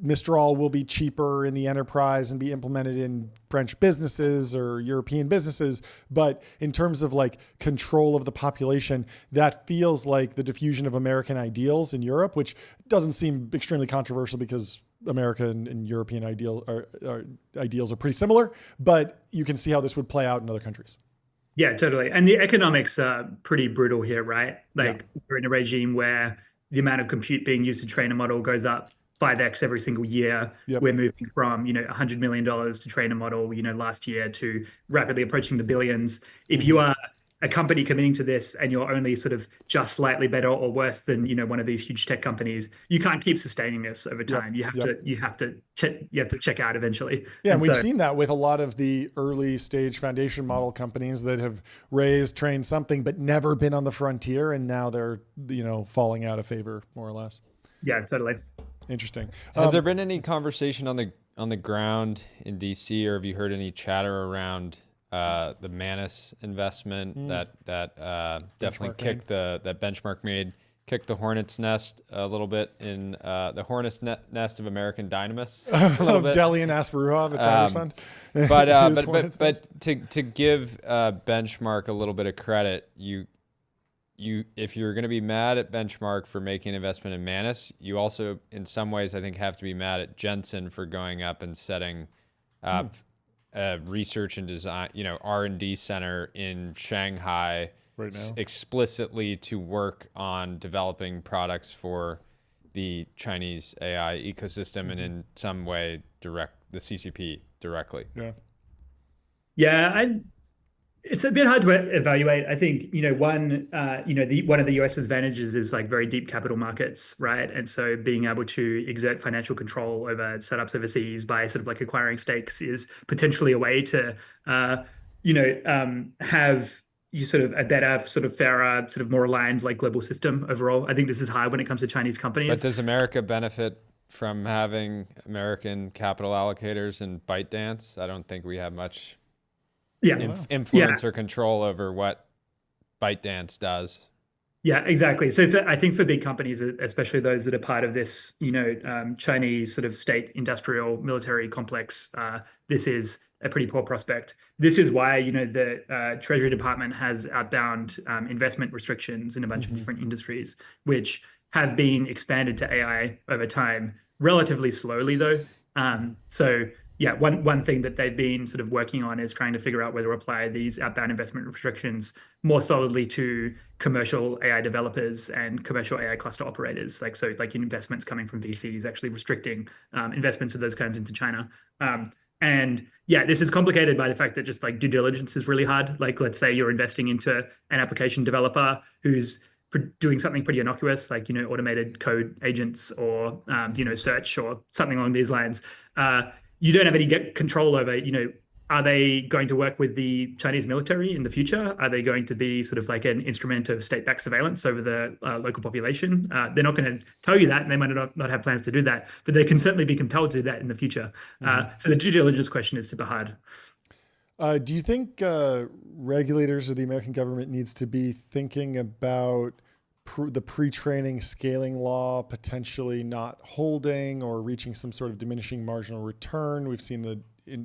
Mistral will be cheaper in the enterprise and be implemented in French businesses or European businesses. But in terms of like control of the population, that feels like the diffusion of American ideals in Europe, which doesn't seem extremely controversial because America and European ideals are pretty similar, but you can see how this would play out in other countries. Yeah, totally. And the economics are pretty brutal here, right? Like we're in a regime where the amount of compute being used to train a model goes up 5x every single year. We're moving from, $100 million to train a model, last year to rapidly approaching the billions. If you are a company committing to this and you're only sort of just slightly better or worse than, one of these huge tech companies, you can't keep sustaining this over time. You have to check out eventually. Yeah. And we've seen that with a lot of the early stage foundation model companies that have trained something, but never been on the frontier. And now they're, falling out of favor more or less. Yeah, totally. Interesting. Has there been any conversation on the ground in DC, or have you heard any chatter around the Manus investment that definitely kicked that Benchmark kicked the hornet's nest a little bit in the hornet's nest of American dynamis a little bit. Deli and Asperuhov at Founders Fund. But to give Benchmark a little bit of credit, if you're going to be mad at Benchmark for making an investment in Manus, you also, in some ways, I think, have to be mad at Jensen for going up and setting up a research and design, R&D center in Shanghai right now, explicitly to work on developing products for the Chinese AI ecosystem and in some way direct the CCP directly. Yeah, it's a bit hard to evaluate. I think, one of the US's advantages is like very deep capital markets, right? And so being able to exert financial control over setups overseas by sort of like acquiring stakes is potentially a way to, have you sort of a better, sort of fairer, sort of more aligned like global system overall. I think this is hard when it comes to Chinese companies. But does America benefit from having American capital allocators in ByteDance? I don't think we have much influence or control over what ByteDance does. Yeah, exactly. So I think for big companies, especially those that are part of this, Chinese sort of state industrial military complex, this is a pretty poor prospect. This is why, the Treasury Department has outbound investment restrictions in a bunch of different industries, which have been expanded to AI over time, relatively slowly though. One thing that they've been sort of working on is trying to figure out whether to apply these outbound investment restrictions more solidly to commercial AI developers and commercial AI cluster operators. Like investments coming from VCs, actually restricting investments of those kinds into China. This is complicated by the fact that just like due diligence is really hard. Like, let's say you're investing into an application developer who's doing something pretty innocuous, like, automated code agents or, search or something along these lines. You don't have any control over, are they going to work with the Chinese military in the future? Are they going to be sort of like an instrument of state-backed surveillance over the local population? They're not going to tell you that, and they might not have plans to do that, but they can certainly be compelled to do that in the future. So the due diligence question is super hard. Do you think regulators or the American government needs to be thinking about the pre-training scaling law potentially not holding or reaching some sort of diminishing marginal return? We've seen the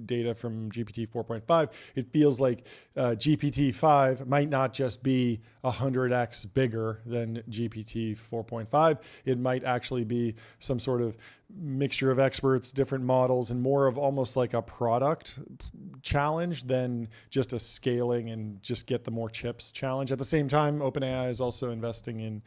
data from GPT 4.5. It feels like GPT 5 might not just be 100x bigger than GPT 4.5. It might actually be some sort of mixture of experts, different models, and more of almost like a product challenge than just a scaling and just get the more chips challenge. At the same time, OpenAI is also investing in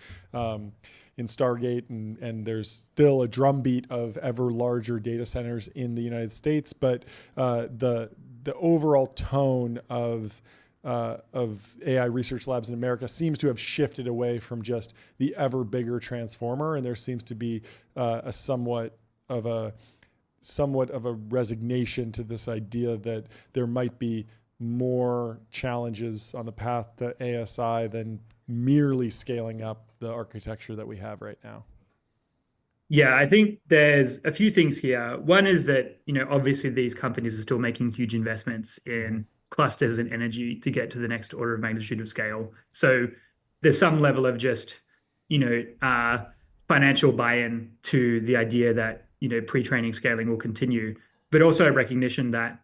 Stargate, and there's still a drumbeat of ever larger data centers in the United States. But the overall tone of AI research labs in America seems to have shifted away from just the ever bigger transformer, and there seems to be a somewhat of a resignation to this idea that there might be more challenges on the path to ASI than merely scaling up the architecture that we have right now. Yeah, I think there's a few things here. One is that, obviously these companies are still making huge investments in clusters and energy to get to the next order of magnitude of scale. So there's some level of just, financial buy-in to the idea that, pre-training scaling will continue, but also a recognition that,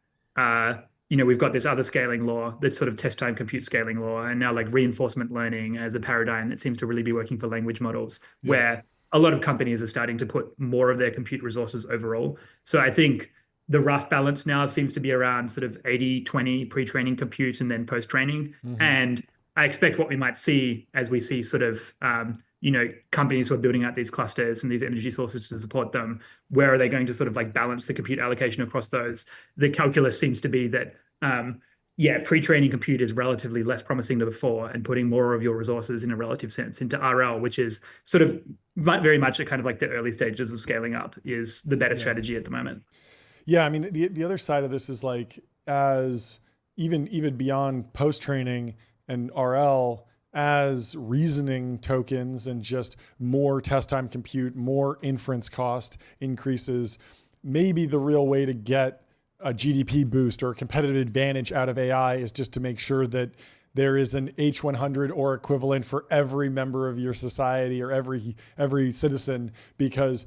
we've got this other scaling law, that's sort of test time compute scaling law, and now like reinforcement learning as a paradigm that seems to really be working for language models, where a lot of companies are starting to put more of their compute resources overall. So I think the rough balance now seems to be around sort of 80-20 pre-training compute and then post-training. And I expect what we might see as we see sort of, companies who are building out these clusters and these energy sources to support them, where are they going to sort of like balance the compute allocation across those? The calculus seems to be that, pre-training compute is relatively less promising than before, and putting more of your resources in a relative sense into RL, which is sort of very much a kind of like the early stages of scaling up, is the better strategy at the moment. Yeah, I mean, the other side of this is like, as even beyond post-training and RL, as reasoning tokens and just more test time compute, more inference cost increases, maybe the real way to get a GDP boost or a competitive advantage out of AI is just to make sure that there is an H100 or equivalent for every member of your society or every citizen, because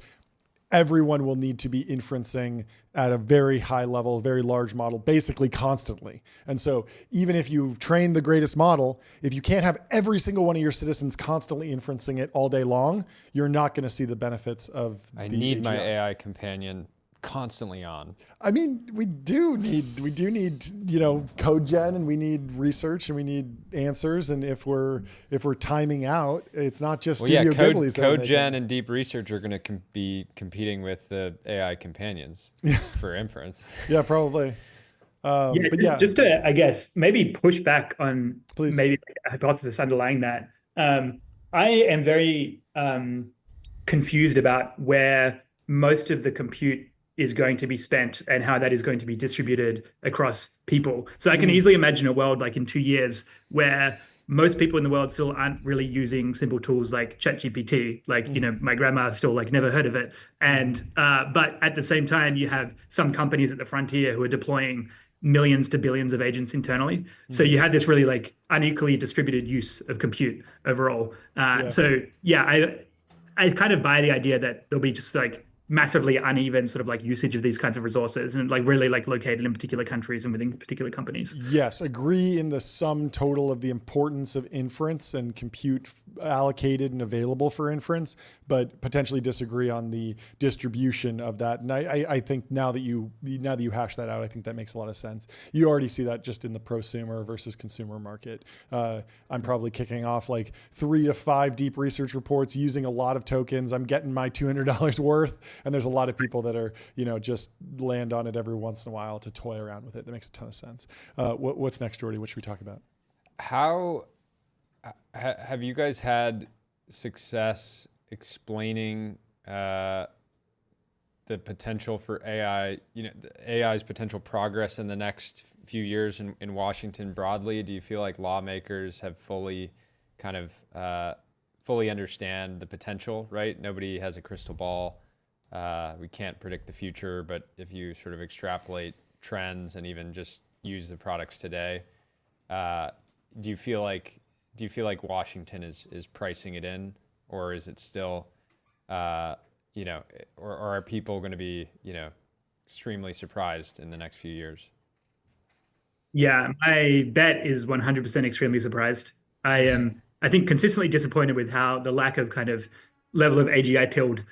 everyone will need to be inferencing at a very high level, very large model, basically constantly. And so even if you've trained the greatest model, if you can't have every single one of your citizens constantly inferencing it all day long, you're not going to see the benefits of I need my AI companion constantly on. I mean, we do need, code gen, and we need research, and we need answers. And if we're timing out, it's not just Studio Ghibli's. Code gen and deep research are going to be competing with the AI companions for inference. Yeah, probably. Just to, I guess, maybe push back on Please. Maybe a hypothesis underlying that. I am very confused about where most of the compute is going to be spent and how that is going to be distributed across people. So I can easily imagine a world like in 2 years where most people in the world still aren't really using simple tools like ChatGPT. Like, my grandma still like never heard of it. And, but at the same time, you have some companies at the frontier who are deploying millions to billions of agents internally. So you had this really like unequally distributed use of compute overall. So yeah, I kind of buy the idea that there'll be just like massively uneven sort of like usage of these kinds of resources, and like really like located in particular countries and within particular companies. Yes, agree in the sum total of the importance of inference and compute allocated and available for inference, but potentially disagree on the distribution of that. And I think now that you hash that out, I think that makes a lot of sense. You already see that just in the prosumer versus consumer market. I'm probably kicking off like 3 to 5 deep research reports using a lot of tokens. I'm getting my $200 worth. And there's a lot of people that are, just land on it every once in a while to toy around with it. That makes a ton of sense. What's next, Jordy? What should we talk about? How have you guys had success explaining the potential for AI, AI's potential progress in the next few years in Washington broadly? Do you feel like lawmakers have fully understand the potential, right? Nobody has a crystal ball. We can't predict the future, but if you sort of extrapolate trends and even just use the products today, do you feel like Washington is pricing it in, or is it still, or are people going to be, extremely surprised in the next few years? Yeah, my bet is 100% extremely surprised. I am, I think, consistently disappointed with how the lack of kind of level of AGI pilled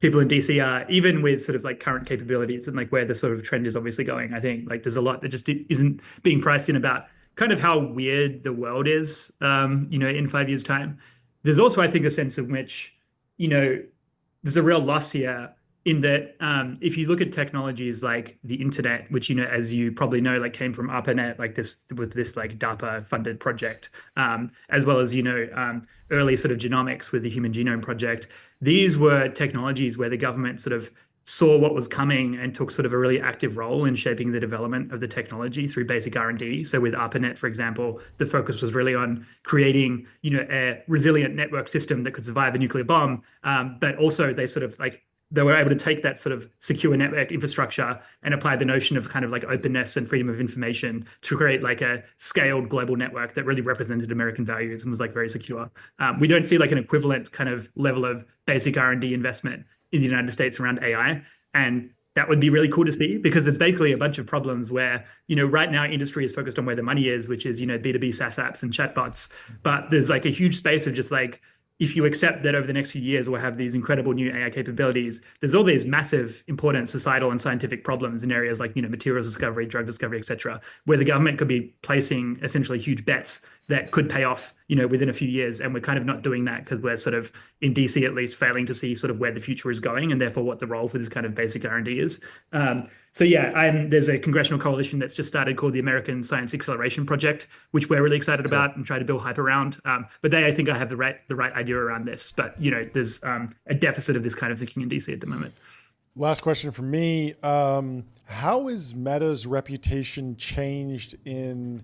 people in DC are, even with sort of like current capabilities and like where the sort of trend is obviously going. I think like there's a lot that just isn't being priced in about kind of how weird the world is, in 5 years' time. There's also, I think, a sense in which, there's a real loss here in that if you look at technologies like the internet, which, as you probably know, like came from ARPANET, like this like DARPA funded project, as well as, early sort of genomics with the Human Genome Project. These were technologies where the government sort of saw what was coming and took sort of a really active role in shaping the development of the technology through basic R&D. So with ARPANET, for example, the focus was really on creating, a resilient network system that could survive a nuclear bomb. But also they were able to take that sort of secure network infrastructure and apply the notion of kind of like openness and freedom of information to create like a scaled global network that really represented American values and was like very secure. We don't see like an equivalent kind of level of basic R&D investment in the United States around AI. And that would be really cool to see, because there's basically a bunch of problems where, right now industry is focused on where the money is, which is, B2B SaaS apps and chatbots. But there's like a huge space of just like, if you accept that over the next few years we'll have these incredible new AI capabilities, there's all these massive, important societal and scientific problems in areas like, materials discovery, drug discovery, et cetera, where the government could be placing essentially huge bets that could pay off, within a few years. And we're kind of not doing that because we're sort of, in DC at least, failing to see sort of where the future is going and therefore what the role for this kind of basic R&D is. So yeah, there's a congressional coalition that's just started called the American Science Acceleration Project, which we're really excited about and try to build hype around. But they, I think, I have the right idea around this. But there's a deficit of this kind of thinking in DC at the moment. Last question from me: how has Meta's reputation changed in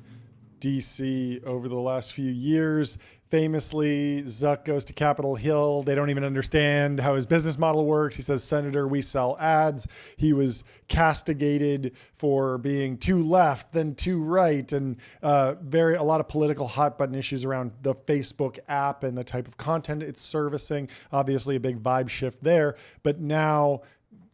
DC over the last few years? famously, Zuck goes to Capitol Hill. They don't even understand how his business model works. He says, "Senator, we sell ads." He was castigated for being too left, then too right, and a lot of political hot button issues around the Facebook app and the type of content it's servicing. Obviously, a big vibe shift there. But now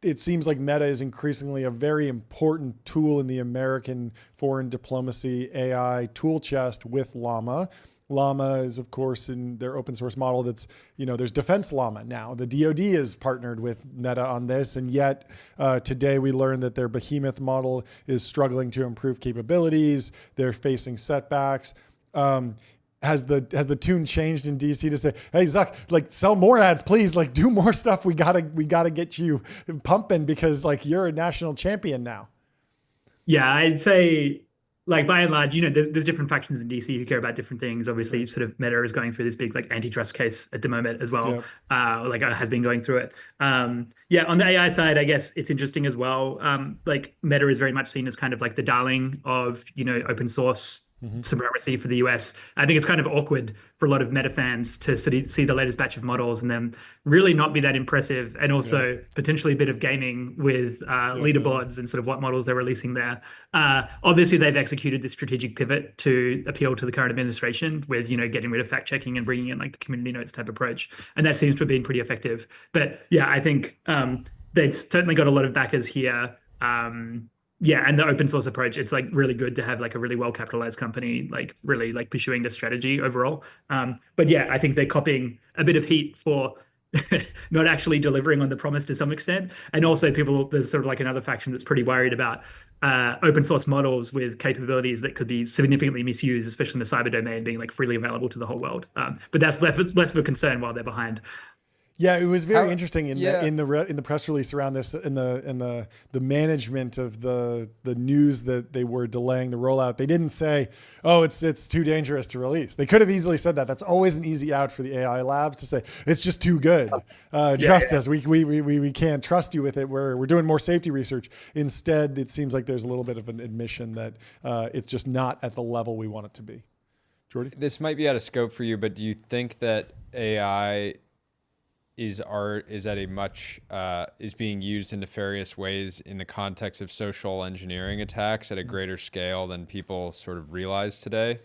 it seems like Meta is increasingly a very important tool in the American foreign diplomacy AI tool chest with Llama. Llama is, of course, in their open source model that's, there's Defense Llama now. The DoD is partnered with Meta on this. And yet today we learned that their Behemoth model is struggling to improve capabilities. They're facing setbacks. Has the tune changed in DC to say, "Hey, Zuck, like, sell more ads, please, like, do more stuff. We gotta get you pumping because, like, you're a national champion now." Yeah, I'd say, like, by and large, there's different factions in DC who care about different things. Obviously, sort of Meta is going through this big, like, antitrust case at the moment as well. Yep. Has been going through it. Yeah, on the AI side, I guess it's interesting as well. Like, Meta is very much seen as kind of like the darling of, open source supremacy for the US. I think it's kind of awkward for a lot of Meta fans to see the latest batch of models and then really not be that impressive, and also potentially a bit of gaming with leaderboards and sort of what models they're releasing there. Obviously, they've executed this strategic pivot to appeal to the current administration with, getting rid of fact checking and bringing in like the community notes type approach, and that seems to have been pretty effective. But yeah, I think they've certainly got a lot of backers here. Yeah, and the open source approach, it's like really good to have like a really well capitalized company, like really like pursuing the strategy overall. But yeah, I think they're copying a bit of heat for not actually delivering on the promise to some extent. And also there's sort of like another faction that's pretty worried about open source models with capabilities that could be significantly misused, especially in the cyber domain, being like freely available to the whole world. But that's less of a concern while they're behind. Yeah, it was very interesting in the press release around this, in the management of the news that they were delaying the rollout. They didn't say, "Oh, it's too dangerous to release." They could have easily said that. That's always an easy out for the AI labs to say, "It's just too good. Trust us. We can't trust you with it. We're doing more safety research." Instead, it seems like there's a little bit of an admission that it's just not at the level we want it to be. Jordy? This might be out of scope for you, but do you think that AI is being used in nefarious ways in the context of social engineering attacks at a greater scale than people sort of realize today?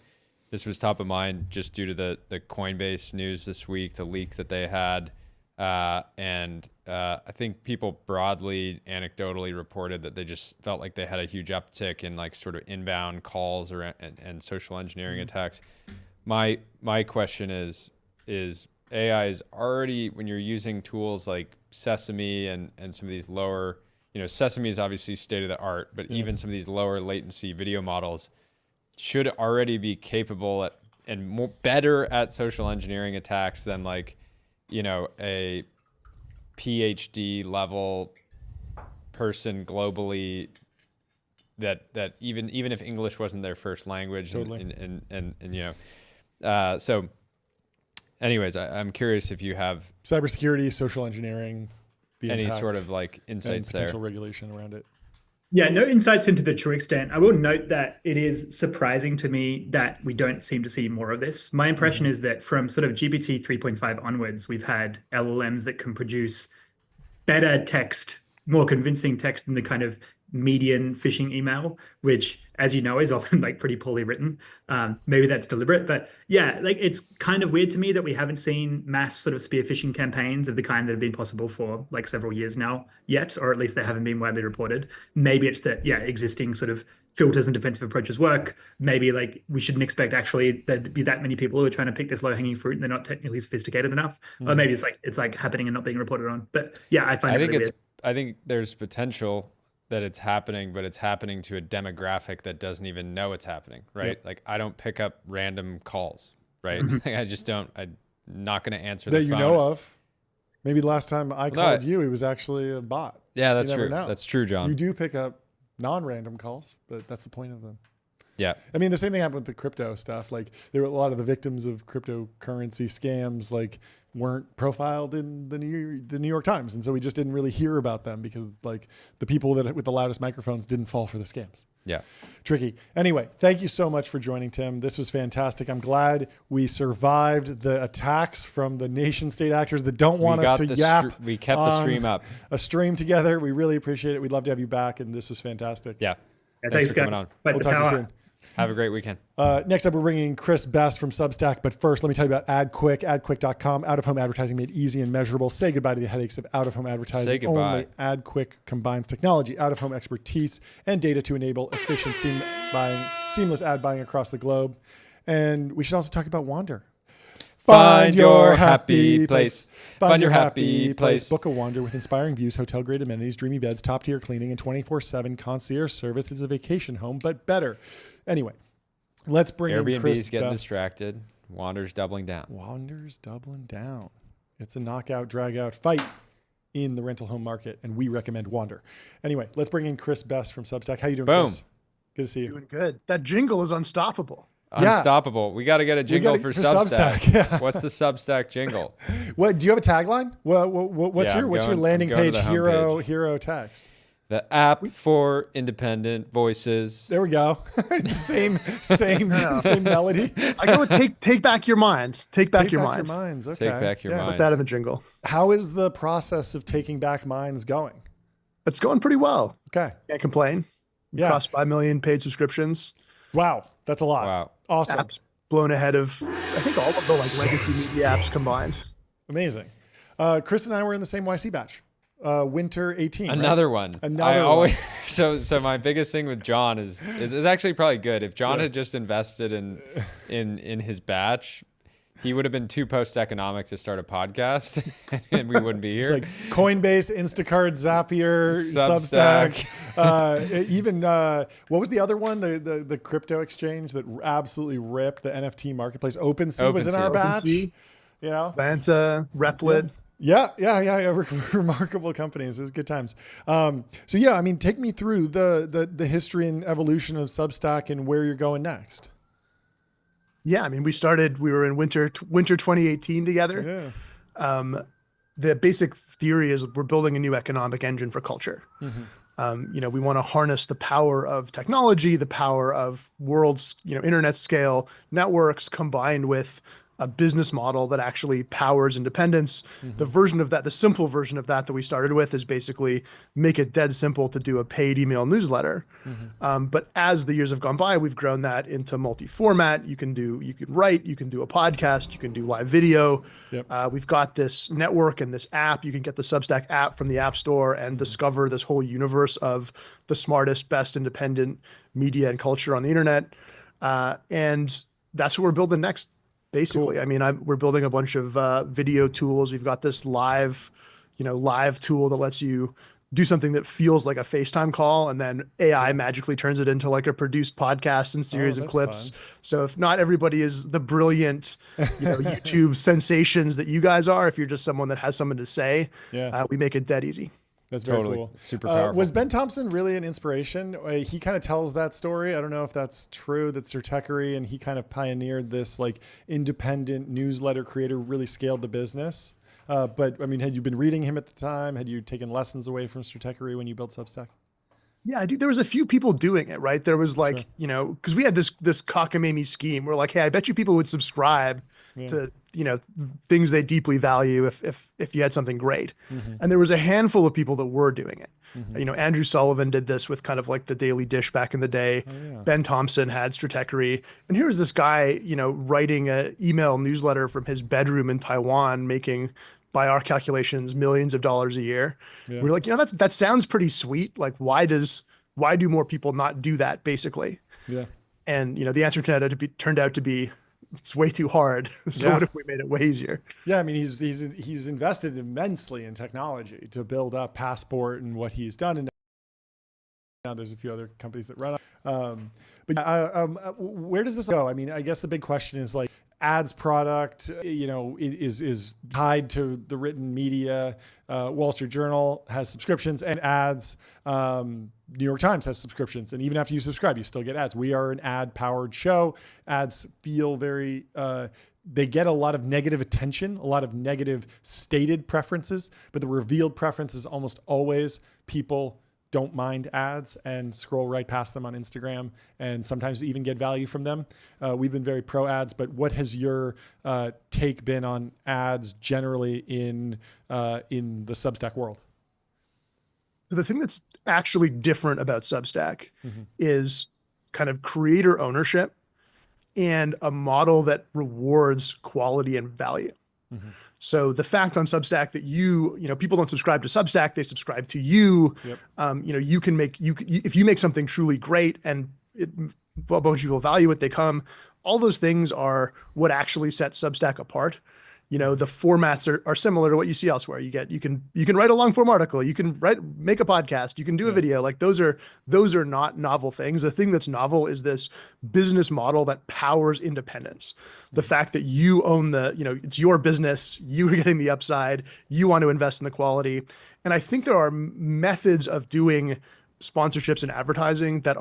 This was top of mind just due to the Coinbase news this week, the leak that they had. And I think people broadly, anecdotally reported that they just felt like they had a huge uptick in like sort of inbound calls and social engineering attacks. My question is AI is already, when you're using tools like Sesame and some of these lower, Sesame is obviously state of the art, but even some of these lower latency video models should already be capable at and better at social engineering attacks than like, a PhD level person globally that even if English wasn't their first language. Totally. So anyways, I'm curious if you have cybersecurity, social engineering, any impact, sort of like insights and potential regulation around it. Yeah, no insights into the true extent. I will note that it is surprising to me that we don't seem to see more of this. My impression is that from sort of GPT 3.5 onwards, we've had LLMs that can produce better text, more convincing text than the kind of median phishing email, which, as you know, is often like pretty poorly written. Maybe that's deliberate, but yeah, like it's kind of weird to me that we haven't seen mass sort of spear phishing campaigns of the kind that have been possible for like several years now yet, or at least they haven't been widely reported. Maybe it's that, existing sort of filters and defensive approaches work. Maybe like we shouldn't expect actually there'd be that many people who are trying to pick this low hanging fruit and they're not technically sophisticated enough. Or maybe it's like happening and not being reported on. But yeah, I think weird. I think there's potential that it's happening, but it's happening to a demographic that doesn't even know it's happening, right? Yep. Like I don't pick up random calls, right? Like I just don't. I'm not going to answer the phone. That you know of. Maybe the last time I called you, it was actually a bot. Yeah, that's true. That's true, John. You do pick up non-random calls, but that's the point of them. Yeah. I mean, the same thing happened with the crypto stuff. Like there were a lot of the victims of cryptocurrency scams, like weren't profiled in the New York Times. And so we just didn't really hear about them because like the people that with the loudest microphones didn't fall for the scams. Yeah. Tricky. Anyway, thank you so much for joining, Tim. This was fantastic. I'm glad we survived the attacks from the nation state actors that don't want us to yap. We kept the stream up. A stream together. We really appreciate it. We'd love to have you back. And this was fantastic. Yeah. Thanks for coming on. We'll talk to you soon. Have a great weekend. Next up, we're bringing Chris Best from Substack. But first, let me tell you about AdQuick, adquick.com. Out-of-home advertising made easy and measurable. Say goodbye to the headaches of out-of-home advertising. Say goodbye. Only AdQuick combines technology, out-of-home expertise, and data to enable efficient seamless ad buying across the globe. And we should also talk about Wander. Find your happy place. Find your happy place. Book a Wander with inspiring views, hotel-grade amenities, dreamy beds, top-tier cleaning, and 24/7 concierge service. It's a vacation home, but better. Anyway, let's bring in Chris Airbnb's getting Best. distracted. Wander's doubling down. Wander's doubling down. It's a knockout, drag-out fight in the rental home market, and we recommend Wander. Anyway, let's bring in Chris Best from Substack. How you doing, Boom. Chris? Good to see you. Doing good. That jingle is unstoppable. Yeah. Unstoppable. We got to get a jingle for Substack. Yeah. What's the Substack jingle? What do you have a tagline? What's your landing page hero text? The app for independent voices. There we go. same melody. I go with take back your minds. Take back your minds. Okay. Take back your minds. Put that in the jingle. How is the process of taking back minds going? It's going pretty well. Okay. Can't complain. We Yeah. crossed 5 million paid subscriptions. Wow. That's a lot. Wow. Awesome. Apps blown ahead of, I think, all of the like legacy media apps combined. Amazing. Chris and I were in the same YC batch. Winter 18. Another right? one. Another one. one. So my biggest thing with John is actually probably good. If John had just invested in his batch, he would have been too post-economic to start a podcast, and we wouldn't be here. It's like Coinbase, Instacart, Zapier, Substack. What was the other one? The crypto exchange that absolutely ripped the NFT marketplace. OpenSea was in our batch. OpenSea, You know, Vanta, Replit. Yeah. Remarkable companies. It was good times. So yeah, I mean, take me through the history and evolution of Substack and where you're going next. Yeah, I mean, we were in winter 2018 together. Yeah. The basic theory is we're building a new economic engine for culture. Mm-hmm. We want to harness the power of technology, the power of world's, internet scale networks combined with a business model that actually powers independence. Mm-hmm. The simple version of that we started with is basically make it dead simple to do a paid email newsletter. Mm-hmm. But as the years have gone by, we've grown that into multi-format. You can write, you can do a podcast, you can do live video. Yep. We've got this network and this app. You can get the Substack app from the App Store and discover this whole universe of the smartest, best independent media and culture on the internet. And that's what we're building next. Basically, cool. I mean, we're building a bunch of video tools. We've got this live tool that lets you do something that feels like a FaceTime call, and then AI magically turns it into like a produced podcast and series of clips. Fun. So if not everybody is the brilliant, YouTube sensations that you guys are, if you're just someone that has something to say, we make it dead easy. That's very cool. It's super powerful. Was Ben Thompson really an inspiration? He kind of tells that story. I don't know if that's true. That's Stratechery, and he kind of pioneered this like independent newsletter creator, really scaled the business. But I mean, had you been reading him at the time? Had you taken lessons away from Stratechery when you built Substack? Yeah, there was a few people doing it, right? There was like, because we had this cockamamie scheme. We're like, hey, I bet you people would subscribe to, things they deeply value if you had something great. Mm-hmm. And there was a handful of people that were doing it. Mm-hmm. Andrew Sullivan did this with kind of like the Daily Dish back in the day. Oh, yeah. Ben Thompson had Stratechery. And here's this guy, writing an email newsletter from his bedroom in Taiwan, making, by our calculations, millions of dollars a year. Yeah. We're like, that sounds pretty sweet. Like, why do more people not do that, basically? Yeah. And the answer turned out to be it's way too hard. So what if we made it way easier? Yeah, I mean, he's invested immensely in technology to build up Passport and what he's done, and now there's a few other companies that run. Where does this go? I mean, I guess the big question is like, ads product, is tied to the written media. Wall Street Journal has subscriptions and ads. New York Times has subscriptions. And even after you subscribe, you still get ads. We are an ad-powered show. Ads feel very they get a lot of negative attention, a lot of negative stated preferences, but the revealed preference is almost always people don't mind ads and scroll right past them on Instagram and sometimes even get value from them. We've been very pro ads, but what has your take been on ads generally in the Substack world? The thing that's actually different about Substack is kind of creator ownership and a model that rewards quality and value. So the fact on Substack that people don't subscribe to Substack, they subscribe to you. You can if you make something truly great and a bunch of people value it, they come. All those things are what actually sets Substack apart. The formats are similar to what you see elsewhere. You can write a long form article, you can make a podcast, you can do a video. Like those are not novel things. The thing that's novel is this business model that powers independence. The fact that you own it's your business, you are getting the upside, you want to invest in the quality. And I think there are methods of doing sponsorships and advertising that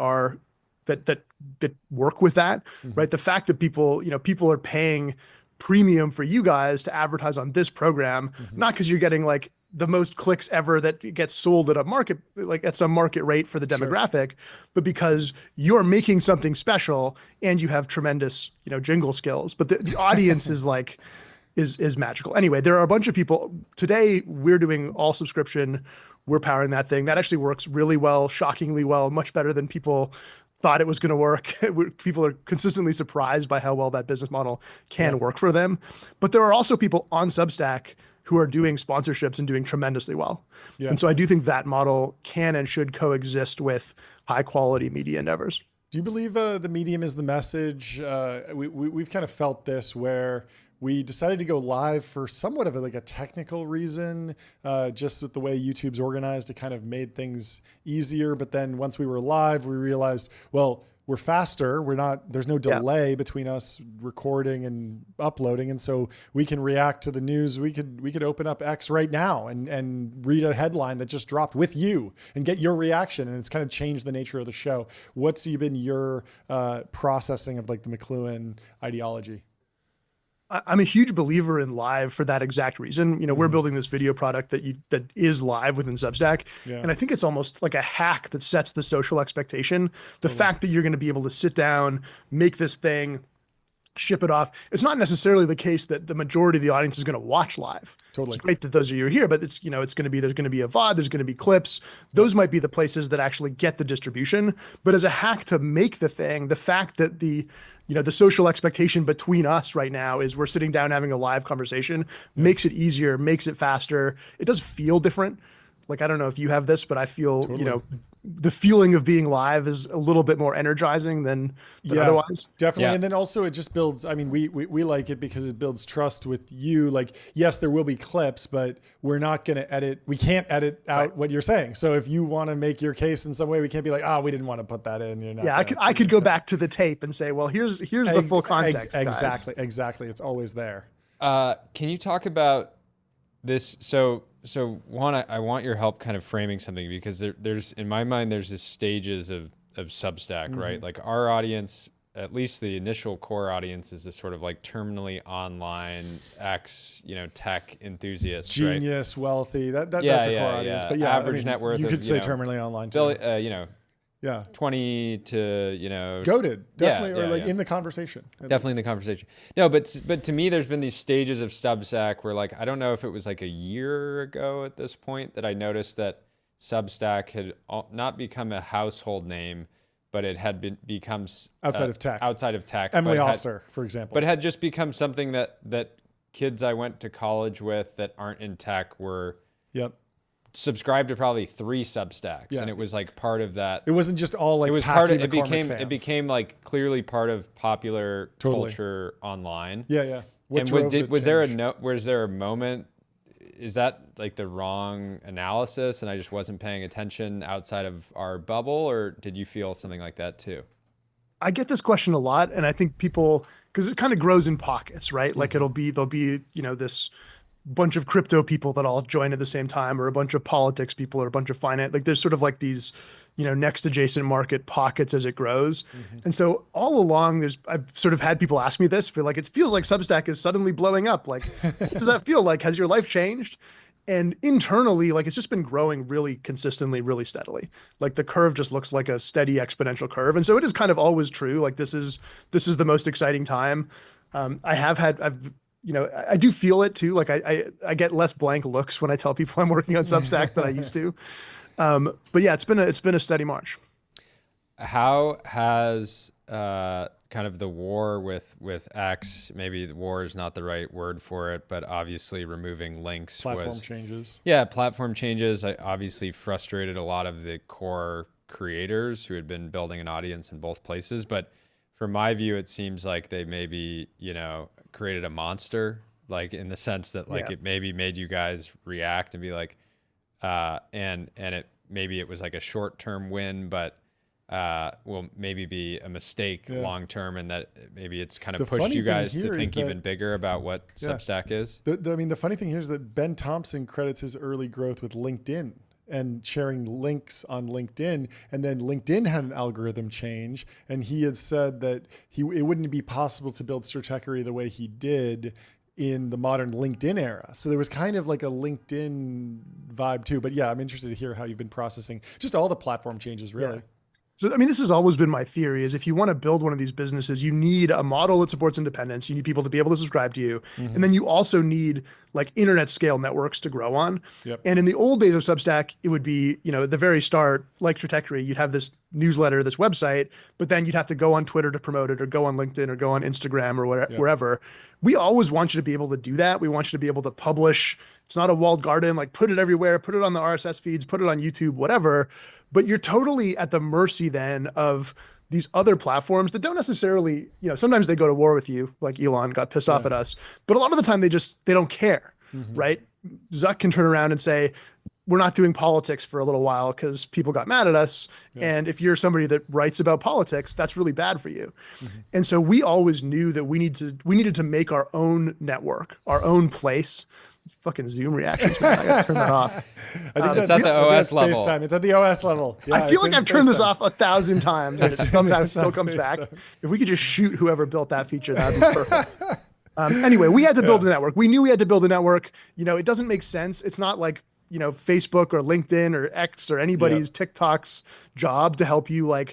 work with that, right? The fact that people are paying premium for you guys to advertise on this program, not because you're getting like the most clicks ever that gets sold at a market, like at some market rate for the demographic, but because you're making something special and you have tremendous, jingle skills. But the audience is like, is magical. Anyway, there are a bunch of people today. We're doing all subscription. We're powering that thing. That actually works really well, shockingly well, much better than people thought it was going to work. People are consistently surprised by how well that business model can work for them. But there are also people on Substack who are doing sponsorships and doing tremendously well. And so I do think that model can and should coexist with high quality media endeavors. Do you believe the medium is the message? We've kind of felt this where we decided to go live for somewhat of a technical reason, just with the way YouTube's organized, it kind of made things easier. But then once we were live, we realized, well, we're faster. There's no delay between us recording and uploading. And so we can react to the news. We could open up X right now and read a headline that just dropped with you and get your reaction. And it's kind of changed the nature of the show. What's been your processing of the McLuhan ideology? I'm a huge believer in live for that exact reason. We're building this video product that is live within Substack. And I think it's almost like a hack that sets the social expectation. The fact that you're going to be able to sit down, make this thing, ship it off. It's not necessarily the case that the majority of the audience is going to watch live. It's great that those of you are here, but it's, there's going to be a VOD, there's going to be clips. Those might be the places that actually get the distribution. But as a hack to make the thing, the fact that the social expectation between us right now is we're sitting down having a live conversation, makes it easier, makes it faster. It does feel different. Like, I don't know if you have this, but I feel, the feeling of being live is a little bit more energizing than otherwise. Definitely. Yeah. And then also it just builds, we like it because it builds trust with you. Like, yes, there will be clips, but we're not going to we can't edit out what you're saying. So if you want to make your case in some way, we can't be like, we didn't want to put that in. You're not I could go back to the tape and say, well, here's the full context. Exactly. It's always there. Can you talk about this? So one, I want your help kind of framing something, because there's in my mind, there's this stages of Substack, right? Like our audience, at least the initial core audience, is this sort of like terminally online tech enthusiast, genius, right? Wealthy. That's a core audience. But average net worth. You could say terminally online too. 20 to, goated, definitely, in the conversation. Definitely in the conversation. No, but to me, there's been these stages of Substack where, like, I don't know if it was like a year ago at this point that I noticed that Substack had not become a household name, but it had become outside of tech. Emily Oster, for example. But it had just become something that kids I went to college with that aren't in tech were subscribed to probably 3 Substacks, and it was like part of that. It wasn't just all like it was part of it became like clearly part of popular culture online. Was there a moment? Is that like the wrong analysis and I just wasn't paying attention outside of our bubble, or did you feel something like that too? I get this question a lot, and I think people, because it kind of grows in pockets, right? Like there'll be this bunch of crypto people that all join at the same time, or a bunch of politics people, or a bunch of finance. Like there's sort of like these, next adjacent market pockets as it grows. And so all along I've sort of had people ask me this, but like, it feels like Substack is suddenly blowing up. Like, what does that feel like? Has your life changed? And internally, like, it's just been growing really consistently, really steadily. Like the curve just looks like a steady exponential curve. And so it is kind of always true. Like this is the most exciting time. I do feel it too. Like I get less blank looks when I tell people I'm working on Substack than I used to. But yeah, it's been a steady march. How has kind of the war with X, maybe the war is not the right word for it, but obviously removing links changes. Yeah, platform changes. I obviously frustrated a lot of the core creators who had been building an audience in both places. But from my view, it seems like they maybe, created a monster, like in the sense that like it maybe made you guys react and be like, and maybe it was like a short-term win, but will maybe be a mistake long-term, and that maybe it's kind of pushed you guys to think even bigger about what Substack is. The funny thing here is that Ben Thompson credits his early growth with LinkedIn and sharing links on LinkedIn. And then LinkedIn had an algorithm change, and he had said that it wouldn't be possible to build Stratechery the way he did in the modern LinkedIn era. So there was kind of like a LinkedIn vibe too. But yeah, I'm interested to hear how you've been processing just all the platform changes, really. Yeah. So, I mean, this has always been my theory, is if you want to build one of these businesses, you need a model that supports independence. You need people to be able to subscribe to you. And then you also need like internet scale networks to grow on. Yep. And in the old days of Substack, it would be, at the very start, like Stratechery, you'd have this newsletter, this website, but then you'd have to go on Twitter to promote it, or go on LinkedIn, or go on Instagram, or wherever. We always want you to be able to do that. We want you to be able to publish. It's not a walled garden, like put it everywhere, put it on the RSS feeds, put it on YouTube, whatever. But you're totally at the mercy then of these other platforms that don't necessarily, sometimes they go to war with you, like Elon got pissed off at us, but a lot of the time they don't care, right? Zuck can turn around and say, we're not doing politics for a little while because people got mad at us. And if you're somebody that writes about politics, that's really bad for you. And so we always knew that we needed to make our own network, our own place. Fucking Zoom reactions, man. I gotta turn that off. I think it's at the OS level. FaceTime. It's at the OS level. Yeah, I feel like I've turned this off 1,000 times, and it sometimes still comes back. If we could just shoot whoever built that feature, that'd be perfect. Anyway, we had to build a network. We knew we had to build a network. It doesn't make sense. It's not like, Facebook or LinkedIn or X or anybody's TikTok's job to help you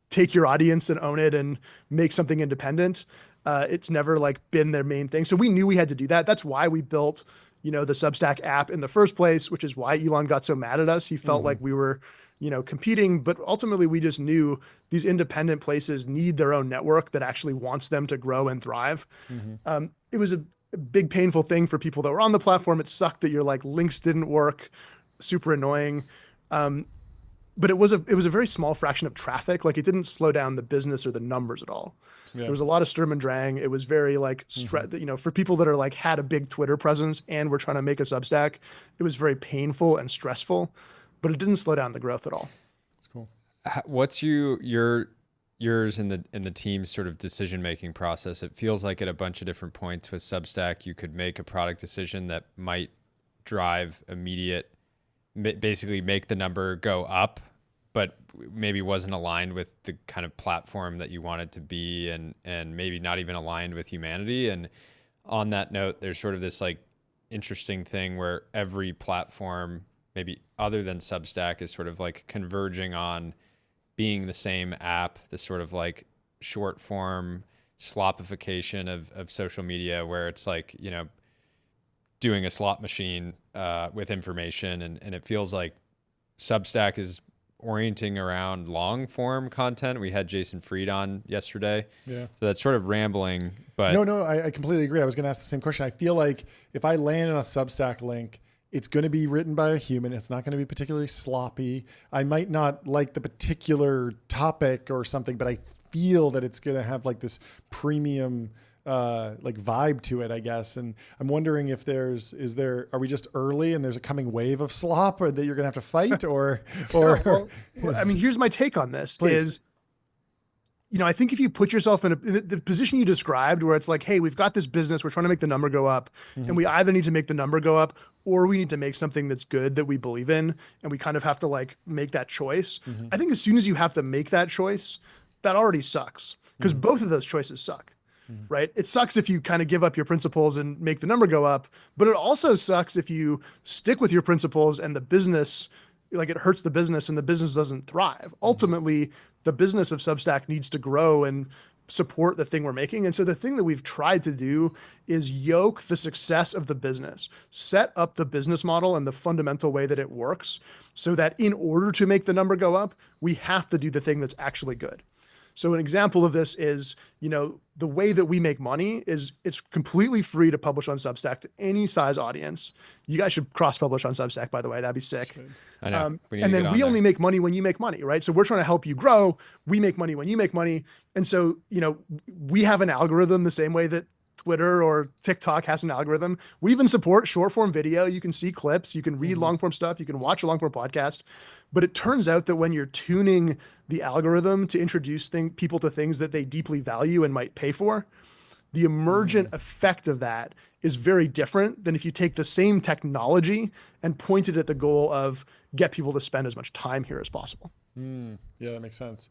take your audience and own it and make something independent. It's never been their main thing. So we knew we had to do that. That's why we built, the Substack app in the first place, which is why Elon got so mad at us. He felt like we were, competing, but ultimately we just knew these independent places need their own network that actually wants them to grow and thrive. It was a big painful thing for people that were on the platform. It sucked that your links didn't work, super annoying. But it was a very small fraction of traffic. It didn't slow down the business or the numbers at all. There was a lot of Sturm and Drang. It was very for people that are had a big Twitter presence and were trying to make a Substack, it was very painful and stressful, but it didn't slow down the growth at all. That's cool. What's yours in the team's sort of decision-making process? It feels like at a bunch of different points with Substack, you could make a product decision that might drive immediate, basically make the number go up, but maybe wasn't aligned with the kind of platform that you wanted to be, and maybe not even aligned with humanity. And on that note, there's sort of this interesting thing where every platform, maybe other than Substack, is sort of converging on being the same app, this sort of short form slopification of social media, where it's doing a slot machine with information, and it feels like Substack is orienting around long form content. We had Jason Fried on yesterday. So that's sort of rambling, but no, I completely agree. I was going to ask the same question. I feel like if I land on a Substack link, it's going to be written by a human. It's not going to be particularly sloppy. I might not like the particular topic or something, but I feel that it's going to have this premium vibe to it, I guess. And I'm wondering if are we just early and there's a coming wave of slop, or that you're gonna have to fight, or well, I mean, here's my take on this. Please. Is I think if you put yourself in the position you described, where it's like, hey, we've got this business, we're trying to make the number go up, and we either need to make the number go up or we need to make something that's good that we believe in, and we kind of have to like make that choice. I think as soon as you have to make that choice, that already sucks, because both of those choices suck, right? It sucks if you kind of give up your principles and make the number go up, but it also sucks if you stick with your principles and the business, like it hurts the business and the business doesn't thrive. Ultimately, the business of Substack needs to grow and support the thing we're making. And so the thing that we've tried to do is yoke the success of the business, set up the business model and the fundamental way that it works, so that in order to make the number go up, we have to do the thing that's actually good. So an example of this is, the way that we make money is it's completely free to publish on Substack to any size audience. You guys should cross-publish on Substack, by the way. That'd be sick. I know. And then we only make money when you make money, right? So we're trying to help you grow. We make money when you make money. And so, we have an algorithm the same way that Twitter or TikTok has an algorithm. We even support short form video. You can see clips, you can read long form stuff, you can watch a long form podcast. But it turns out that when you're tuning the algorithm to introduce people to things that they deeply value and might pay for, the emergent effect of that is very different than if you take the same technology and point it at the goal of get people to spend as much time here as possible. Yeah, that makes sense.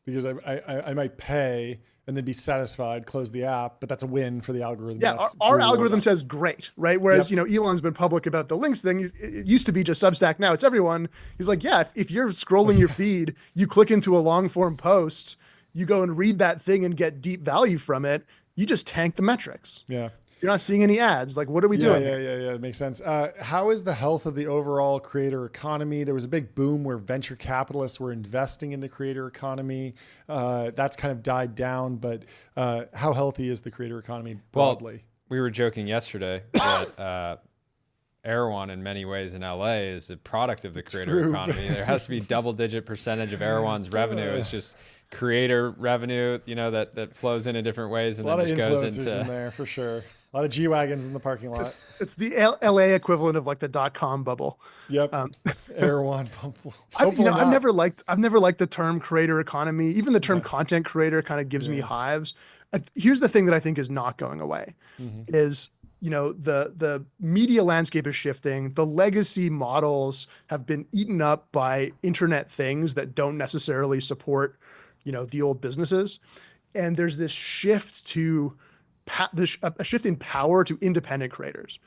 Because I might pay and then be satisfied, close the app, but that's a win for the algorithm. Yeah, our algorithm says great, right? Whereas, Elon's been public about the links thing. It used to be just Substack. Now it's everyone. He's like, yeah, if you're scrolling your feed, you click into a long form post, you go and read that thing and get deep value from it, you just tank the metrics. Yeah. You're not seeing any ads. Like, what are we doing? Yeah. It makes sense. How is the health of the overall creator economy? There was a big boom where venture capitalists were investing in the creator economy. That's kind of died down, but how healthy is the creator economy broadly? Well, we were joking yesterday that Erewhon in many ways in LA is a product of the creator economy. There has to be double-digit percentage of Erewhon's revenue. It's just creator revenue, that flows in different ways and then just goes into in there for sure. A lot of G-Wagons in the parking lot. It's the LA equivalent of like the .com bubble. Yep. Erewhon bubble. I've never liked the term creator economy. Even the term content creator kind of gives me hives. Here's the thing that I think is not going away is, the media landscape is shifting. The legacy models have been eaten up by internet things that don't necessarily support, the old businesses. And there's this shift to a shift in power to independent creators,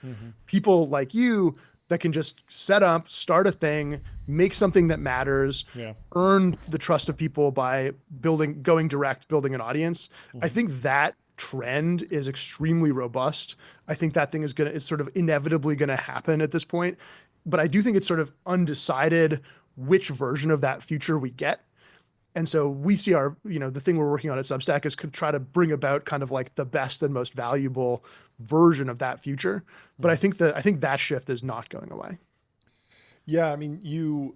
people like you that can just set up, start a thing, make something that matters, earn the trust of people by going direct, building an audience. I think that trend is extremely robust. I think that thing is sort of inevitably going to happen at this point, but I do think it's sort of undecided which version of that future we get. And so we see the thing we're working on at Substack is to try to bring about kind of like the best and most valuable version of that future. But I think that shift is not going away. Yeah. I mean, you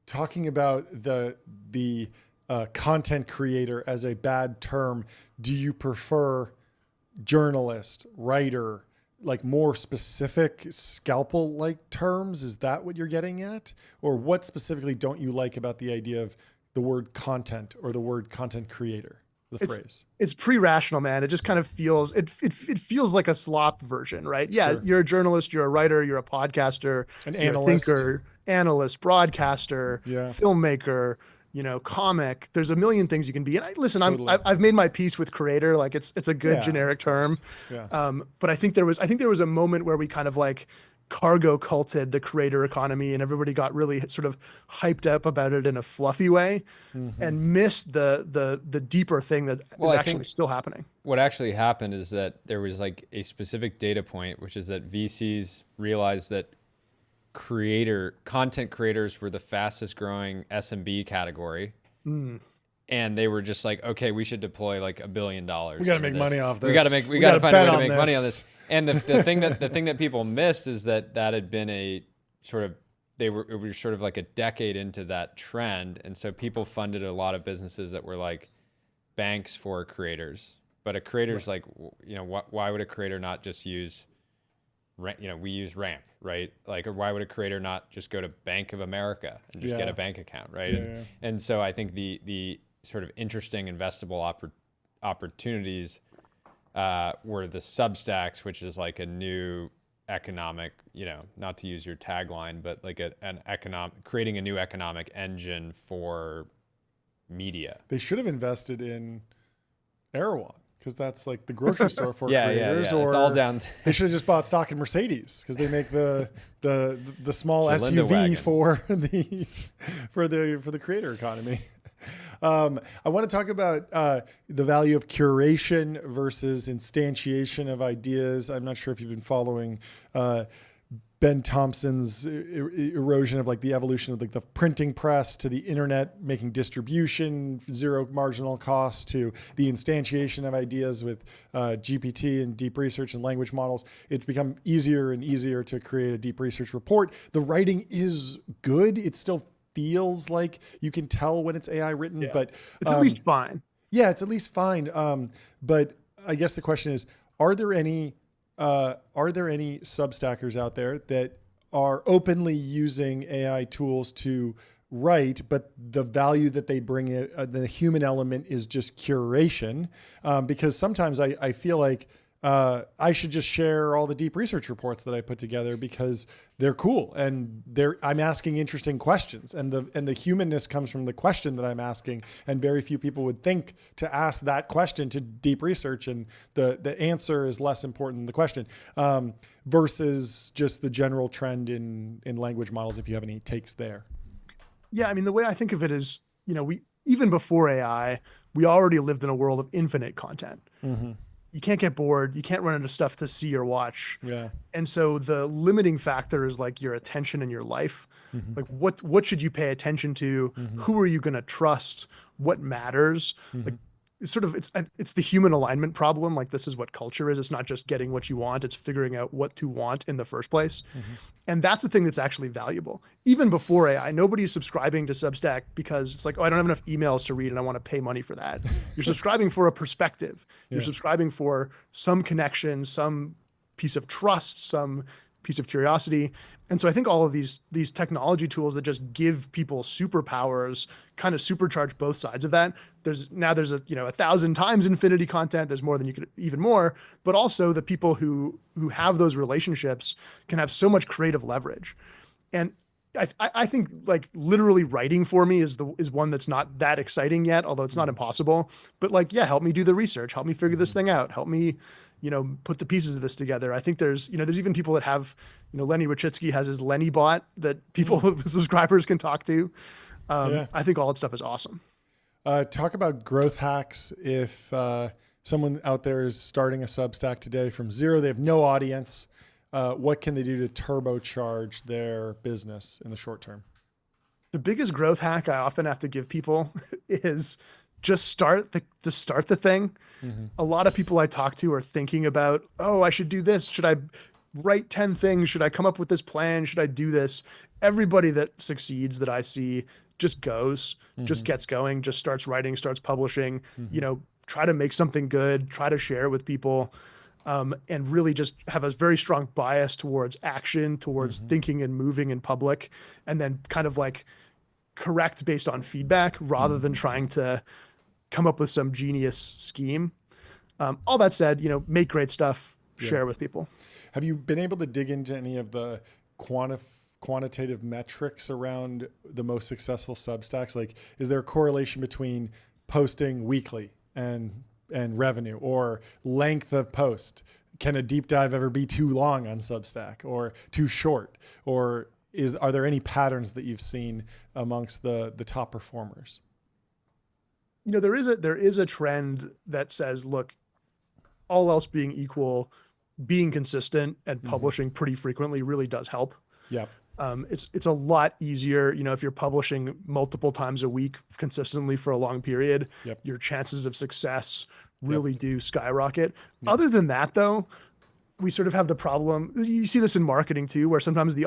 talking about the content creator as a bad term. Do you prefer journalist, writer, like more specific scalpel-like terms? Is that what you're getting at? Or what specifically don't you like about the idea of the word content or the word content creator, phrase? It's pre-rational, man. It just kind of feels, it feels like a slop version, right? Yeah, You're a journalist, you're a writer, you're a podcaster, an analyst, thinker, analyst, broadcaster, filmmaker, comic. There's a million things you can be. And totally. I've made my peace with creator. Like it's a good generic term. Yeah. But I think there was a moment where we kind of like cargo culted the creator economy and everybody got really sort of hyped up about it in a fluffy way and missed the deeper thing that is actually still happening. What actually happened is that there was like a specific data point, which is that VCs realized that content creators were the fastest growing SMB category. And they were just like, okay, we should deploy like $1 billion. We got to make money off this. We got to find a way to make money on this. And the thing that people missed is that had been it was sort of like a decade into that trend. And so people funded a lot of businesses that were like banks for creators, but a creator's like, why would a creator not just use, we use Ramp, right? Like, or why would a creator not just go to Bank of America and just get a bank account, right? And so I think the sort of interesting investable opportunities were the Substacks, which is like a new economic, not to use your tagline, but like creating a new economic engine for media. They should have invested in Erewhon, because that's like the grocery store for creators. Yeah. Or it's all down they should have just bought stock in Mercedes, because they make the small Linda SUV wagon. for the creator economy. I want to talk about the value of curation versus instantiation of ideas. I'm not sure if you've been following Ben Thompson's erosion of like the evolution of like the printing press to the internet, making distribution zero marginal cost, to the instantiation of ideas with GPT and deep research and language models. It's become easier and easier to create a deep research report. The writing is good. It still feels like you can tell when it's AI written, but it's at least fine. Yeah, it's at least fine. But I guess the question is, are there any Substackers out there that are openly using AI tools to write, but the value that they bring, the human element, is just curation? Because sometimes I feel like I should just share all the deep research reports that I put together because they're cool and I'm asking interesting questions, and the humanness comes from the question that I'm asking, and very few people would think to ask that question to deep research, and the answer is less important than the question, versus just the general trend in language models. If you have any takes there. Yeah, I mean, the way I think of it is, we even before AI, we already lived in a world of infinite content. Mm-hmm. You can't get bored. You can't run out of stuff to see or watch. Yeah. And so the limiting factor is like your attention and your life. Mm-hmm. Like what should you pay attention to? Mm-hmm. Who are you going to trust? What matters? Mm-hmm. Like it's the human alignment problem. Like, this is what culture is. It's not just getting what you want. It's figuring out what to want in the first place. Mm-hmm. And that's the thing that's actually valuable. Even before AI, nobody's subscribing to Substack because it's like, oh, I don't have enough emails to read and I want to pay money for that. You're subscribing for a perspective. You're subscribing for some connection, some piece of trust, some piece of curiosity. And so I think all of these technology tools that just give people superpowers kind of supercharge both sides of that. There's 1,000 times infinity content. There's more than you could, even more, but also the people who have those relationships can have so much creative leverage. And I think like literally writing for me is one that's not that exciting yet, although it's not impossible, but like, help me do the research, help me figure this thing out, help me, put the pieces of this together. I think there's even people that have, Lenny Rachitsky has his Lenny bot that people, subscribers can talk to. I think all that stuff is awesome. Talk about growth hacks. If someone out there is starting a Substack today from zero, they have no audience, what can they do to turbocharge their business in the short term? The biggest growth hack I often have to give people is just start the thing. Mm-hmm. A lot of people I talk to are thinking about, I should do this. Should I write 10 things? Should I come up with this plan? Should I do this? Everybody that succeeds that I see just goes, just gets going, just starts writing, starts publishing, try to make something good, try to share it with people, and really just have a very strong bias towards action, towards thinking and moving in public, and then kind of like correct based on feedback rather than trying to come up with some genius scheme. All that said, make great stuff, share with people. Have you been able to dig into any of the quantitative metrics around the most successful Substacks? Like, is there a correlation between posting weekly and revenue, or length of post? Can a deep dive ever be too long on Substack or too short? Or are there any patterns that you've seen amongst the top performers? There is a trend that says, look, all else being equal, being consistent and publishing pretty frequently really does help. Yeah. It's a lot easier, if you're publishing multiple times a week consistently for a long period, your chances of success really do skyrocket. Yep. Other than that, though, we sort of have the problem. You see this in marketing too, where sometimes the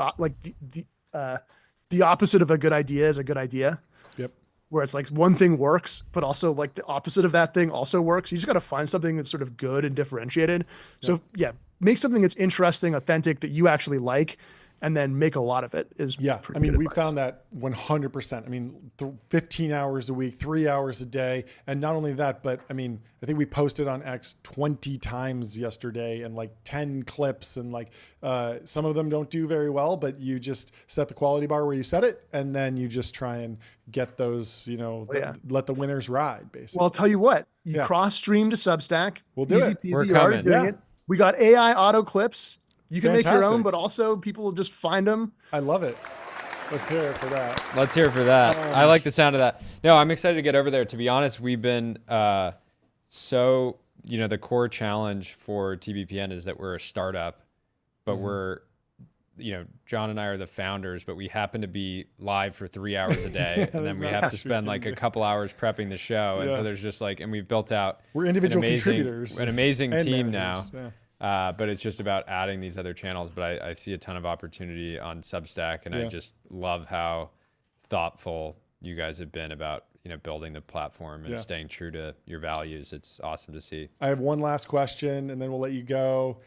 opposite of a good idea is a good idea. Yep. Where it's like one thing works, but also like the opposite of that thing also works. You just got to find something that's sort of good and differentiated. So make something that's interesting, authentic, that you actually like, and then make a lot of it is I mean, we found that 100%. I mean, 15 hours a week, 3 hours a day. And not only that, but I mean, I think we posted on X 20 times yesterday and like 10 clips, and like some of them don't do very well, but you just set the quality bar where you set it, and then you just try and get those, let the winners ride, basically. Well, I'll tell you what, you cross stream to Substack. We'll do easy it. peasy. We're You're already doing it. We got AI auto clips. You can make your own, but also people will just find them. I love it. Let's hear it for that. Let's hear it for that. I like the sound of that. No, I'm excited to get over there. To be honest, we've been the core challenge for TBPN is that we're a startup, but we're, John and I are the founders, but we happen to be live for 3 hours a day. And then we have to spend like a couple hours prepping the show. And so there's just like, and we've built out we're individual contributors, an amazing team now. Yeah. But it's just about adding these other channels. But I see a ton of opportunity on Substack, and I just love how thoughtful you guys have been about building the platform and staying true to your values. It's awesome to see. I have one last question, and then we'll let you go.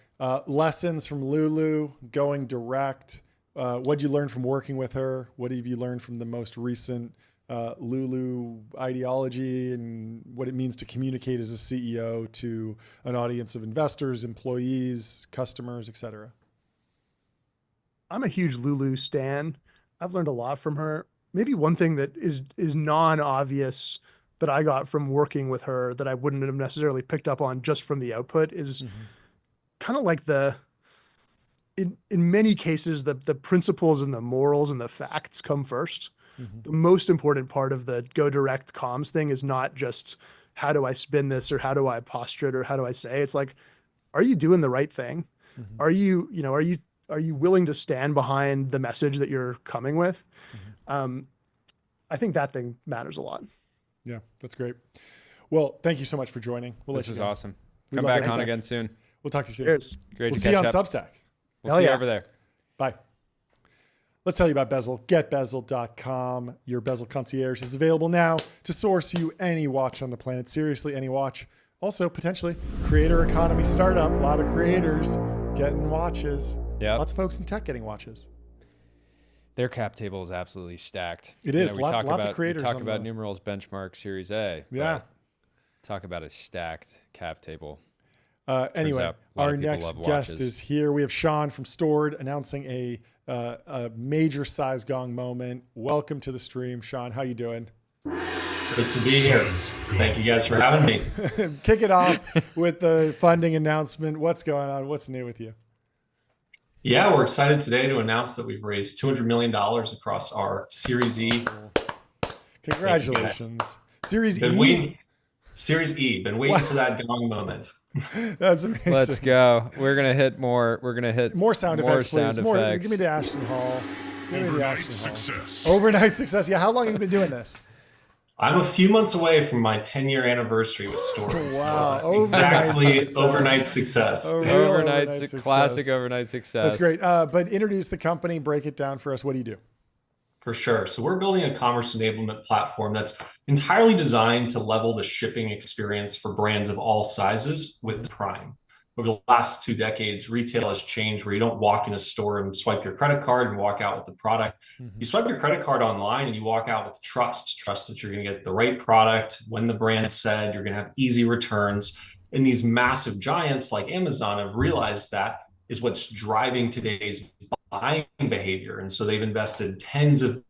Lessons from Lulu going direct. What'd you learn from working with her? What have you learned from the most recent Lulu ideology and what it means to communicate as a CEO to an audience of investors, employees, customers, etc.? I'm a huge Lulu stan. I've learned a lot from her. Maybe one thing that is non-obvious that I got from working with her that I wouldn't have necessarily picked up on just from the output is kind of like in many cases, the principles and the morals and the facts come first. The most important part of the go direct comms thing is not just how do I spin this or how do I posture it or how do I say, it's like, are you doing the right thing? Are you willing to stand behind the message that you're coming with? I think that thing matters a lot. Yeah, that's great. Well, thank you so much for joining. This was awesome. Come back on again soon. We'll talk to you soon. Cheers. Great We'll to see you on catch up. Substack. We'll see you over there. Bye. Let's tell you about Bezel. GetBezel.com. Your Bezel concierge is available now to source you any watch on the planet. Seriously, any watch. Also, potentially, creator economy startup. A lot of creators getting watches. Yeah. Lots of folks in tech getting watches. Their cap table is absolutely stacked. It is. Lots of creators. We talk about numerals benchmark Series A. Yeah. Talk about a stacked cap table. Anyway, our next guest is here. We have Sean from Stored announcing a major size gong moment. Welcome to the stream, Sean. How you doing? Good to be here. Thank you guys for having me. Kick it off with the funding announcement. What's going on? What's new with you? Yeah, we're excited today to announce that we've raised $200 million across our Series E. Congratulations. Series E? Been waiting for that gong moment. That's amazing. Let's go. We're gonna hit more. We're gonna hit more sound effects, please. Give me the Ashton Hall. Overnight success. Overnight success. Yeah. How long have you been doing this? I'm a few months away from my 10-year anniversary with Stored. Wow. So exactly. Overnight success. Overnight success. Classic overnight success. That's great. But introduce the company. Break it down for us. What do you do? For sure. So we're building a commerce enablement platform that's entirely designed to level the shipping experience for brands of all sizes with Prime. Over the last 2 decades, retail has changed where you don't walk in a store and swipe your credit card and walk out with the product. You swipe your credit card online and you walk out with trust that you're going to get the right product when the brand said, you're going to have easy returns. And these massive giants like Amazon have realized that is what's driving today's buying behavior. And so they've invested tens of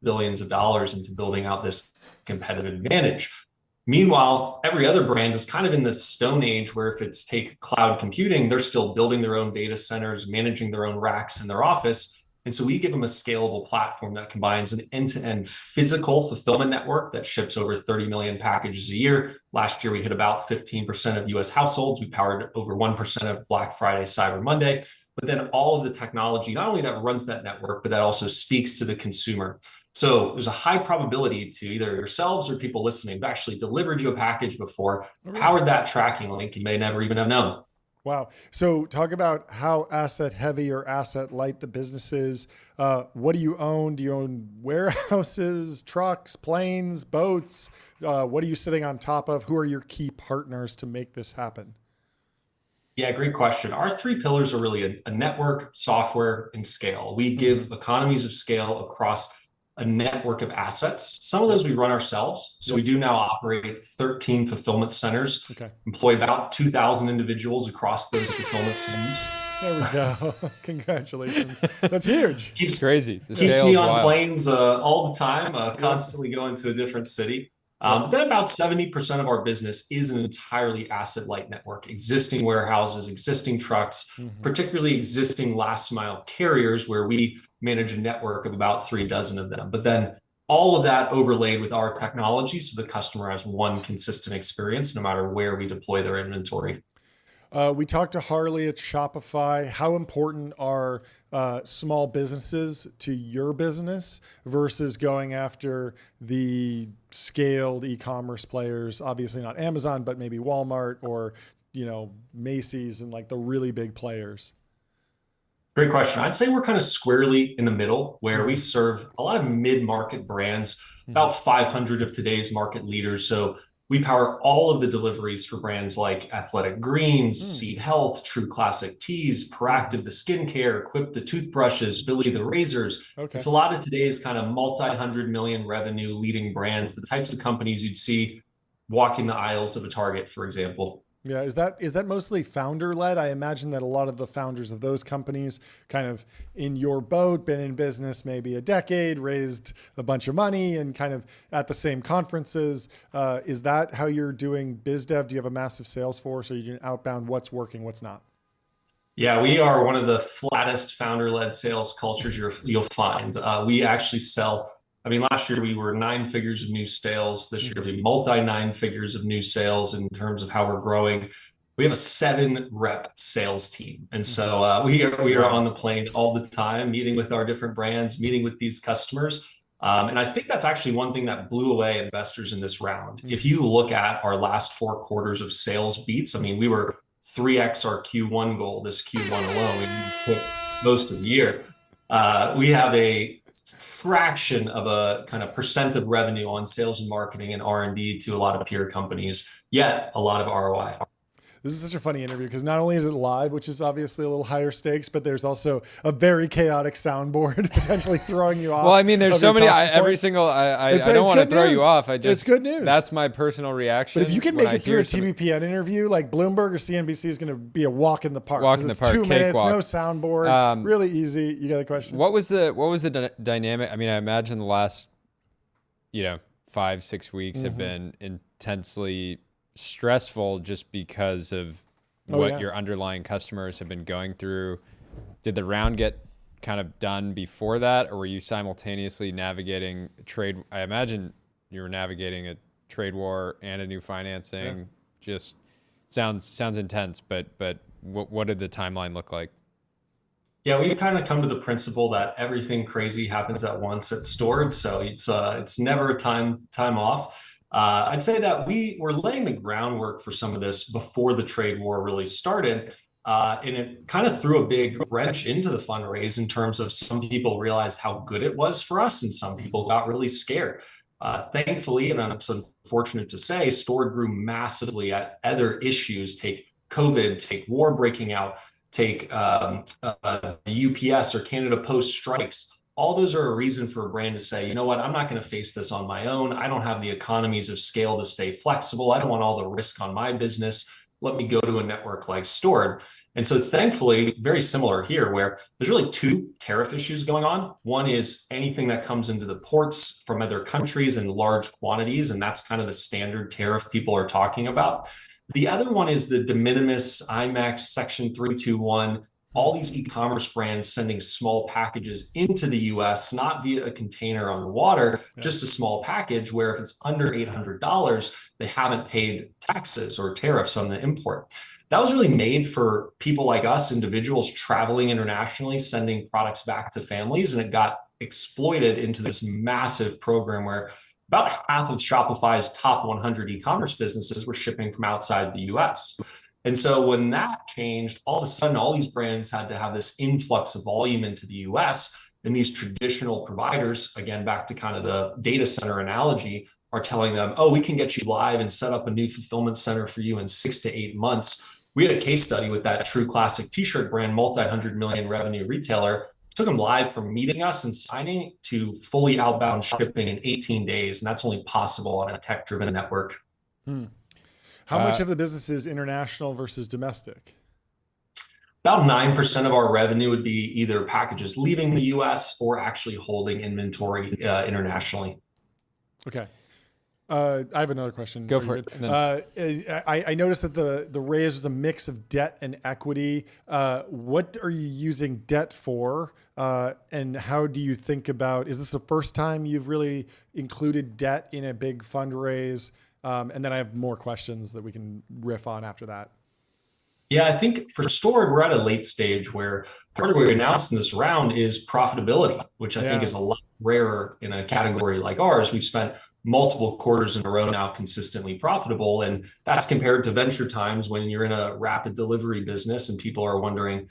billions of dollars into building out this competitive advantage. Meanwhile, every other brand is kind of in this stone age where if it's take cloud computing, they're still building their own data centers, managing their own racks in their office. And so we give them a scalable platform that combines an end-to-end physical fulfillment network that ships over 30 million packages a year. Last year, we hit about 15% of US households. We powered over 1% of Black Friday, Cyber Monday. But then all of the technology, not only that runs that network, but that also speaks to the consumer. So there's a high probability to either yourselves or people listening have actually delivered you a package before, powered that tracking link you may never even have known. Wow. So talk about how asset heavy or asset light the business is. What do you own? Do you own warehouses, trucks, planes, boats? What are you sitting on top of? Who are your key partners to make this happen? Yeah, great question. Our three pillars are really a network, software, and scale. We give economies of scale across a network of assets. Some of those we run ourselves. So we do now operate 13 fulfillment centers, employ about 2,000 individuals across those fulfillment centers. There we go. Congratulations. That's huge. It's crazy. Keeps me on planes all the time, constantly going to a different city. But then about 70% of our business is an entirely asset-light network, existing warehouses, existing trucks, particularly existing last mile carriers where we manage a network of about 36 of them. But then all of that overlaid with our technology so the customer has one consistent experience no matter where we deploy their inventory. We talked to Harley at Shopify. How important are small businesses to your business versus going after the scaled e-commerce players? Obviously not Amazon, but maybe Walmart or, Macy's and like the really big players. Great question. I'd say we're kind of squarely in the middle where we serve a lot of mid-market brands, about 500 of today's market leaders. So we power all of the deliveries for brands like Athletic Greens, Seed Health, True Classic Teas, Proactive the skincare, Quip the toothbrushes, Billy the razors. It's a lot of today's kind of multi-hundred million revenue leading brands, the types of companies you'd see walking the aisles of a Target, for example. Yeah, is that mostly founder led? I imagine that a lot of the founders of those companies kind of in your boat, been in business maybe a decade, raised a bunch of money and kind of at the same conferences. Is that how you're doing biz dev? Do you have a massive sales force? Or are you doing outbound? What's working, what's not? Yeah, we are one of the flattest founder led sales cultures you'll find. We actually sell. Last year we were 9 figures of new sales. This year we'll be multi-9 figures of new sales in terms of how we're growing. We have a 7-rep sales team. And so we are on the plane all the time, meeting with our different brands, meeting with these customers. And I think that's actually one thing that blew away investors in this round. If you look at our last 4 quarters of sales beats, we were 3x our Q1 goal this Q1 alone. We hit most of the year. We have a fraction of a kind of percent of revenue on sales and marketing and R&D to a lot of peer companies, yet a lot of ROI. This is such a funny interview because not only is it live, which is obviously a little higher stakes, but there's also a very chaotic soundboard potentially throwing you off. Well, there's so many, I don't want to throw you off. It's good news. That's my personal reaction. But if you can make it through a TBPN interview, like Bloomberg or CNBC is going to be a walk in the park. Walk in the park. 2 minutes, no soundboard, really easy. You got a question? What was the dynamic? I imagine the last, 5-6 weeks have been intensely stressful just because of what your underlying customers have been going through. Did the round get kind of done before that, or were you simultaneously navigating trade? I imagine you were navigating a trade war and a new financing. Just sounds intense, but what did the timeline look like? Yeah, we kind of come to the principle that everything crazy happens at once at Stored, so it's never a time off. I'd say that we were laying the groundwork for some of this before the trade war really started. And it kind of threw a big wrench into the fundraise in terms of some people realized how good it was for us and some people got really scared. Thankfully, and I'm so fortunate to say, Stored grew massively at other issues. Take COVID, take war breaking out, take UPS or Canada Post strikes. All those are a reason for a brand to say, you know what, I'm not going to face this on my own. I don't have the economies of scale to stay flexible. I don't want all the risk on my business. Let me go to a network like Stored. And so thankfully, very similar here, where there's really 2 tariff issues going on. One is anything that comes into the ports from other countries in large quantities, and that's kind of the standard tariff people are talking about. The other one is the de minimis, IMEX, Section 321, all these e-commerce brands sending small packages into the US, not via a container on the water, just a small package where if it's under $800, they haven't paid taxes or tariffs on the import. That was really made for people like us, individuals traveling internationally, sending products back to families, and it got exploited into this massive program where about half of Shopify's top 100 e-commerce businesses were shipping from outside the US. And so when that changed, all of a sudden, all these brands had to have this influx of volume into the US. And these traditional providers, again, back to kind of the data center analogy, are telling them, oh, we can get you live and set up a new fulfillment center for you in 6 to 8 months. we had a case study with that True Classic t-shirt brand, multi-hundred million revenue retailer. Took them live from meeting us and signing to fully outbound shipping in 18 days. And that's only possible on a tech-driven network. How much of the business is international versus domestic? About 9% of our revenue would be either packages leaving the US or actually holding inventory internationally. Okay. I have another question. Go for it. I noticed that the raise was a mix of debt and equity. What are you using debt for? And how do you think about, is this the first time you've really included debt in a big fundraise? And then I have more questions that we can riff on after that. Yeah, I think for Stored, we're at a late stage where part of what we announced in this round is profitability, which I think is a lot rarer in a category like ours. We've spent multiple quarters in a row now consistently profitable. And that's compared to venture times when you're in a rapid delivery business and people are wondering,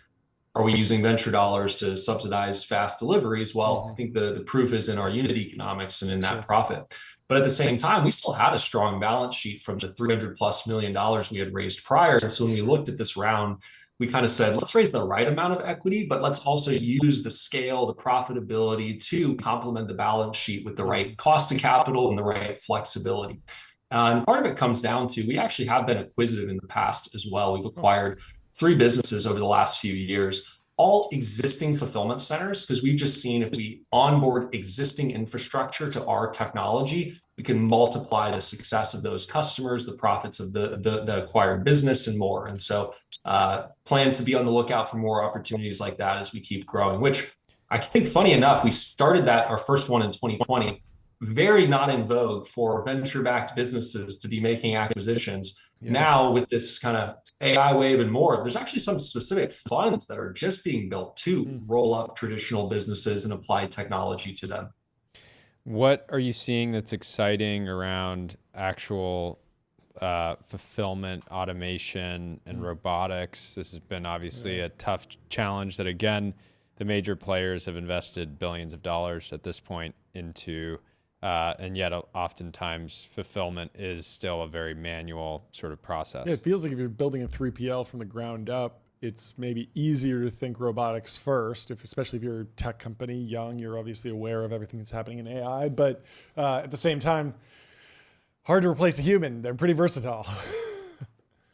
are we using venture dollars to subsidize fast deliveries? Well, I think the proof is in our unit economics and in that profit. But at the same time, we still had a strong balance sheet from the $300+ million we had raised prior. And so when we looked at this round, we kind of said, let's raise the right amount of equity, but let's also use the scale, the profitability to complement the balance sheet with the right cost of capital and the right flexibility. And part of it comes down to, we actually have been acquisitive in the past as well. We've acquired 3 businesses over the last few years, all existing fulfillment centers, because we've just seen if we onboard existing infrastructure to our technology, we can multiply the success of those customers, the profits of the acquired business, and more. And so plan to be on the lookout for more opportunities like that as we keep growing, which I think, funny enough, we started that, our first one in 2020, very not in vogue for venture-backed businesses to be making acquisitions. Now with this kind of AI wave and more, there's actually some specific funds that are just being built to roll up traditional businesses and apply technology to them. What are you seeing that's exciting around actual fulfillment, automation, and robotics? This has been obviously a tough challenge that, again, the major players have invested billions of dollars at this point into. And yet oftentimes fulfillment is still a very manual sort of process. Yeah, it feels like if you're building a 3PL from the ground up, it's maybe easier to think robotics first, especially if you're a tech company, young, you're obviously aware of everything that's happening in AI, but at the same time, hard to replace a human. They're pretty versatile.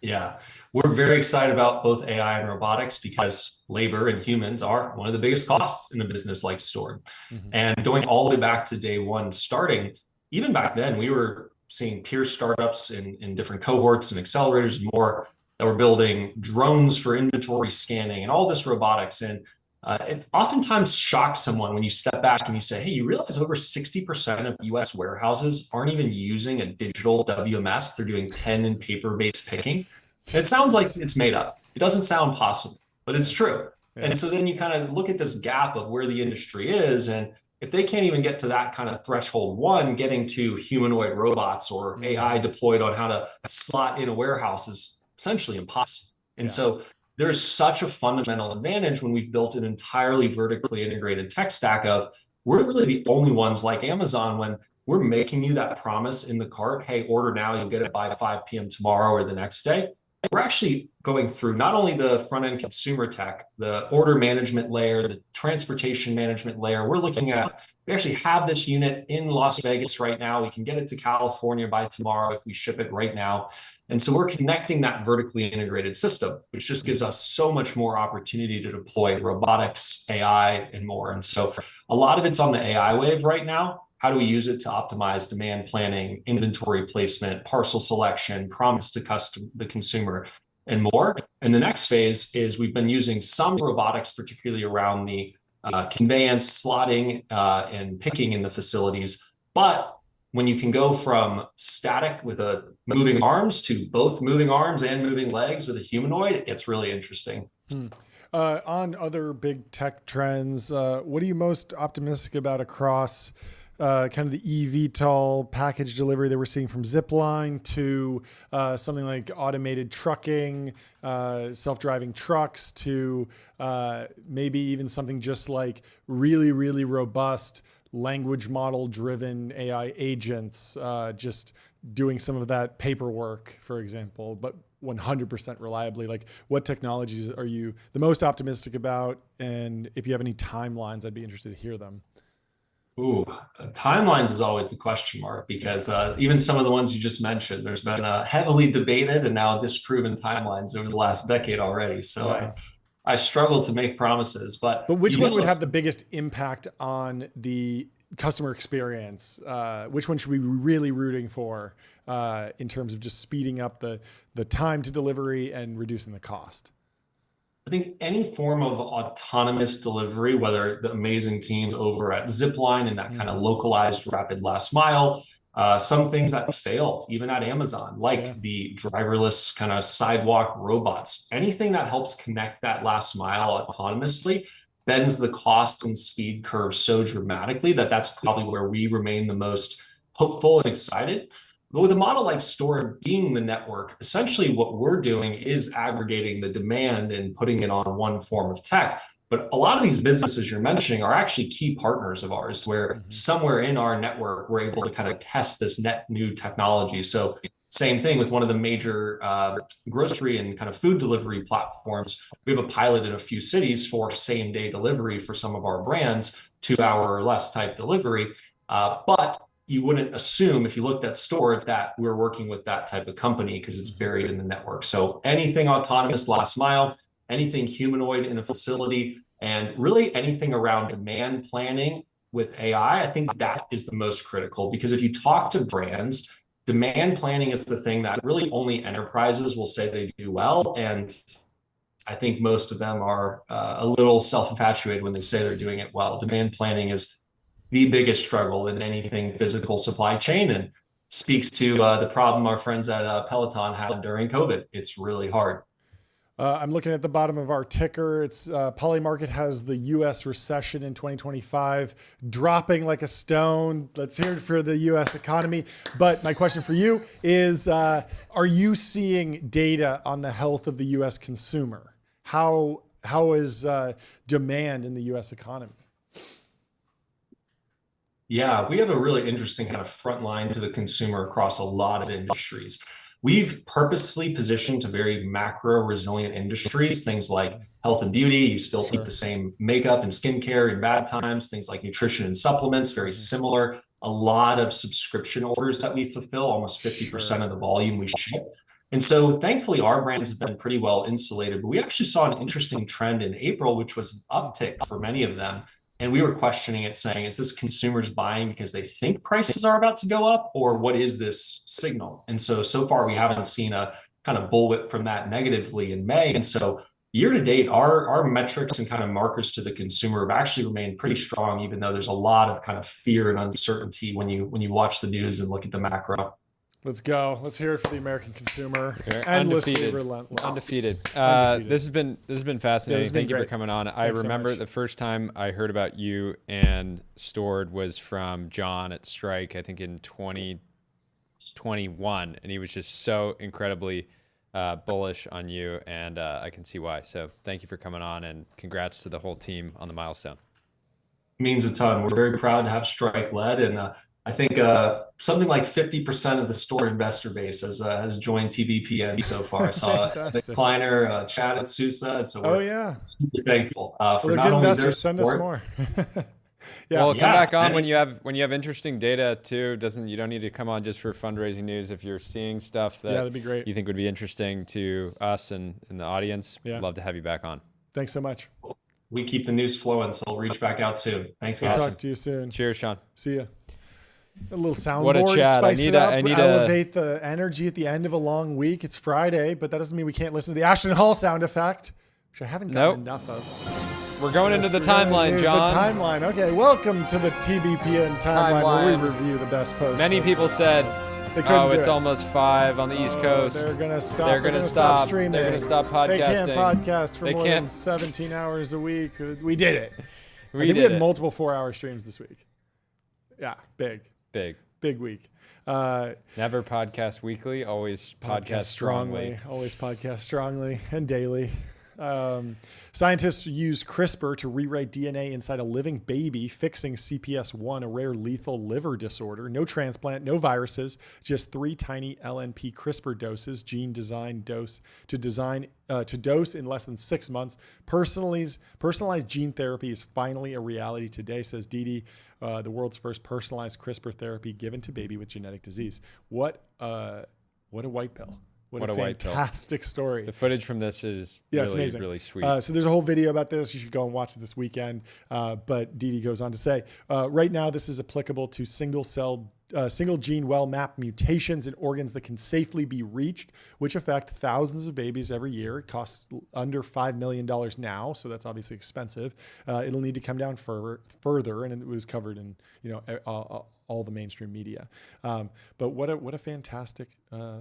Yeah, we're very excited about both AI and robotics because labor and humans are one of the biggest costs in a business like Stored. And going all the way back to day one starting, even back then, we were seeing peer startups in different cohorts and accelerators and more that were building drones for inventory scanning and all this robotics. And it oftentimes shocks someone when you step back and you say, hey, you realize over 60% of US warehouses aren't even using a digital WMS. They're doing pen and paper-based picking. It sounds like it's made up. It doesn't sound possible, but it's true. And so then you kind of look at this gap of where the industry is. And if they can't even get to that kind of threshold one, getting to humanoid robots or AI deployed on how to slot in a warehouse is essentially impossible. And so there's such a fundamental advantage when we've built an entirely vertically integrated tech stack of, we're really the only ones like Amazon when we're making you that promise in the cart, hey, order now, you'll get it by 5 p.m. tomorrow or the next day. We're actually going through not only the front-end consumer tech, the order management layer, the transportation management layer. We're looking at, we actually have this unit in Las Vegas right now. We can get it to California by tomorrow if we ship it right now. And so we're connecting that vertically integrated system, which just gives us so much more opportunity to deploy robotics, AI, and more. And so a lot of it's on the AI wave right now. How do we use it to optimize demand planning, inventory placement, parcel selection, promise to the consumer, and more? And the next phase is we've been using some robotics, particularly around the conveyance, slotting, and picking in the facilities. But when you can go from static with a moving arms to both moving arms and moving legs with a humanoid, it gets really interesting. On other big tech trends, what are you most optimistic about across kind of the eVTOL package delivery that we're seeing from Zipline to something like automated trucking, self-driving trucks to maybe even something just like really, really robust language model driven AI agents, just doing some of that paperwork, for example. But 100% reliably? Like, what technologies are you the most optimistic about? And if you have any timelines, I'd be interested to hear them. Ooh, timelines is always the question mark, because even some of the ones you just mentioned, there's been heavily debated and now disproven timelines over the last decade already. So Yeah. I struggle to make promises, but which one would have the biggest impact on the customer experience? Which one should we be really rooting for in terms of just speeding up the time to delivery and reducing the cost? I think any form of autonomous delivery, whether the amazing teams over at Zipline and that kind of localized rapid last mile, some things that failed even at Amazon, like the driverless kind of sidewalk robots, anything that helps connect that last mile autonomously bends the cost and speed curve so dramatically that that's probably where we remain the most hopeful and excited. But with a model like Store being the network, essentially what we're doing is aggregating the demand and putting it on one form of tech. But a lot of these businesses you're mentioning are actually key partners of ours, where somewhere in our network, we're able to kind of test this net new technology. So same thing with one of the major grocery and kind of food delivery platforms. We have a pilot in a few cities for same day delivery for some of our brands, 2 hour or less type delivery. But you wouldn't assume if you looked at Store that we're working with that type of company because it's buried in the network. So anything autonomous last mile, anything humanoid in a facility, and really anything around demand planning with AI, I think that is the most critical, because if you talk to brands, demand planning is the thing that really only enterprises will say they do well. And I think most of them are a little self-infatuated when they say they're doing it well. Demand planning is the biggest struggle in anything physical supply chain, and speaks to the problem our friends at Peloton had during COVID. It's really hard. I'm looking at the bottom of our ticker. It's Polymarket has the U.S. recession in 2025 dropping like a stone. Let's hear it for the U.S. economy. But my question for you is, are you seeing data on the health of the U.S. consumer? How is demand in the U.S. economy? Yeah, we have a really interesting kind of front line to the consumer across a lot of industries. We've purposefully positioned to very macro resilient industries, things like health and beauty. You still keep the same makeup and skincare in bad times, things like nutrition and supplements, very similar. A lot of subscription orders that we fulfill, almost 50% of the volume we ship. And so thankfully our brands have been pretty well insulated, but we actually saw an interesting trend in April, which was an uptick for many of them. And we were questioning it, saying, is this consumers buying because they think prices are about to go up, or what is this signal? And so far we haven't seen a kind of bullwhip from that negatively in May. And so year to date, our metrics and kind of markers to the consumer have actually remained pretty strong, even though there's a lot of kind of fear and uncertainty when you watch the news and look at the macro. Let's go. Let's hear it for the American consumer. Endlessly relentless. Undefeated. This has been fascinating. Thank you for coming on. I remember the first time I heard about you and Stored was from John at Strike, I think in 2021, and he was just so incredibly bullish on you, and I can see why. So thank you for coming on, and congrats to the whole team on the milestone. It means a ton. We're very proud to have Strike led, and I think something like 50% of the Store investor base has joined TBPN so far. I saw Nick Kleiner, Chad at Sousa, and so we're super thankful for not only their support. Send us more. Well, come back on when you have interesting data too. You don't need to come on just for fundraising news. If you're seeing stuff that that'd be great. You think would be interesting to us and the audience, we'd love to have you back on. Thanks so much. We keep the news flowing, so we'll reach back out soon. Thanks, guys. We'll talk to you soon. Cheers, Sean. See ya. A little soundboard. What a chat. Spice it up, elevate the energy at the end of a long week. It's Friday, but that doesn't mean we can't listen to the Ashton Hall sound effect, which I haven't gotten enough of. We're going into the timeline, John. The timeline. Okay, welcome to the TBPN timeline where we review the best posts. Many people said, it's almost 5 on the East Coast. They're going to stop. They're going to stop streaming. They're going to stop podcasting. They can't podcast for more than 17 hours a week. We did it. We had multiple 4-hour streams this week. Yeah, big week. Never podcast weekly, always podcast strongly. Always podcast strongly and daily. Scientists used CRISPR to rewrite DNA inside a living baby, fixing CPS1, a rare lethal liver disorder. No transplant, no viruses, just 3 tiny LNP CRISPR doses, gene design dose to dose in less than 6 months. Personalized gene therapy is finally a reality today, says Didi, the world's first personalized CRISPR therapy given to baby with genetic disease. What a white pill. What a fantastic story. The footage from this is it's really, amazing. really sweet. So there's a whole video about this. You should go and watch it this weekend. But Didi goes on to say, right now, this is applicable to single gene well-mapped mutations in organs that can safely be reached, which affect thousands of babies every year. It costs under $5 million now, so that's obviously expensive. It'll need to come down further, and it was covered in all the mainstream media. But what a fantastic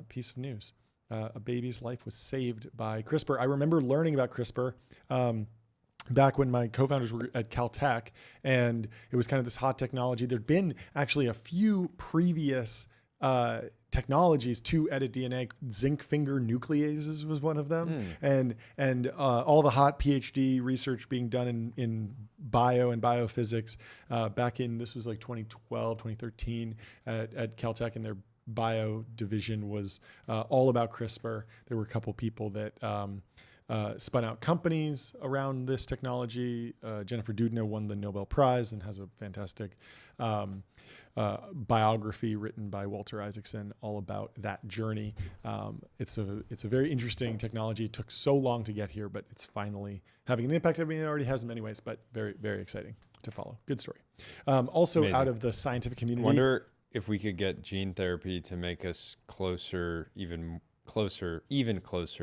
piece of news. A baby's life was saved by CRISPR. I remember learning about CRISPR back when my co-founders were at Caltech, and it was kind of this hot technology. There'd been actually a few previous technologies to edit DNA. Zinc finger nucleases was one of them, and all the hot PhD research being done in bio and biophysics back in, this was like 2012, 2013 at Caltech, and their bio division was all about CRISPR. There were a couple people that spun out companies around this technology. Jennifer Doudna won the Nobel Prize and has a fantastic biography written by Walter Isaacson all about that journey. It's a very interesting technology. It took so long to get here, but it's finally having an impact. I mean, it already has in many ways, but very, very exciting to follow. Good story. Also, amazing. Out of the scientific community, wonder if we could get gene therapy to make us even closer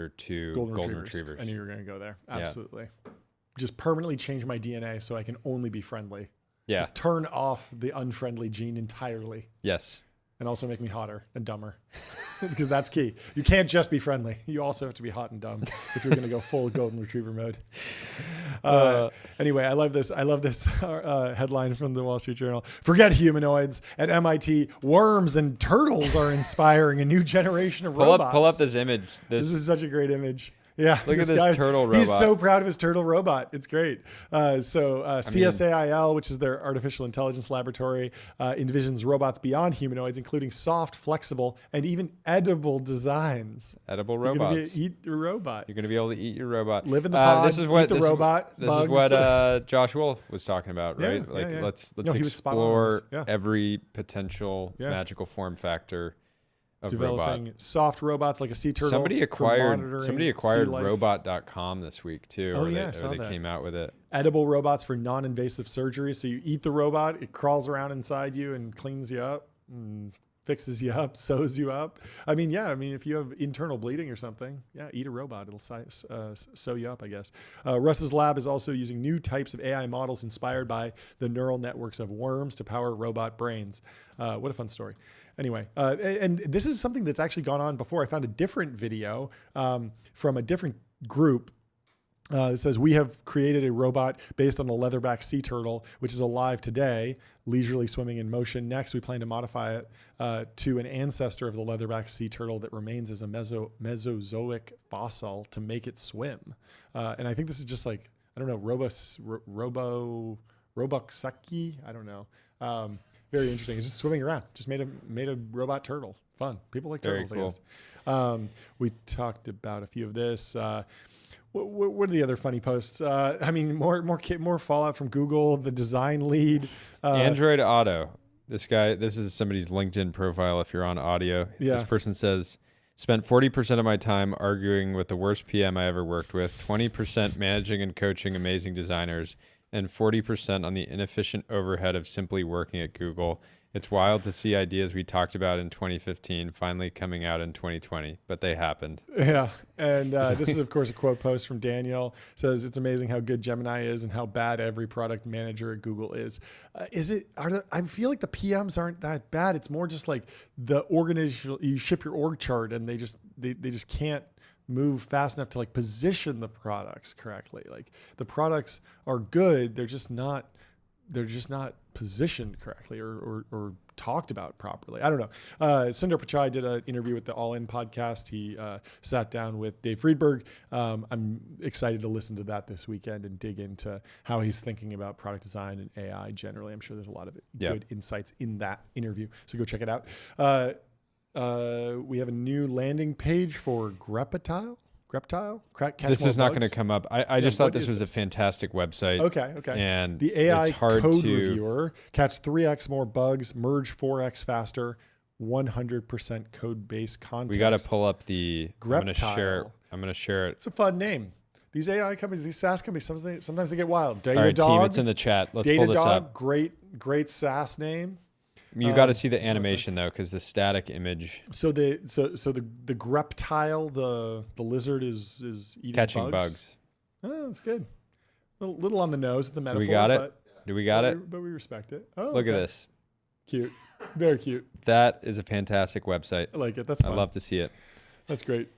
to golden retrievers. I knew you were going to go there. Absolutely. Yeah. Just permanently change my DNA so I can only be friendly. Yeah. Just turn off the unfriendly gene entirely. Yes. And also make me hotter and dumber, because that's key. You can't just be friendly. You also have to be hot and dumb if you're going to go full golden retriever mode. Anyway, I love this. Headline from the Wall Street Journal. Forget humanoids. At MIT, worms and turtles are inspiring a new generation of robots. Pull up this image. This is such a great image. Yeah, look at this turtle robot. He's so proud of his turtle robot. It's great. CSAIL, which is their artificial intelligence laboratory, envisions robots beyond humanoids, including soft, flexible, and even edible designs. Edible robots. You're going to eat your robot. You're going to be able to eat your robot. Live in the pod. This is what eat the robot. This is what Josh Wolf was talking about, right? Yeah, let's explore every potential magical form factor of developing robot. Soft robots like a sea turtle. Somebody acquired robot.com this week too. They came out with it. Edible robots for non-invasive surgery. So you eat the robot, it crawls around inside you and cleans you up, and fixes you up, sews you up. If you have internal bleeding or something, eat a robot. It'll sew you up, I guess. Russ's lab is also using new types of AI models inspired by the neural networks of worms to power robot brains. What a fun story. Anyway, and this is something that's actually gone on before. I found a different video from a different group. It says, we have created a robot based on the leatherback sea turtle, which is alive today, leisurely swimming in motion. Next, we plan to modify it to an ancestor of the leatherback sea turtle that remains as a Mesozoic fossil to make it swim. And I think this is just like, I don't know, Roboksaki? I don't know. Very interesting. It's just swimming around. Just made a robot turtle. Fun. People like turtles, Very cool. I guess. We talked about a few of this. What are the other funny posts? More fallout from Google. The design lead. Android Auto. This is somebody's LinkedIn profile if you're on audio. Yeah. This person says, spent 40% of my time arguing with the worst PM I ever worked with, 20% managing and coaching amazing designers, and 40% on the inefficient overhead of simply working at Google. It's wild to see ideas we talked about in 2015 finally coming out in 2020, but they happened. Yeah, and this is, of course, a quote post from Daniel. It says, it's amazing how good Gemini is and how bad every product manager at Google is. I feel like the PMs aren't that bad. It's more just like the organization, you ship your org chart and they just can't move fast enough to like position the products correctly. Like the products are good, they're just not they're just not positioned correctly or talked about properly. I don't know. Sundar Pichai did an interview with the All In podcast. He sat down with Dave Friedberg. I'm excited to listen to that this weekend and dig into how he's thinking about product design and AI generally. I'm sure there's a lot of good insights in that interview. So go check it out. We have a new landing page for Greptile. This is not going to come up. I just thought this was a fantastic website. Okay. And the AI it's hard code to reviewer, catch 3x more bugs, merge 4x faster, 100% code base context. We got to pull up the. Greptile. I'm going to share it. It's a fun name. These AI companies, these SaaS companies, sometimes they get wild. All right, team, it's in the chat. Let's pull this up. Great SaaS name. You got to see the animation though, because the static image. So the Greptile, the lizard is eating catching bugs. Oh, that's good. Little on the nose with the metaphor. Do we got it? Do we got it? But we respect it. Oh, look at this. Cute. Very cute. That is a fantastic website. I like it. That's fun. I love to see it. That's great.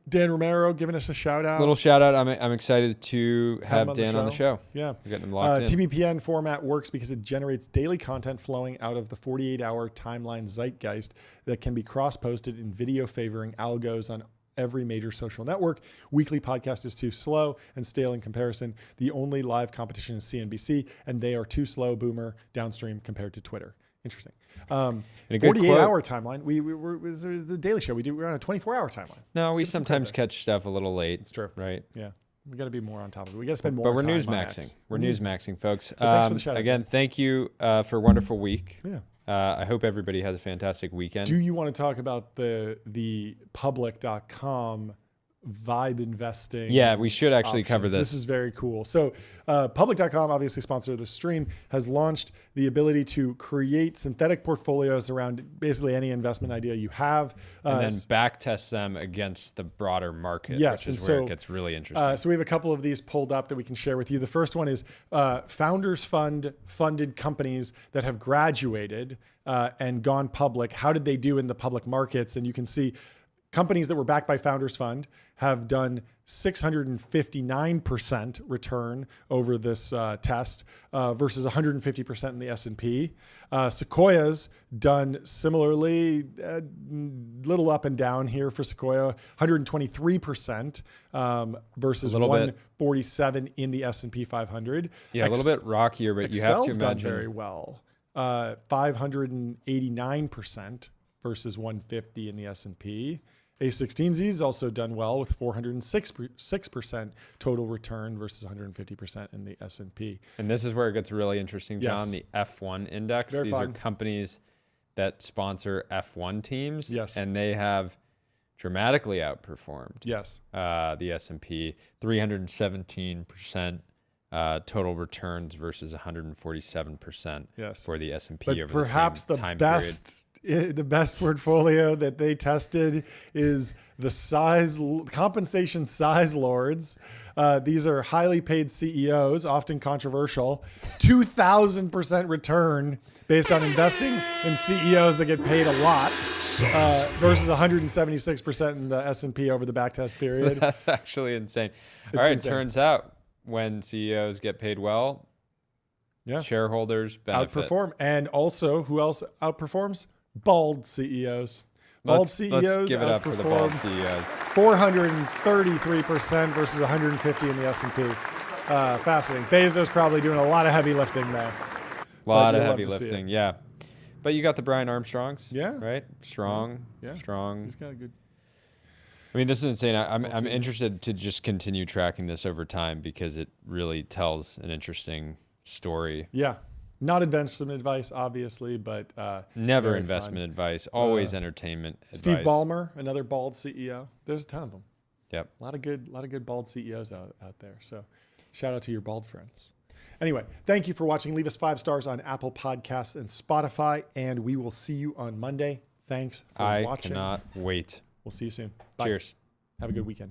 Dan Romero giving us a shout out. Little shout out. I'm excited to have Dan on the show. Yeah. We're getting him locked in. TBPN format works because it generates daily content flowing out of the 48-hour timeline zeitgeist that can be cross-posted in video favoring algos on every major social network. Weekly podcast is too slow and stale in comparison. The only live competition is CNBC, and they are too slow, boomer, downstream compared to Twitter. Interesting. 48-hour timeline. Was the Daily Show. We're on a 24-hour timeline. No, we sometimes catch stuff a little late. It's true. Right? Yeah. We got to be more on top of it. We got to spend more time. But we're newsmaxing. We're newsmaxing, folks. So thanks for the shout out. Again, thank you for a wonderful week. Yeah. I hope everybody has a fantastic weekend. Do you want to talk about the public.com vibe investing? Yeah, we should actually options. cover this. This is very cool. So public.com, obviously sponsor of the stream, has launched the ability to create synthetic portfolios around basically any investment idea you have. And then back test them against the broader market, yes, which is where it gets really interesting. So we have a couple of these pulled up that we can share with you. The first one is Founders Fund funded companies that have graduated and gone public. How did they do in the public markets? And you can see companies that were backed by Founders Fund have done 659% return over this test versus 150% in the S&P. Sequoia's done similarly, little up and down here for Sequoia, 123% versus 147 in the S&P 500. Yeah, a little bit rockier, but Excel's you have to done imagine very well. 589% versus 150 in the S&P. A16Z's also done well with 406% total return versus 150% in the S&P. And this is where it gets really interesting, John. Yes. The F1 index. Very These fun. are companies that sponsor F1 teams. Yes. And they have dramatically outperformed. Yes. The S&P, 317% total returns versus 147% for the S&P but over perhaps the same time period. The best portfolio that they tested is the compensation size lords. These are highly paid CEOs, often controversial. 2,000% return based on investing in CEOs that get paid a lot versus 176% in the S&P over the backtest period. That's actually insane. All right, insane. Turns out when CEOs get paid well, shareholders benefit. Outperform. And also, who else outperforms? Bald CEOs. Let's give it up for the bald CEOs. 433% versus 150 in the S&P. Fascinating. Bezos probably doing a lot of heavy lifting there. A lot of heavy lifting, yeah. But you got the Brian Armstrongs, yeah, right? Strong. He's got a good. I mean, this is insane. I'm interested to just continue tracking this over time because it really tells an interesting story. Yeah. Not investment advice, obviously, but never investment advice. Always entertainment advice. Steve Ballmer, another bald CEO. There's a ton of them. Yep. A lot of good bald CEOs out there. So, shout out to your bald friends. Anyway, thank you for watching. Leave us 5 stars on Apple Podcasts and Spotify, and we will see you on Monday. Thanks for watching. I cannot wait. We'll see you soon. Bye. Cheers. Have a good weekend.